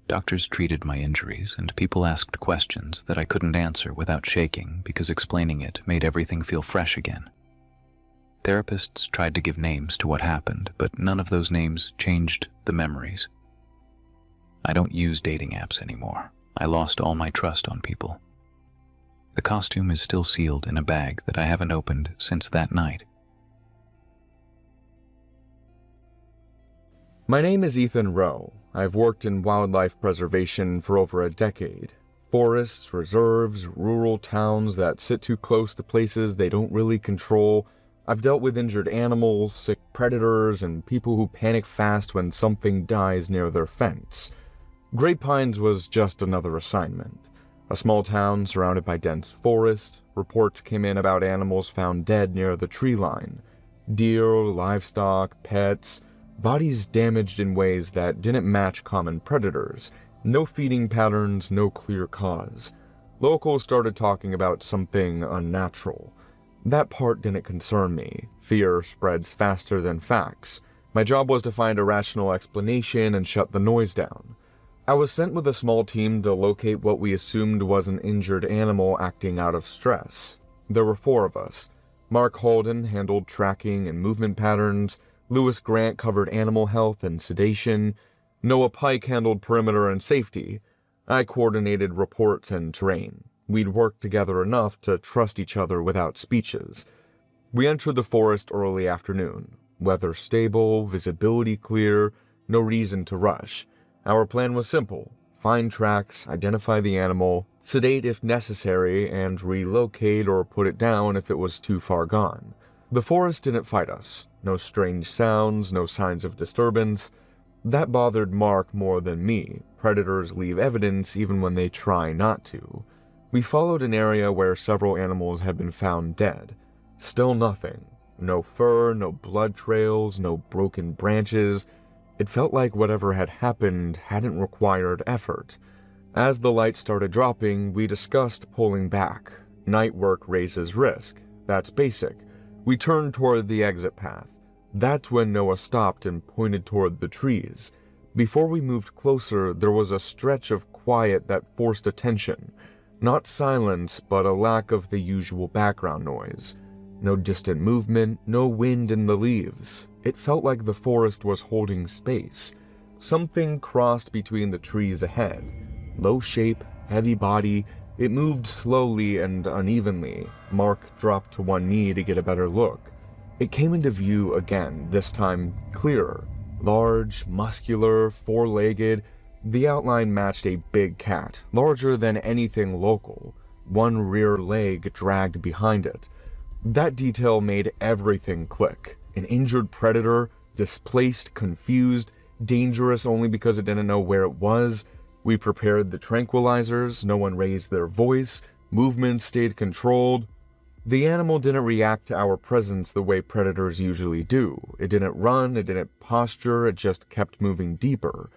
Speaker 2: Doctors treated my injuries, and people asked questions that I couldn't answer without shaking because explaining it made everything feel fresh again. Therapists tried to give names to what happened, but none of those names changed the memories. I don't use dating apps anymore. I lost all my trust on people. The costume is still sealed in a bag that I haven't opened since that night.
Speaker 4: My name is Ethan Rowe. I've worked in wildlife preservation for over a decade. Forests, reserves, rural towns that sit too close to places they don't really control. I've dealt with injured animals, sick predators, and people who panic fast when something dies near their fence. Great Pines was just another assignment. A small town surrounded by dense forest. Reports came in about animals found dead near the tree line. Deer, livestock, pets, bodies damaged in ways that didn't match common predators. No feeding patterns, no clear cause. Locals started talking about something unnatural. That part didn't concern me. Fear spreads faster than facts. My job was to find a rational explanation and shut the noise down. I was sent with a small team to locate what we assumed was an injured animal acting out of stress. There were 4 of us. Mark Holden handled tracking and movement patterns. Lewis Grant covered animal health and sedation. Noah Pike handled perimeter and safety. I coordinated reports and terrain. We'd worked together enough to trust each other without speeches. We entered the forest early afternoon. Weather stable, visibility clear, no reason to rush. Our plan was simple: find tracks, identify the animal, sedate if necessary, and relocate or put it down if it was too far gone. The forest didn't fight us. No strange sounds, no signs of disturbance. That bothered Mark more than me. Predators leave evidence even when they try not to. We followed an area where several animals had been found dead. Still nothing. No fur, no blood trails, no broken branches. It felt like whatever had happened hadn't required effort. As the light started dropping, we discussed pulling back. Night work raises risk. That's basic. We turned toward the exit path. That's when Noah stopped and pointed toward the trees. Before we moved closer, there was a stretch of quiet that forced attention. Not silence, but a lack of the usual background noise. No distant movement, no wind in the leaves. It felt like the forest was holding space. Something crossed between the trees ahead. Low shape, heavy body. It moved slowly and unevenly. Mark dropped to one knee to get a better look. It came into view again, this time clearer. Large, muscular, 4-legged. The outline matched a big cat, larger than anything local. One rear leg dragged behind it. That detail made everything click. An injured predator, displaced, confused, dangerous only because it didn't know where it was. We prepared the tranquilizers, no one raised their voice, movement stayed controlled. The animal didn't react to our presence the way predators usually do. It didn't run, it didn't posture, it just kept moving deeper.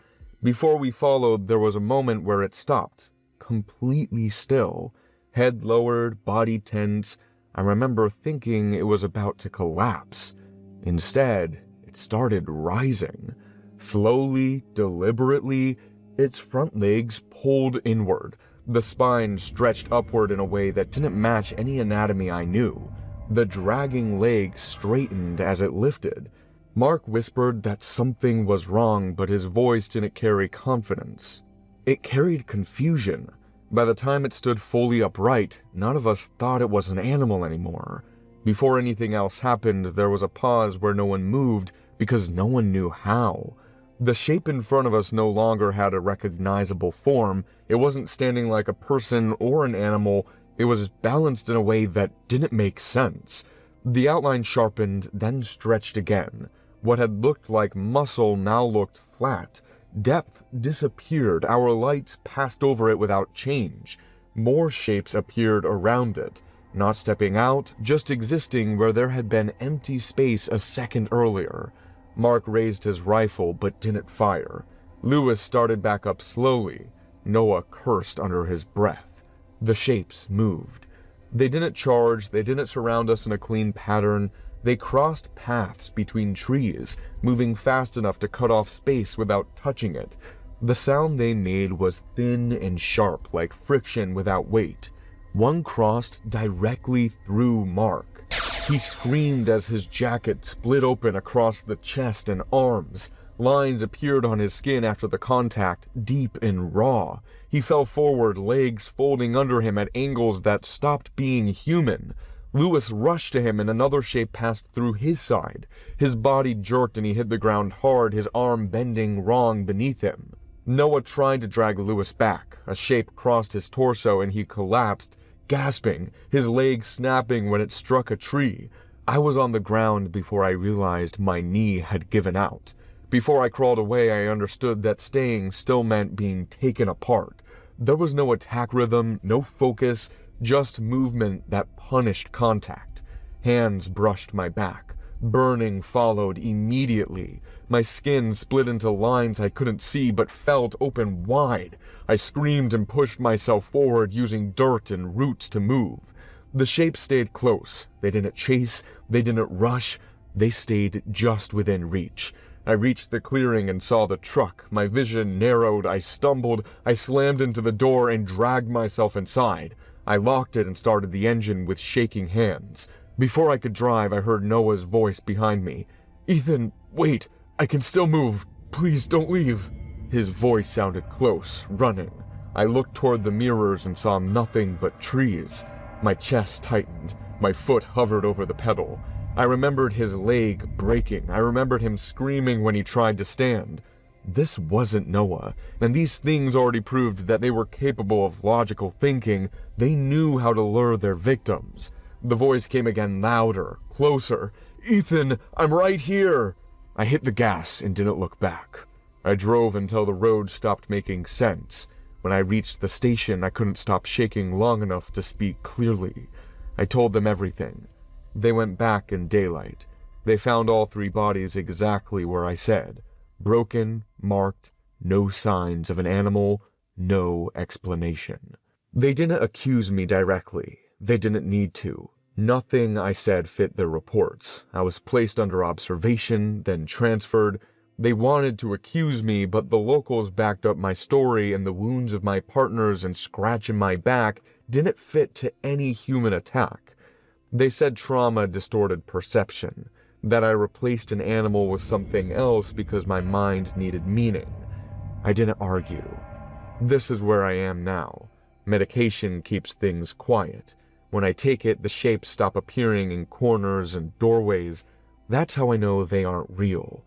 Speaker 4: Before we followed, there was a moment where it stopped, completely still, head lowered, body tense. I remember thinking it was about to collapse. Instead, it started rising. Slowly, deliberately, its front legs pulled inward. The spine stretched upward in a way that didn't match any anatomy I knew. The dragging legs straightened as it lifted. Mark whispered that something was wrong, but his voice didn't carry confidence. It carried confusion. By the time it stood fully upright, none of us thought it was an animal anymore. Before anything else happened, there was a pause where no one moved because no one knew how. The shape in front of us no longer had a recognizable form. It wasn't standing like a person or an animal. It was balanced in a way that didn't make sense. The outline sharpened, then stretched again. What had looked like muscle now looked flat. Depth disappeared. Our lights passed over it without change. More shapes appeared around it, not stepping out, just existing where there had been empty space a second earlier. Mark raised his rifle but didn't fire. Lewis started back up slowly. Noah cursed under his breath. The shapes moved. They didn't charge, they didn't surround us in a clean pattern. They crossed paths between trees, moving fast enough to cut off space without touching it. The sound they made was thin and sharp, like friction without weight. One crossed directly through Mark. He screamed as his jacket split open across the chest and arms. Lines appeared on his skin after the contact, deep and raw. He fell forward, legs folding under him at angles that stopped being human. Lewis rushed to him and another shape passed through his side. His body jerked and he hit the ground hard, his arm bending wrong beneath him. Noah tried to drag Lewis back. A shape crossed his torso and he collapsed, gasping, his leg snapping when it struck a tree. I was on the ground before I realized my knee had given out. Before I crawled away, I understood that staying still meant being taken apart. There was no attack rhythm, no focus, just movement that punished contact. Hands brushed my back. Burning followed immediately. My skin split into lines I couldn't see but felt open wide. I screamed and pushed myself forward using dirt and roots to move. The shapes stayed close. They didn't chase, they didn't rush, they stayed just within reach. I reached the clearing and saw the truck. My vision narrowed, I stumbled, I slammed into the door and dragged myself inside. I locked it and started the engine with shaking hands. Before I could drive, I heard Noah's voice behind me. "Ethan, wait, I can still move. Please don't leave." His voice sounded close, running. I looked toward the mirrors and saw nothing but trees. My chest tightened. My foot hovered over the pedal. I remembered his leg breaking. I remembered him screaming when he tried to stand. This wasn't Noah, and these things already proved that they were capable of logical thinking. They knew how to lure their victims. The voice came again, louder, closer. "Ethan, I'm right here!" I hit the gas and didn't look back. I drove until the road stopped making sense. When I reached the station, I couldn't stop shaking long enough to speak clearly. I told them everything. They went back in daylight. They found all three bodies exactly where I said. Broken, marked, no signs of an animal, no explanation. They didn't accuse me directly. They didn't need to. Nothing I said fit their reports. I was placed under observation, then transferred. They wanted to accuse me, but the locals backed up my story, and the wounds of my partners and scratch in my back didn't fit to any human attack. They said trauma distorted perception, that I replaced an animal with something else because my mind needed meaning. I didn't argue. This is where I am now. Medication keeps things quiet. When I take it, the shapes stop appearing in corners and doorways. That's how I know they aren't real.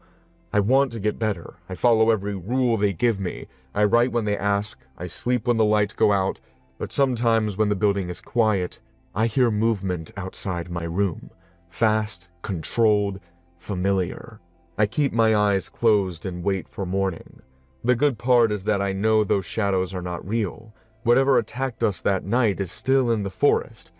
Speaker 4: I want to get better. I follow every rule they give me. I write when they ask. I sleep when the lights go out. But sometimes when the building is quiet, I hear movement outside my room. Fast, controlled, familiar. I keep my eyes closed and wait for morning. The good part is that I know those shadows are not real. Whatever attacked us that night is still in the forest.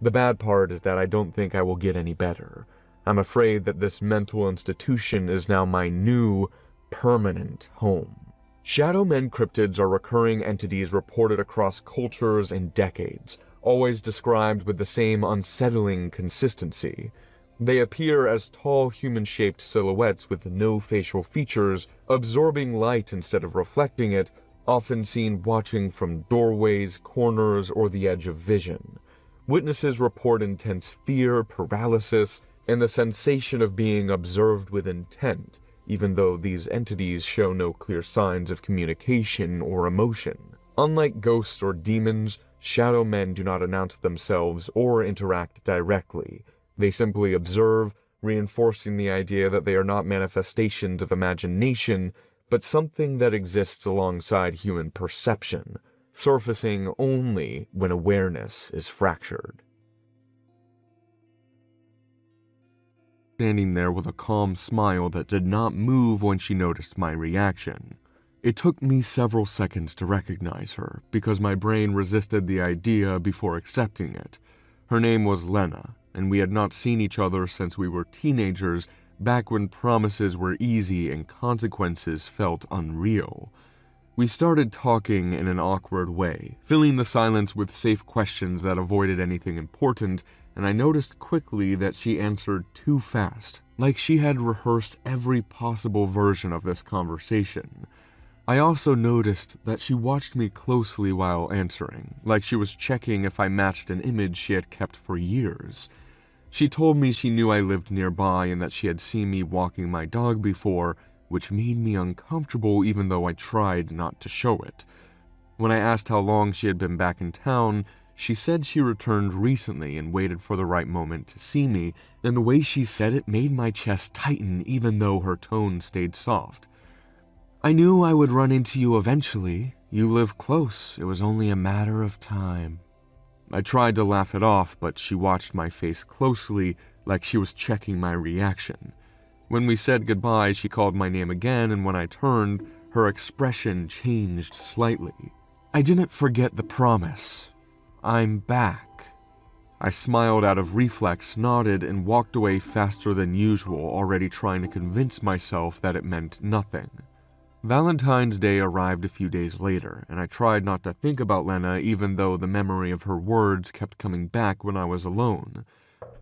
Speaker 4: The bad part is that I don't think I will get any better. I'm afraid that this mental institution is now my new, permanent home. Shadow Men cryptids are recurring entities reported across cultures and decades, always described with the same unsettling consistency. They appear as tall human-shaped silhouettes with no facial features, absorbing light instead of reflecting it, often seen watching from doorways, corners, or the edge of vision. Witnesses report intense fear, paralysis, and the sensation of being observed with intent, even though these entities show no clear signs of communication or emotion. Unlike ghosts or demons, shadow men do not announce themselves or interact directly. They simply observe, reinforcing the idea that they are not manifestations of imagination, but something that exists alongside human perception, surfacing only when awareness is fractured. Standing there with a calm smile that did not move when she noticed my reaction. It took me several seconds to recognize her, because my brain resisted the idea before accepting it. Her name was Lena, and we had not seen each other since we were teenagers, back when promises were easy and consequences felt unreal. We started talking in an awkward way, filling the silence with safe questions that avoided anything important, and I noticed quickly that she answered too fast, like she had rehearsed every possible version of this conversation. I also noticed that she watched me closely while answering, like she was checking if I matched an image she had kept for years. She told me she knew I lived nearby and that she had seen me walking my dog before, which made me uncomfortable even though I tried not to show it. When I asked how long she had been back in town, she said she returned recently and waited for the right moment to see me, and the way she said it made my chest tighten even though her tone stayed soft. I knew I would run into you eventually. You live close. It was only a matter of time. I tried to laugh it off, but she watched my face closely, like she was checking my reaction. When we said goodbye, she called my name again, and when I turned, her expression changed slightly. I didn't forget the promise. I'm back. I smiled out of reflex, nodded, and walked away faster than usual, already trying to convince myself that it meant nothing. Valentine's Day arrived a few days later, and I tried not to think about Lena even though the memory of her words kept coming back when I was alone.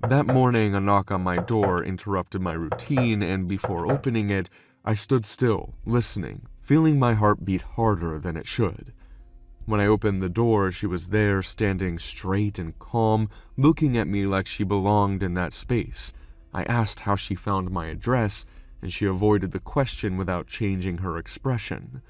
Speaker 4: That morning, a knock on my door interrupted my routine, and before opening it, I stood still, listening, feeling my heart beat harder than it should. When I opened the door, she was there, standing straight and calm, looking at me like she belonged in that space. I asked how she found my address, and she avoided the question without changing her expression.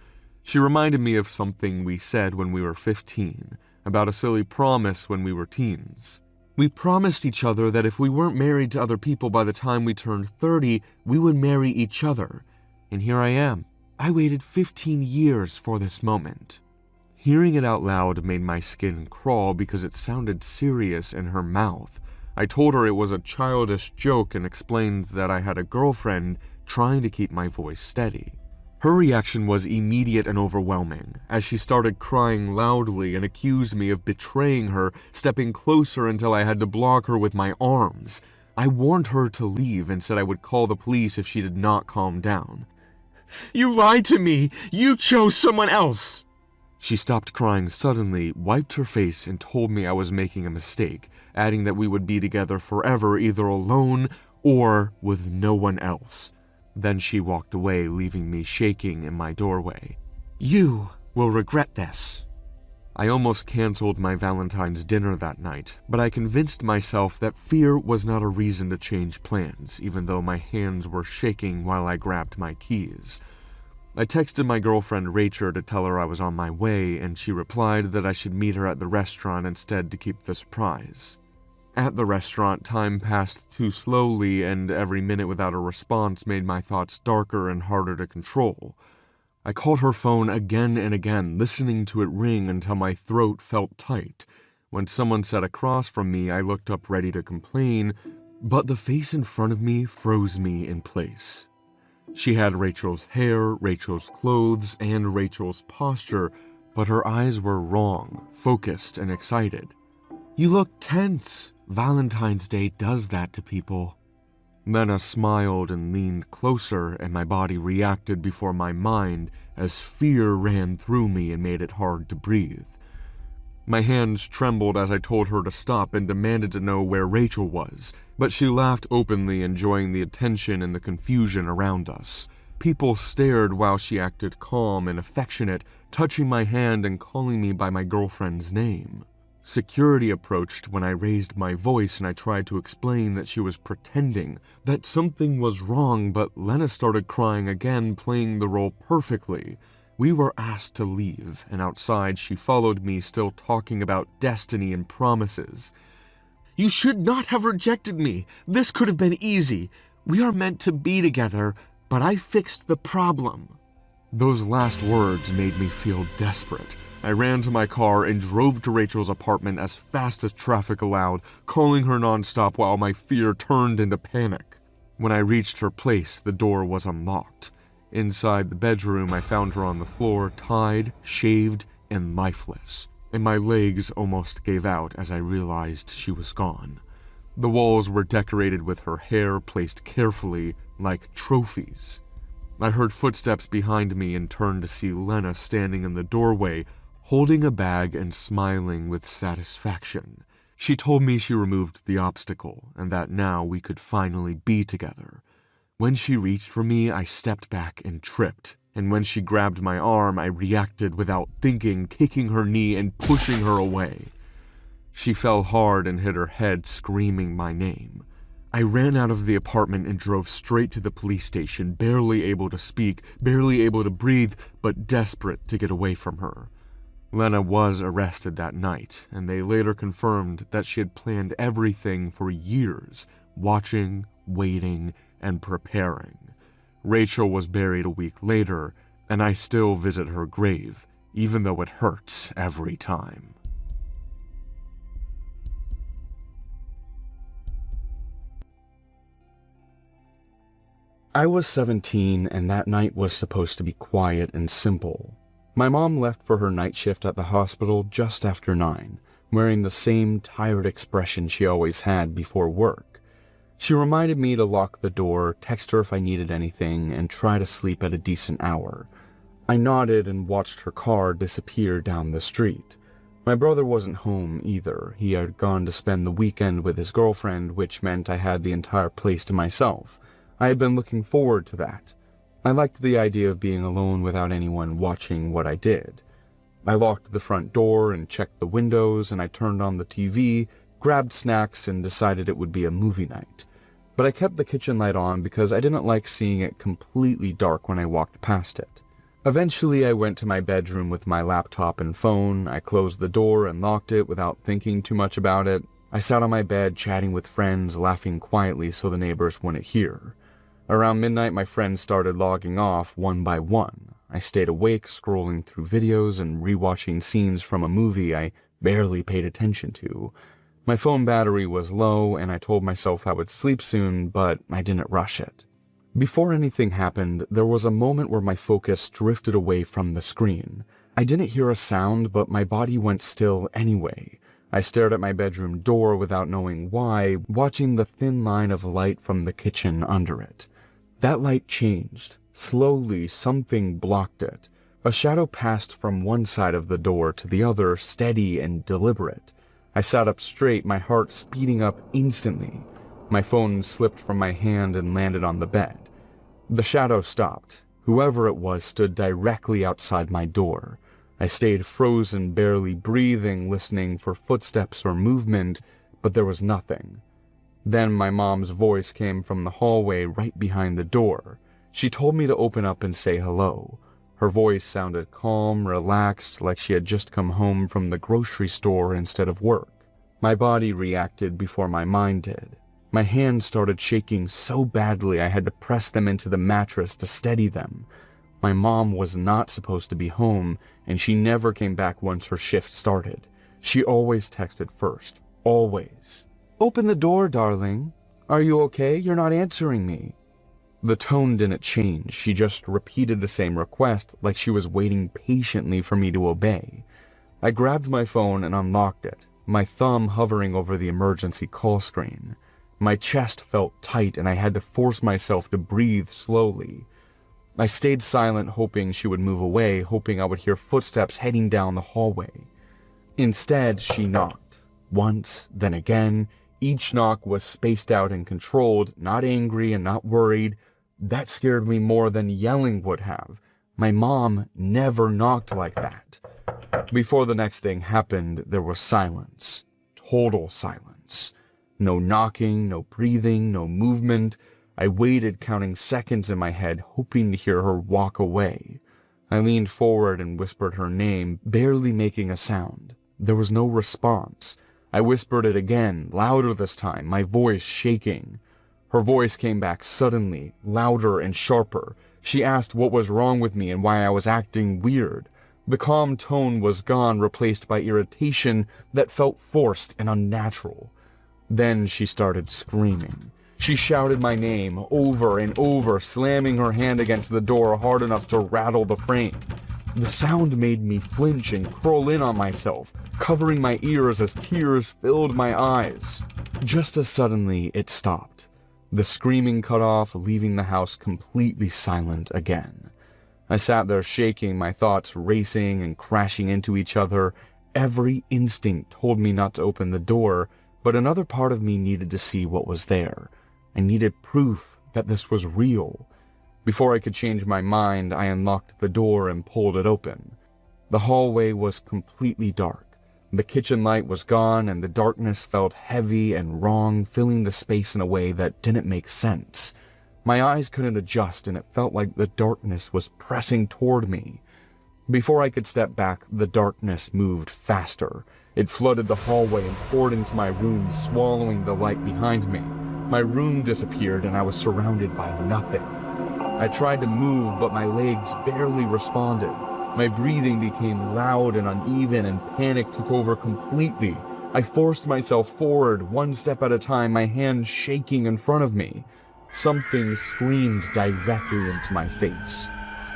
Speaker 4: She reminded me of something we said when we were 15, about a silly promise when we were teens. We promised each other that if we weren't married to other people by the time we turned 30, we would marry each other. And here I am. I waited 15 years for this moment. Hearing it out loud made my skin crawl because it sounded serious in her mouth. I told her it was a childish joke and explained that I had a girlfriend, trying to keep my voice steady. Her reaction was immediate and overwhelming, as she started crying loudly and accused me of betraying her, stepping closer until I had to block her with my arms. I warned her to leave and said I would call the police if she did not calm down. "You lied to me! You chose someone else!" She stopped crying suddenly, wiped her face, and told me I was making a mistake, adding that we would be together forever, either alone or with no one else. Then she walked away, leaving me shaking in my doorway. "You will regret this." I almost canceled my Valentine's dinner that night, but I convinced myself that fear was not a reason to change plans, even though my hands were shaking while I grabbed my keys. I texted my girlfriend Rachel to tell her I was on my way, and she replied that I should meet her at the restaurant instead to keep the surprise. At the restaurant, time passed too slowly, and every minute without a response made my thoughts darker and harder to control. I called her phone again and again, listening to it ring until my throat felt tight. When someone sat across from me, I looked up ready to complain, but the face in front of me froze me in place. She had Rachel's hair, Rachel's clothes, and Rachel's posture, but her eyes were wrong, focused, and excited. "You look tense. Valentine's Day does that to people." Lena smiled and leaned closer, and my body reacted before my mind as fear ran through me and made it hard to breathe. My hands trembled as I told her to stop and demanded to know where Rachel was, but she laughed openly, enjoying the attention and the confusion around us. People stared while she acted calm and affectionate, touching my hand and calling me by my girlfriend's name. Security approached when I raised my voice and I tried to explain that she was pretending, that something was wrong, but Lena started crying again, playing the role perfectly. We were asked to leave, and outside she followed me, still talking about destiny and promises. "You should not have rejected me. This could have been easy. We are meant to be together, but I fixed the problem." Those last words made me feel desperate. I ran to my car and drove to Rachel's apartment as fast as traffic allowed, calling her nonstop while my fear turned into panic. When I reached her place, the door was unlocked. Inside the bedroom, I found her on the floor, tied, shaved, and lifeless, and my legs almost gave out as I realized she was gone. The walls were decorated with her hair placed carefully, like trophies. I heard footsteps behind me and turned to see Lena standing in the doorway, holding a bag and smiling with satisfaction. She told me she removed the obstacle and that now we could finally be together. When she reached for me, I stepped back and tripped, and when she grabbed my arm, I reacted without thinking, kicking her knee and pushing her away. She fell hard and hit her head, screaming my name. I ran out of the apartment and drove straight to the police station, barely able to speak, barely able to breathe, but desperate to get away from her. Lena was arrested that night, and they later confirmed that she had planned everything for years, watching, waiting, and preparing. Rachel was buried a week later, and I still visit her grave, even though it hurts every time. I was 17, and that night was supposed to be quiet and simple. My mom left for her night shift at the hospital just after 9, wearing the same tired expression she always had before work. She reminded me to lock the door, text her if I needed anything, and try to sleep at a decent hour. I nodded and watched her car disappear down the street. My brother wasn't home either. He had gone to spend the weekend with his girlfriend, which meant I had the entire place to myself. I had been looking forward to that. I liked the idea of being alone without anyone watching what I did. I locked the front door and checked the windows, and I turned on the TV, grabbed snacks, and decided it would be a movie night. But I kept the kitchen light on because I didn't like seeing it completely dark when I walked past it. Eventually, I went to my bedroom with my laptop and phone. I closed the door and locked it without thinking too much about it. I sat on my bed chatting with friends, laughing quietly so the neighbors wouldn't hear. Around midnight, my friends started logging off one by one. I stayed awake, scrolling through videos and rewatching scenes from a movie I barely paid attention to. My phone battery was low, and I told myself I would sleep soon, but I didn't rush it. Before anything happened, there was a moment where my focus drifted away from the screen. I didn't hear a sound, but my body went still anyway. I stared at my bedroom door without knowing why, watching the thin line of light from the kitchen under it. That light changed. Slowly, something blocked it. A shadow passed from one side of the door to the other, steady and deliberate. I sat up straight, my heart speeding up instantly. My phone slipped from my hand and landed on the bed. The shadow stopped. Whoever it was stood directly outside my door. I stayed frozen, barely breathing, listening for footsteps or movement, but there was nothing. Then my mom's voice came from the hallway right behind the door. She told me to open up and say hello. Her voice sounded calm, relaxed, like she had just come home from the grocery store instead of work. My body reacted before my mind did. My hands started shaking so badly I had to press them into the mattress to steady them. My mom was not supposed to be home, and she never came back once her shift started. She always texted first. Always. "Open the door, darling. Are you okay? You're not answering me." The tone didn't change. She just repeated the same request like she was waiting patiently for me to obey. I grabbed my phone and unlocked it, my thumb hovering over the emergency call screen. My chest felt tight and I had to force myself to breathe slowly. I stayed silent, hoping she would move away, hoping I would hear footsteps heading down the hallway. Instead, she knocked. Once, then again. Each knock was spaced out and controlled, not angry and not worried. That scared me more than yelling would have. My mom never knocked like that. Before the next thing happened, there was silence. Total silence. No knocking, no breathing, no movement. I waited, counting seconds in my head, hoping to hear her walk away. I leaned forward and whispered her name, barely making a sound. There was no response. I whispered it again, louder this time, my voice shaking. Her voice came back suddenly, louder and sharper. She asked what was wrong with me and why I was acting weird. The calm tone was gone, replaced by irritation that felt forced and unnatural. Then she started screaming. She shouted my name over and over, slamming her hand against the door hard enough to rattle the frame. The sound made me flinch and curl in on myself, covering my ears as tears filled my eyes. Just as suddenly, it stopped. The screaming cut off, leaving the house completely silent again. I sat there shaking, my thoughts racing and crashing into each other. Every instinct told me not to open the door, but another part of me needed to see what was there. I needed proof that this was real. Before I could change my mind, I unlocked the door and pulled it open. The hallway was completely dark. The kitchen light was gone, and the darkness felt heavy and wrong, filling the space in a way that didn't make sense. My eyes couldn't adjust, and it felt like the darkness was pressing toward me. Before I could step back, the darkness moved faster. It flooded the hallway and poured into my room, swallowing the light behind me. My room disappeared, and I was surrounded by nothing. I tried to move, but my legs barely responded. My breathing became loud and uneven, and panic took over completely. I forced myself forward, one step at a time, my hands shaking in front of me. Something screamed directly into my face.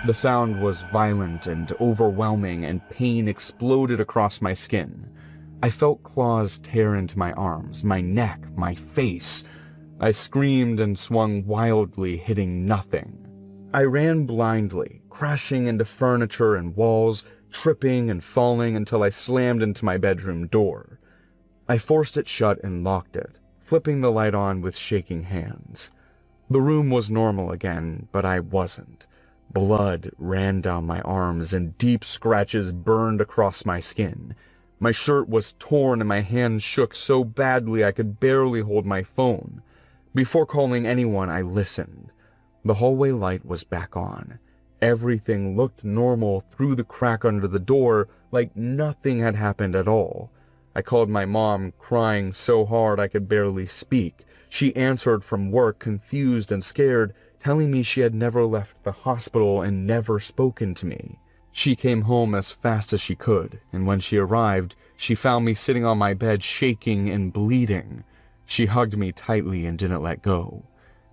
Speaker 4: The sound was violent and overwhelming, and pain exploded across my skin. I felt claws tear into my arms, my neck, my face. I screamed and swung wildly, hitting nothing. I ran blindly, crashing into furniture and walls, tripping and falling until I slammed into my bedroom door. I forced it shut and locked it, flipping the light on with shaking hands. The room was normal again, but I wasn't. Blood ran down my arms and deep scratches burned across my skin. My shirt was torn and my hands shook so badly I could barely hold my phone. Before calling anyone, I listened. The hallway light was back on. Everything looked normal through the crack under the door, like nothing had happened at all. I called my mom, crying so hard I could barely speak. She answered from work, confused and scared, telling me she had never left the hospital and never spoken to me. She came home as fast as she could, and when she arrived, she found me sitting on my bed shaking and bleeding. She hugged me tightly and didn't let go.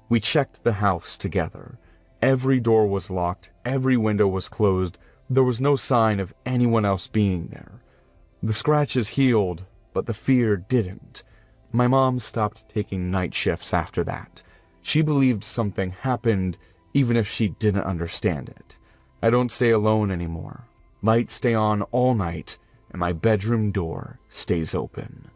Speaker 4: We checked the house together. Every door was locked, every window was closed, there was no sign of anyone else being there. The scratches healed, but the fear didn't. My mom stopped taking night shifts after that. She believed something happened, even if she didn't understand it. I don't stay alone anymore. Lights stay on all night, and my bedroom door stays open.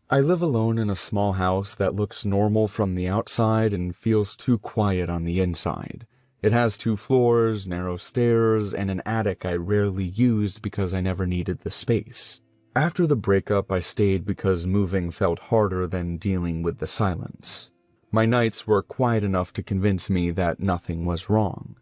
Speaker 4: I live alone in a small house that looks normal from the outside and feels too quiet on the inside. It has 2 floors, narrow stairs, and an attic I rarely used because I never needed the space. After the breakup, I stayed because moving felt harder than dealing with the silence. My nights were quiet enough to convince me that nothing was wrong.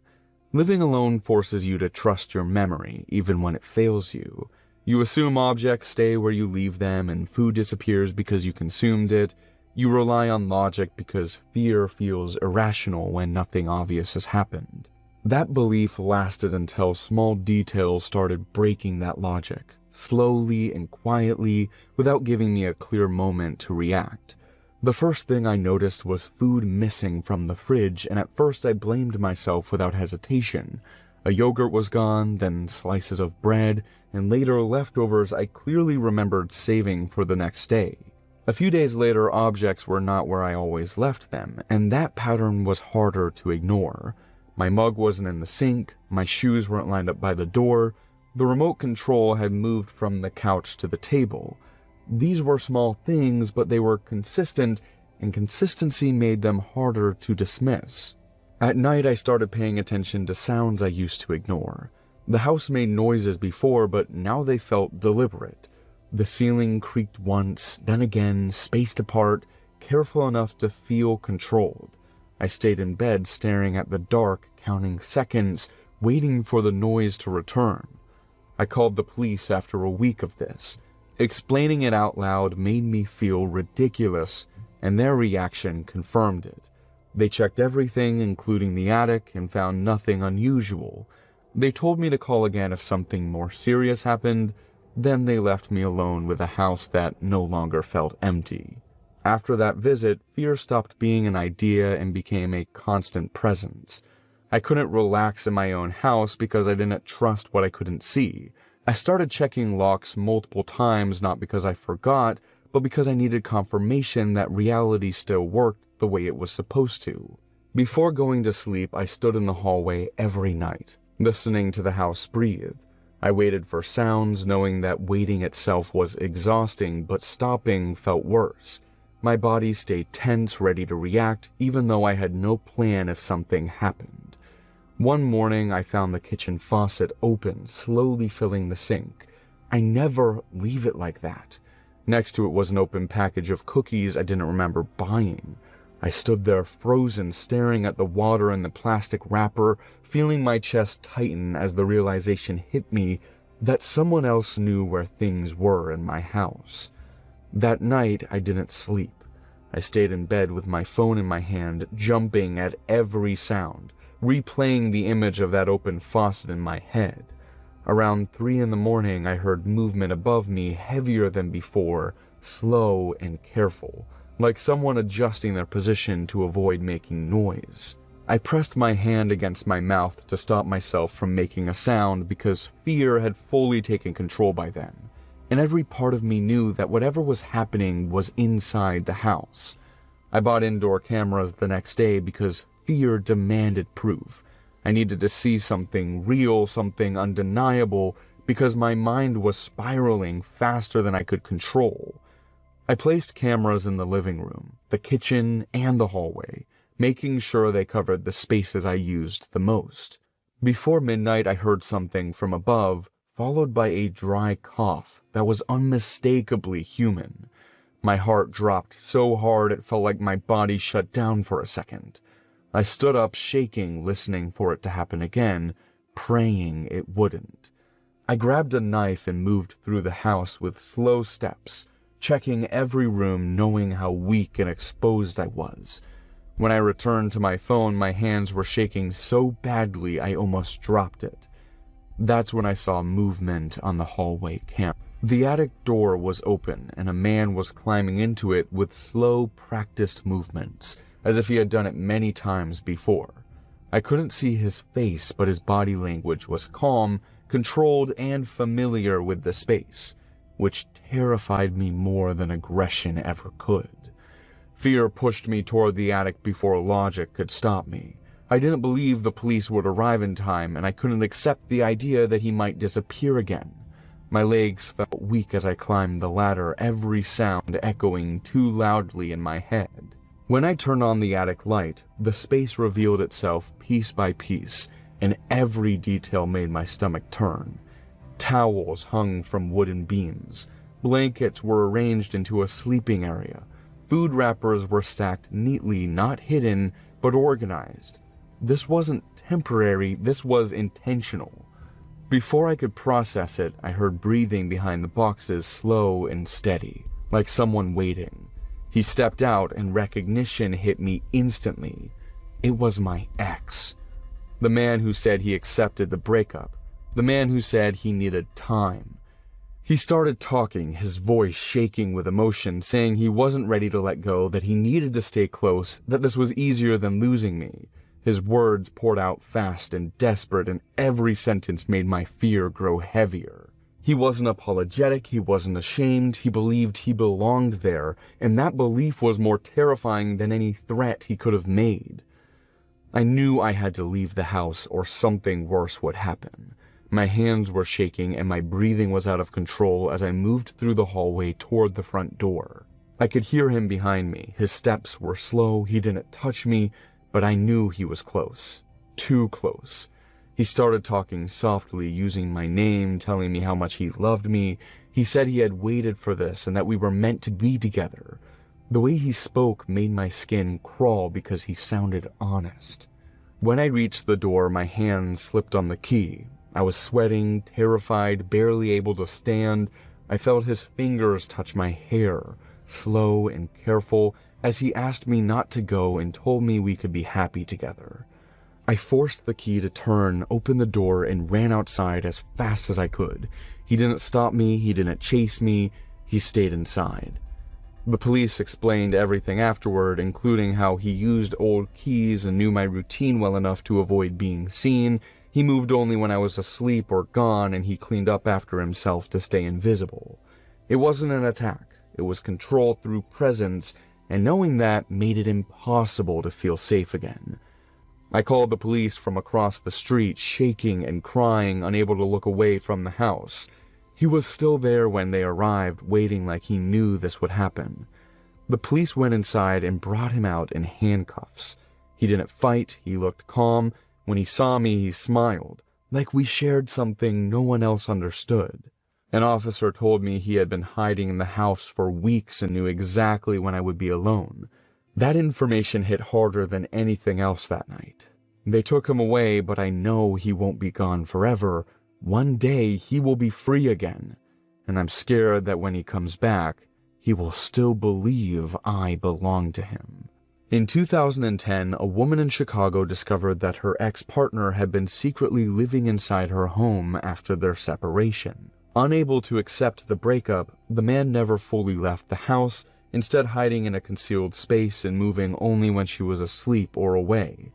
Speaker 4: Living alone forces you to trust your memory, even when it fails you. You assume objects stay where you leave them and food disappears because you consumed it. You rely on logic because fear feels irrational when nothing obvious has happened. That belief lasted until small details started breaking that logic, slowly and quietly, without giving me a clear moment to react. The first thing I noticed was food missing from the fridge, and at first I blamed myself without hesitation. A yogurt was gone, then slices of bread, and later leftovers I clearly remembered saving for the next day. A few days later, objects were not where I always left them, and that pattern was harder to ignore. My mug wasn't in the sink, my shoes weren't lined up by the door, the remote control had moved from the couch to the table. These were small things, but they were consistent, and consistency made them harder to dismiss. At night, I started paying attention to sounds I used to ignore. The house made noises before, but now they felt deliberate. The ceiling creaked once, then again, spaced apart, careful enough to feel controlled. I stayed in bed staring at the dark, counting seconds, waiting for the noise to return. I called the police after a week of this. Explaining it out loud made me feel ridiculous, and their reaction confirmed it. They checked everything, including the attic, and found nothing unusual. They told me to call again if something more serious happened. Then they left me alone with a house that no longer felt empty. After that visit, fear stopped being an idea and became a constant presence. I couldn't relax in my own house because I didn't trust what I couldn't see. I started checking locks multiple times, not because I forgot, but because I needed confirmation that reality still worked the way it was supposed to. Before going to sleep, I stood in the hallway every night, listening to the house breathe. I waited for sounds, knowing that waiting itself was exhausting, but stopping felt worse. My body stayed tense, ready to react, even though I had no plan if something happened. One morning, I found the kitchen faucet open, slowly filling the sink. I never leave it like that. Next to it was an open package of cookies I didn't remember buying. I stood there frozen, staring at the water in the plastic wrapper, feeling my chest tighten as the realization hit me that someone else knew where things were in my house. That night, I didn't sleep. I stayed in bed with my phone in my hand, jumping at every sound, replaying the image of that open faucet in my head. Around 3 in the morning, I heard movement above me, heavier than before, slow and careful, like someone adjusting their position to avoid making noise. I pressed my hand against my mouth to stop myself from making a sound because fear had fully taken control by then, and every part of me knew that whatever was happening was inside the house. I bought indoor cameras the next day because fear demanded proof. I needed to see something real, something undeniable, because my mind was spiraling faster than I could control. I placed cameras in the living room, the kitchen, and the hallway, making sure they covered the spaces I used the most. Before midnight, I heard something from above, followed by a dry cough that was unmistakably human. My heart dropped so hard it felt like my body shut down for a second. I stood up shaking, listening for it to happen again, praying it wouldn't. I grabbed a knife and moved through the house with slow steps, checking every room, knowing how weak and exposed I was. When I returned to my phone, my hands were shaking so badly I almost dropped it. That's when I saw movement on the hallway camera. The attic door was open, and a man was climbing into it with slow, practiced movements, as if he had done it many times before. I couldn't see his face, but his body language was calm, controlled, and familiar with the space, which terrified me more than aggression ever could. Fear pushed me toward the attic before logic could stop me. I didn't believe the police would arrive in time, and I couldn't accept the idea that he might disappear again. My legs felt weak as I climbed the ladder, every sound echoing too loudly in my head. When I turned on the attic light, the space revealed itself piece by piece, and every detail made my stomach turn. Towels hung from wooden beams. Blankets were arranged into a sleeping area. Food wrappers were stacked neatly, not hidden, but organized. This wasn't temporary, this was intentional. Before I could process it, I heard breathing behind the boxes, slow and steady, like someone waiting. He stepped out and recognition hit me instantly. It was my ex. The man who said he accepted the breakup. The man who said he needed time. He started talking, his voice shaking with emotion, saying he wasn't ready to let go, that he needed to stay close, that this was easier than losing me. His words poured out fast and desperate, and every sentence made my fear grow heavier. He wasn't apologetic, he wasn't ashamed, he believed he belonged there, and that belief was more terrifying than any threat he could have made. I knew I had to leave the house or something worse would happen. My hands were shaking and my breathing was out of control as I moved through the hallway toward the front door. I could hear him behind me. His steps were slow, he didn't touch me, but I knew he was close. Too close. He started talking softly, using my name, telling me how much he loved me. He said he had waited for this and that we were meant to be together. The way he spoke made my skin crawl because he sounded honest. When I reached the door, my hand slipped on the key. I was sweating, terrified, barely able to stand. I felt his fingers touch my hair, slow and careful, as he asked me not to go and told me we could be happy together. I forced the key to turn, opened the door, and ran outside as fast as I could. He didn't stop me, he didn't chase me, he stayed inside. The police explained everything afterward, including how he used old keys and knew my routine well enough to avoid being seen. He moved only when I was asleep or gone, and he cleaned up after himself to stay invisible. It wasn't an attack. It was control through presence, and knowing that made it impossible to feel safe again. I called the police from across the street, shaking and crying, unable to look away from the house. He was still there when they arrived, waiting like he knew this would happen. The police went inside and brought him out in handcuffs. He didn't fight, he looked calm. When he saw me, he smiled, like we shared something no one else understood. An officer told me he had been hiding in the house for weeks and knew exactly when I would be alone. That information hit harder than anything else that night. They took him away, but I know he won't be gone forever. One day he will be free again, and I'm scared that when he comes back, he will still believe I belong to him. In 2010, a woman in Chicago discovered that her ex-partner had been secretly living inside her home after their separation. Unable to accept the breakup, the man never fully left the house, instead hiding in a concealed space and moving only when she was asleep or away.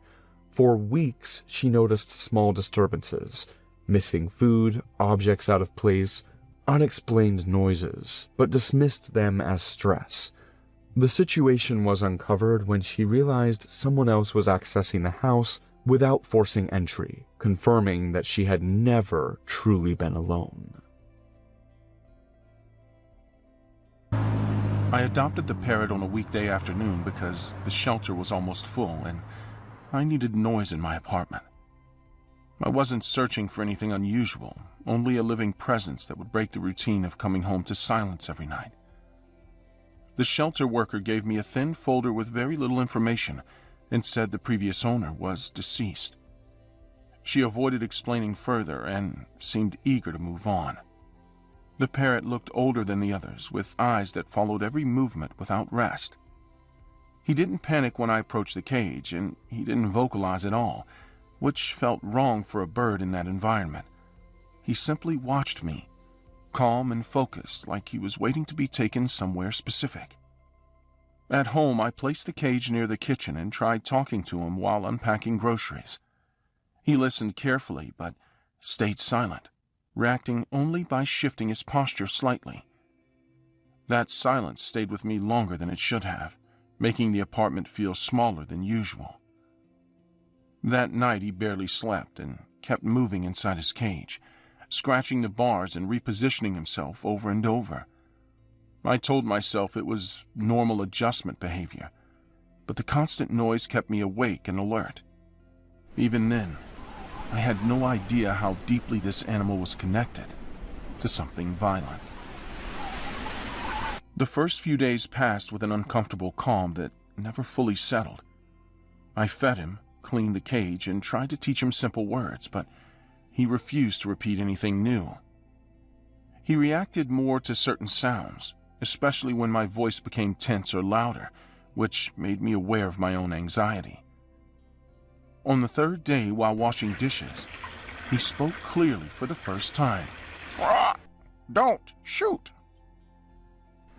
Speaker 4: For weeks, she noticed small disturbances, missing food, objects out of place, unexplained noises, but dismissed them as stress. The situation was uncovered when she realized someone else was accessing the house without forcing entry, confirming that she had never truly been alone.
Speaker 5: I adopted the parrot on a weekday afternoon because the shelter was almost full and I needed noise in my apartment. I wasn't searching for anything unusual, only a living presence that would break the routine of coming home to silence every night. The shelter worker gave me a thin folder with very little information and said the previous owner was deceased. She avoided explaining further and seemed eager to move on. The parrot looked older than the others, with eyes that followed every movement without rest. He didn't panic when I approached the cage, and he didn't vocalize at all, which felt wrong for a bird in that environment. He simply watched me, calm and focused, like he was waiting to be taken somewhere specific. At home, I placed the cage near the kitchen and tried talking to him while unpacking groceries. He listened carefully, but stayed silent, reacting only by shifting his posture slightly. That silence stayed with me longer than it should have, making the apartment feel smaller than usual. That night he barely slept and kept moving inside his cage, scratching the bars and repositioning himself over and over. I told myself it was normal adjustment behavior, but the constant noise kept me awake and alert. Even then, I had no idea how deeply this animal was connected to something violent. The first few days passed with an uncomfortable calm that never fully settled. I fed him, cleaned the cage, and tried to teach him simple words, but he refused to repeat anything new. He reacted more to certain sounds, especially when my voice became tense or louder, which made me aware of my own anxiety. On the third day, while washing dishes, he spoke clearly for the first time.
Speaker 7: Don't shoot!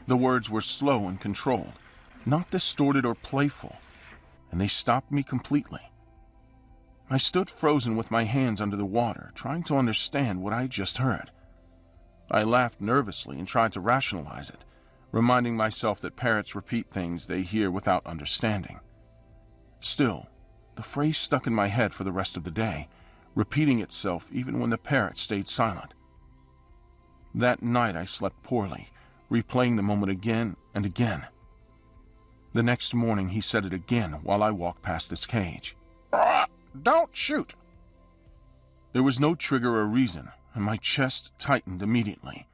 Speaker 5: The words were slow and controlled, not distorted or playful, and they stopped me completely. I stood frozen with my hands under the water, trying to understand what I had just heard. I laughed nervously and tried to rationalize it, reminding myself that parrots repeat things they hear without understanding. Still, the phrase stuck in my head for the rest of the day, repeating itself even when the parrot stayed silent. That night I slept poorly, replaying the moment again and again. The next morning he said it again while I walked past his cage.
Speaker 7: Don't shoot!
Speaker 5: There was no trigger or reason, and my chest tightened immediately.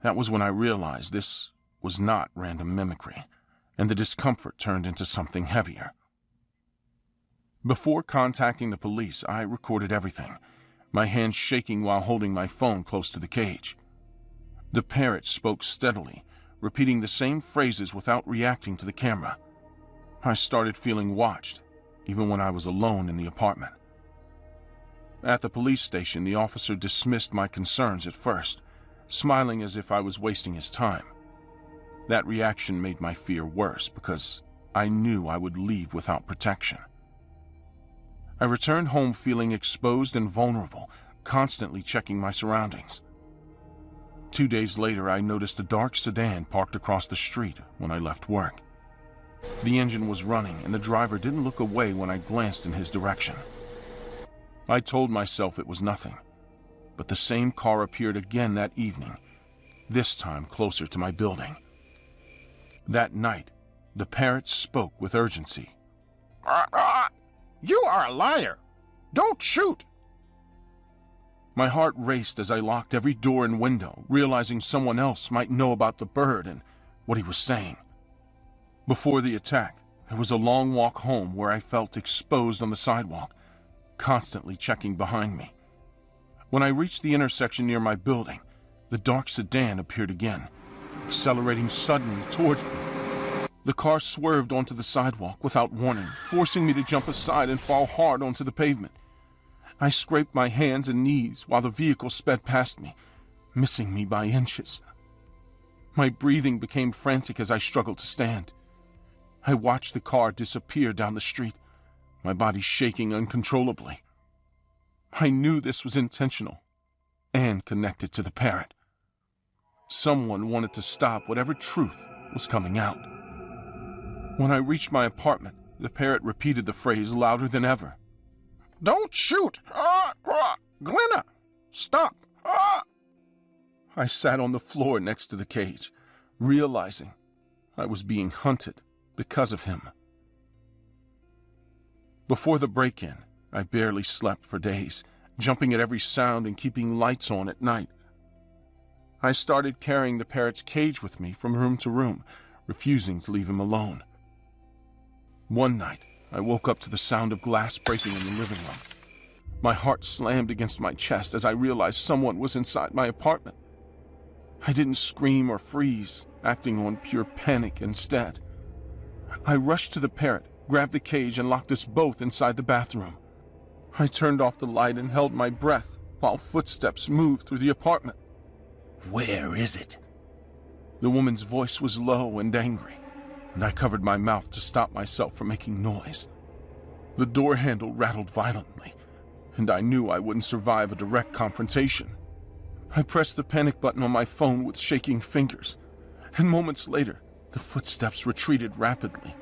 Speaker 5: That was when I realized this was not random mimicry, and the discomfort turned into something heavier. Before contacting the police, I recorded everything, my hands shaking while holding my phone close to the cage. The parrot spoke steadily, repeating the same phrases without reacting to the camera. I started feeling watched, even when I was alone in the apartment. At the police station, the officer dismissed my concerns at first, smiling as if I was wasting his time. That reaction made my fear worse because I knew I would leave without protection. I returned home feeling exposed and vulnerable, constantly checking my surroundings. 2 days later, I noticed a dark sedan parked across the street when I left work. The engine was running, and the driver didn't look away when I glanced in his direction. I told myself it was nothing, but the same car appeared again that evening, this time closer to my building. That night, the parrot spoke with urgency.
Speaker 7: You are a liar! Don't shoot!
Speaker 5: My heart raced as I locked every door and window, realizing someone else might know about the bird and what he was saying. Before the attack, there was a long walk home where I felt exposed on the sidewalk, constantly checking behind me. When I reached the intersection near my building, the dark sedan appeared again, accelerating suddenly towards me. The car swerved onto the sidewalk without warning, forcing me to jump aside and fall hard onto the pavement. I scraped my hands and knees while the vehicle sped past me, missing me by inches. My breathing became frantic as I struggled to stand. I watched the car disappear down the street, my body shaking uncontrollably. I knew this was intentional and connected to the parrot. Someone wanted to stop whatever truth was coming out. When I reached my apartment, the parrot repeated the phrase louder than ever.
Speaker 7: Don't shoot! Glenna! Stop!
Speaker 5: I sat on the floor next to the cage, realizing I was being hunted because of him. Before the break-in, I barely slept for days, jumping at every sound and keeping lights on at night. I started carrying the parrot's cage with me from room to room, refusing to leave him alone. One night, I woke up to the sound of glass breaking in the living room. My heart slammed against my chest as I realized someone was inside my apartment. I didn't scream or freeze, acting on pure panic instead. I rushed to the parrot, grabbed the cage, and locked us both inside the bathroom. I turned off the light and held my breath while footsteps moved through the apartment.
Speaker 7: Where is it?
Speaker 5: The woman's voice was low and angry, and I covered my mouth to stop myself from making noise. The door handle rattled violently, and I knew I wouldn't survive a direct confrontation. I pressed the panic button on my phone with shaking fingers, and moments later, the footsteps retreated rapidly.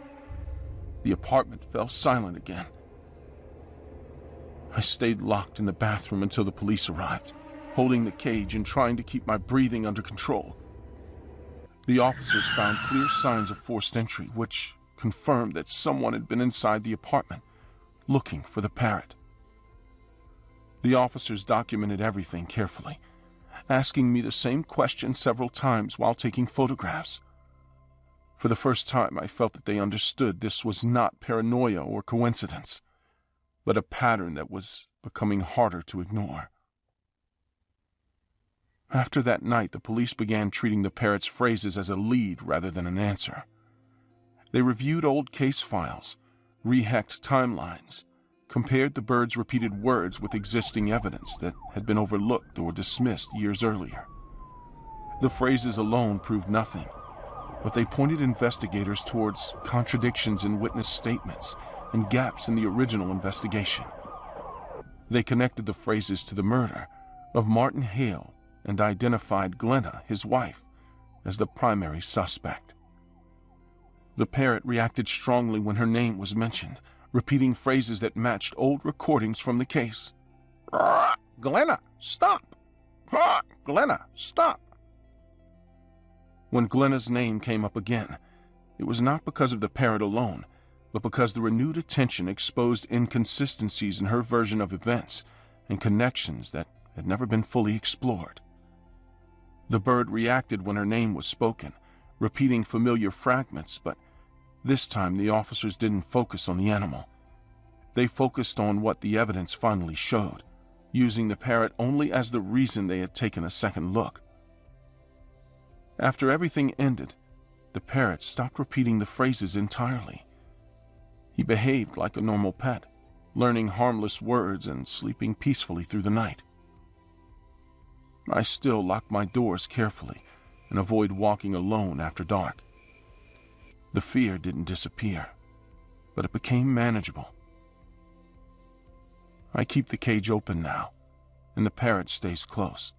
Speaker 5: The apartment fell silent again. I stayed locked in the bathroom until the police arrived, holding the cage and trying to keep my breathing under control. The officers found clear signs of forced entry, which confirmed that someone had been inside the apartment, looking for the parrot. The officers documented everything carefully, asking me the same question several times while taking photographs. For the first time, I felt that they understood this was not paranoia or coincidence, but a pattern that was becoming harder to ignore. After that night, the police began treating the parrot's phrases as a lead rather than an answer. They reviewed old case files, rehacked timelines, compared the bird's repeated words with existing evidence that had been overlooked or dismissed years earlier. The phrases alone proved nothing, but they pointed investigators towards contradictions in witness statements and gaps in the original investigation. They connected the phrases to the murder of Martin Hale and identified Glenna, his wife, as the primary suspect. The parrot reacted strongly when her name was mentioned, repeating phrases that matched old recordings from the case.
Speaker 7: Glenna, stop! Glenna, stop!
Speaker 5: When Glenna's name came up again, it was not because of the parrot alone, but because the renewed attention exposed inconsistencies in her version of events and connections that had never been fully explored. The bird reacted when her name was spoken, repeating familiar fragments, but this time the officers didn't focus on the animal. They focused on what the evidence finally showed, using the parrot only as the reason they had taken a second look. After everything ended, the parrot stopped repeating the phrases entirely. He behaved like a normal pet, learning harmless words and sleeping peacefully through the night. I still locked my doors carefully, and avoid walking alone after dark. The fear didn't disappear, but it became manageable. I keep the cage open now, and the parrot stays close.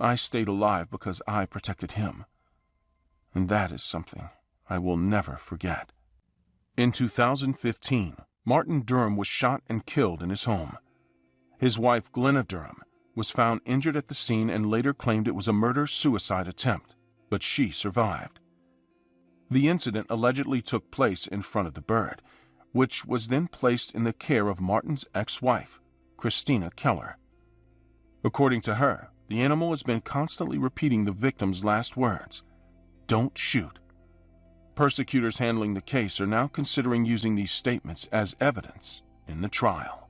Speaker 5: I stayed alive because I protected him, and that is something I will never forget. In 2015, Martin Durham was shot and killed in his home. His wife, Glenna Durham, was found injured at the scene and later claimed it was a murder-suicide attempt, but she survived. The incident allegedly took place in front of the bird, which was then placed in the care of Martin's ex-wife, Christina Keller. According to her, the animal has been constantly repeating the victim's last words, "Don't shoot." Prosecutors handling the case are now considering using these statements as evidence in the trial.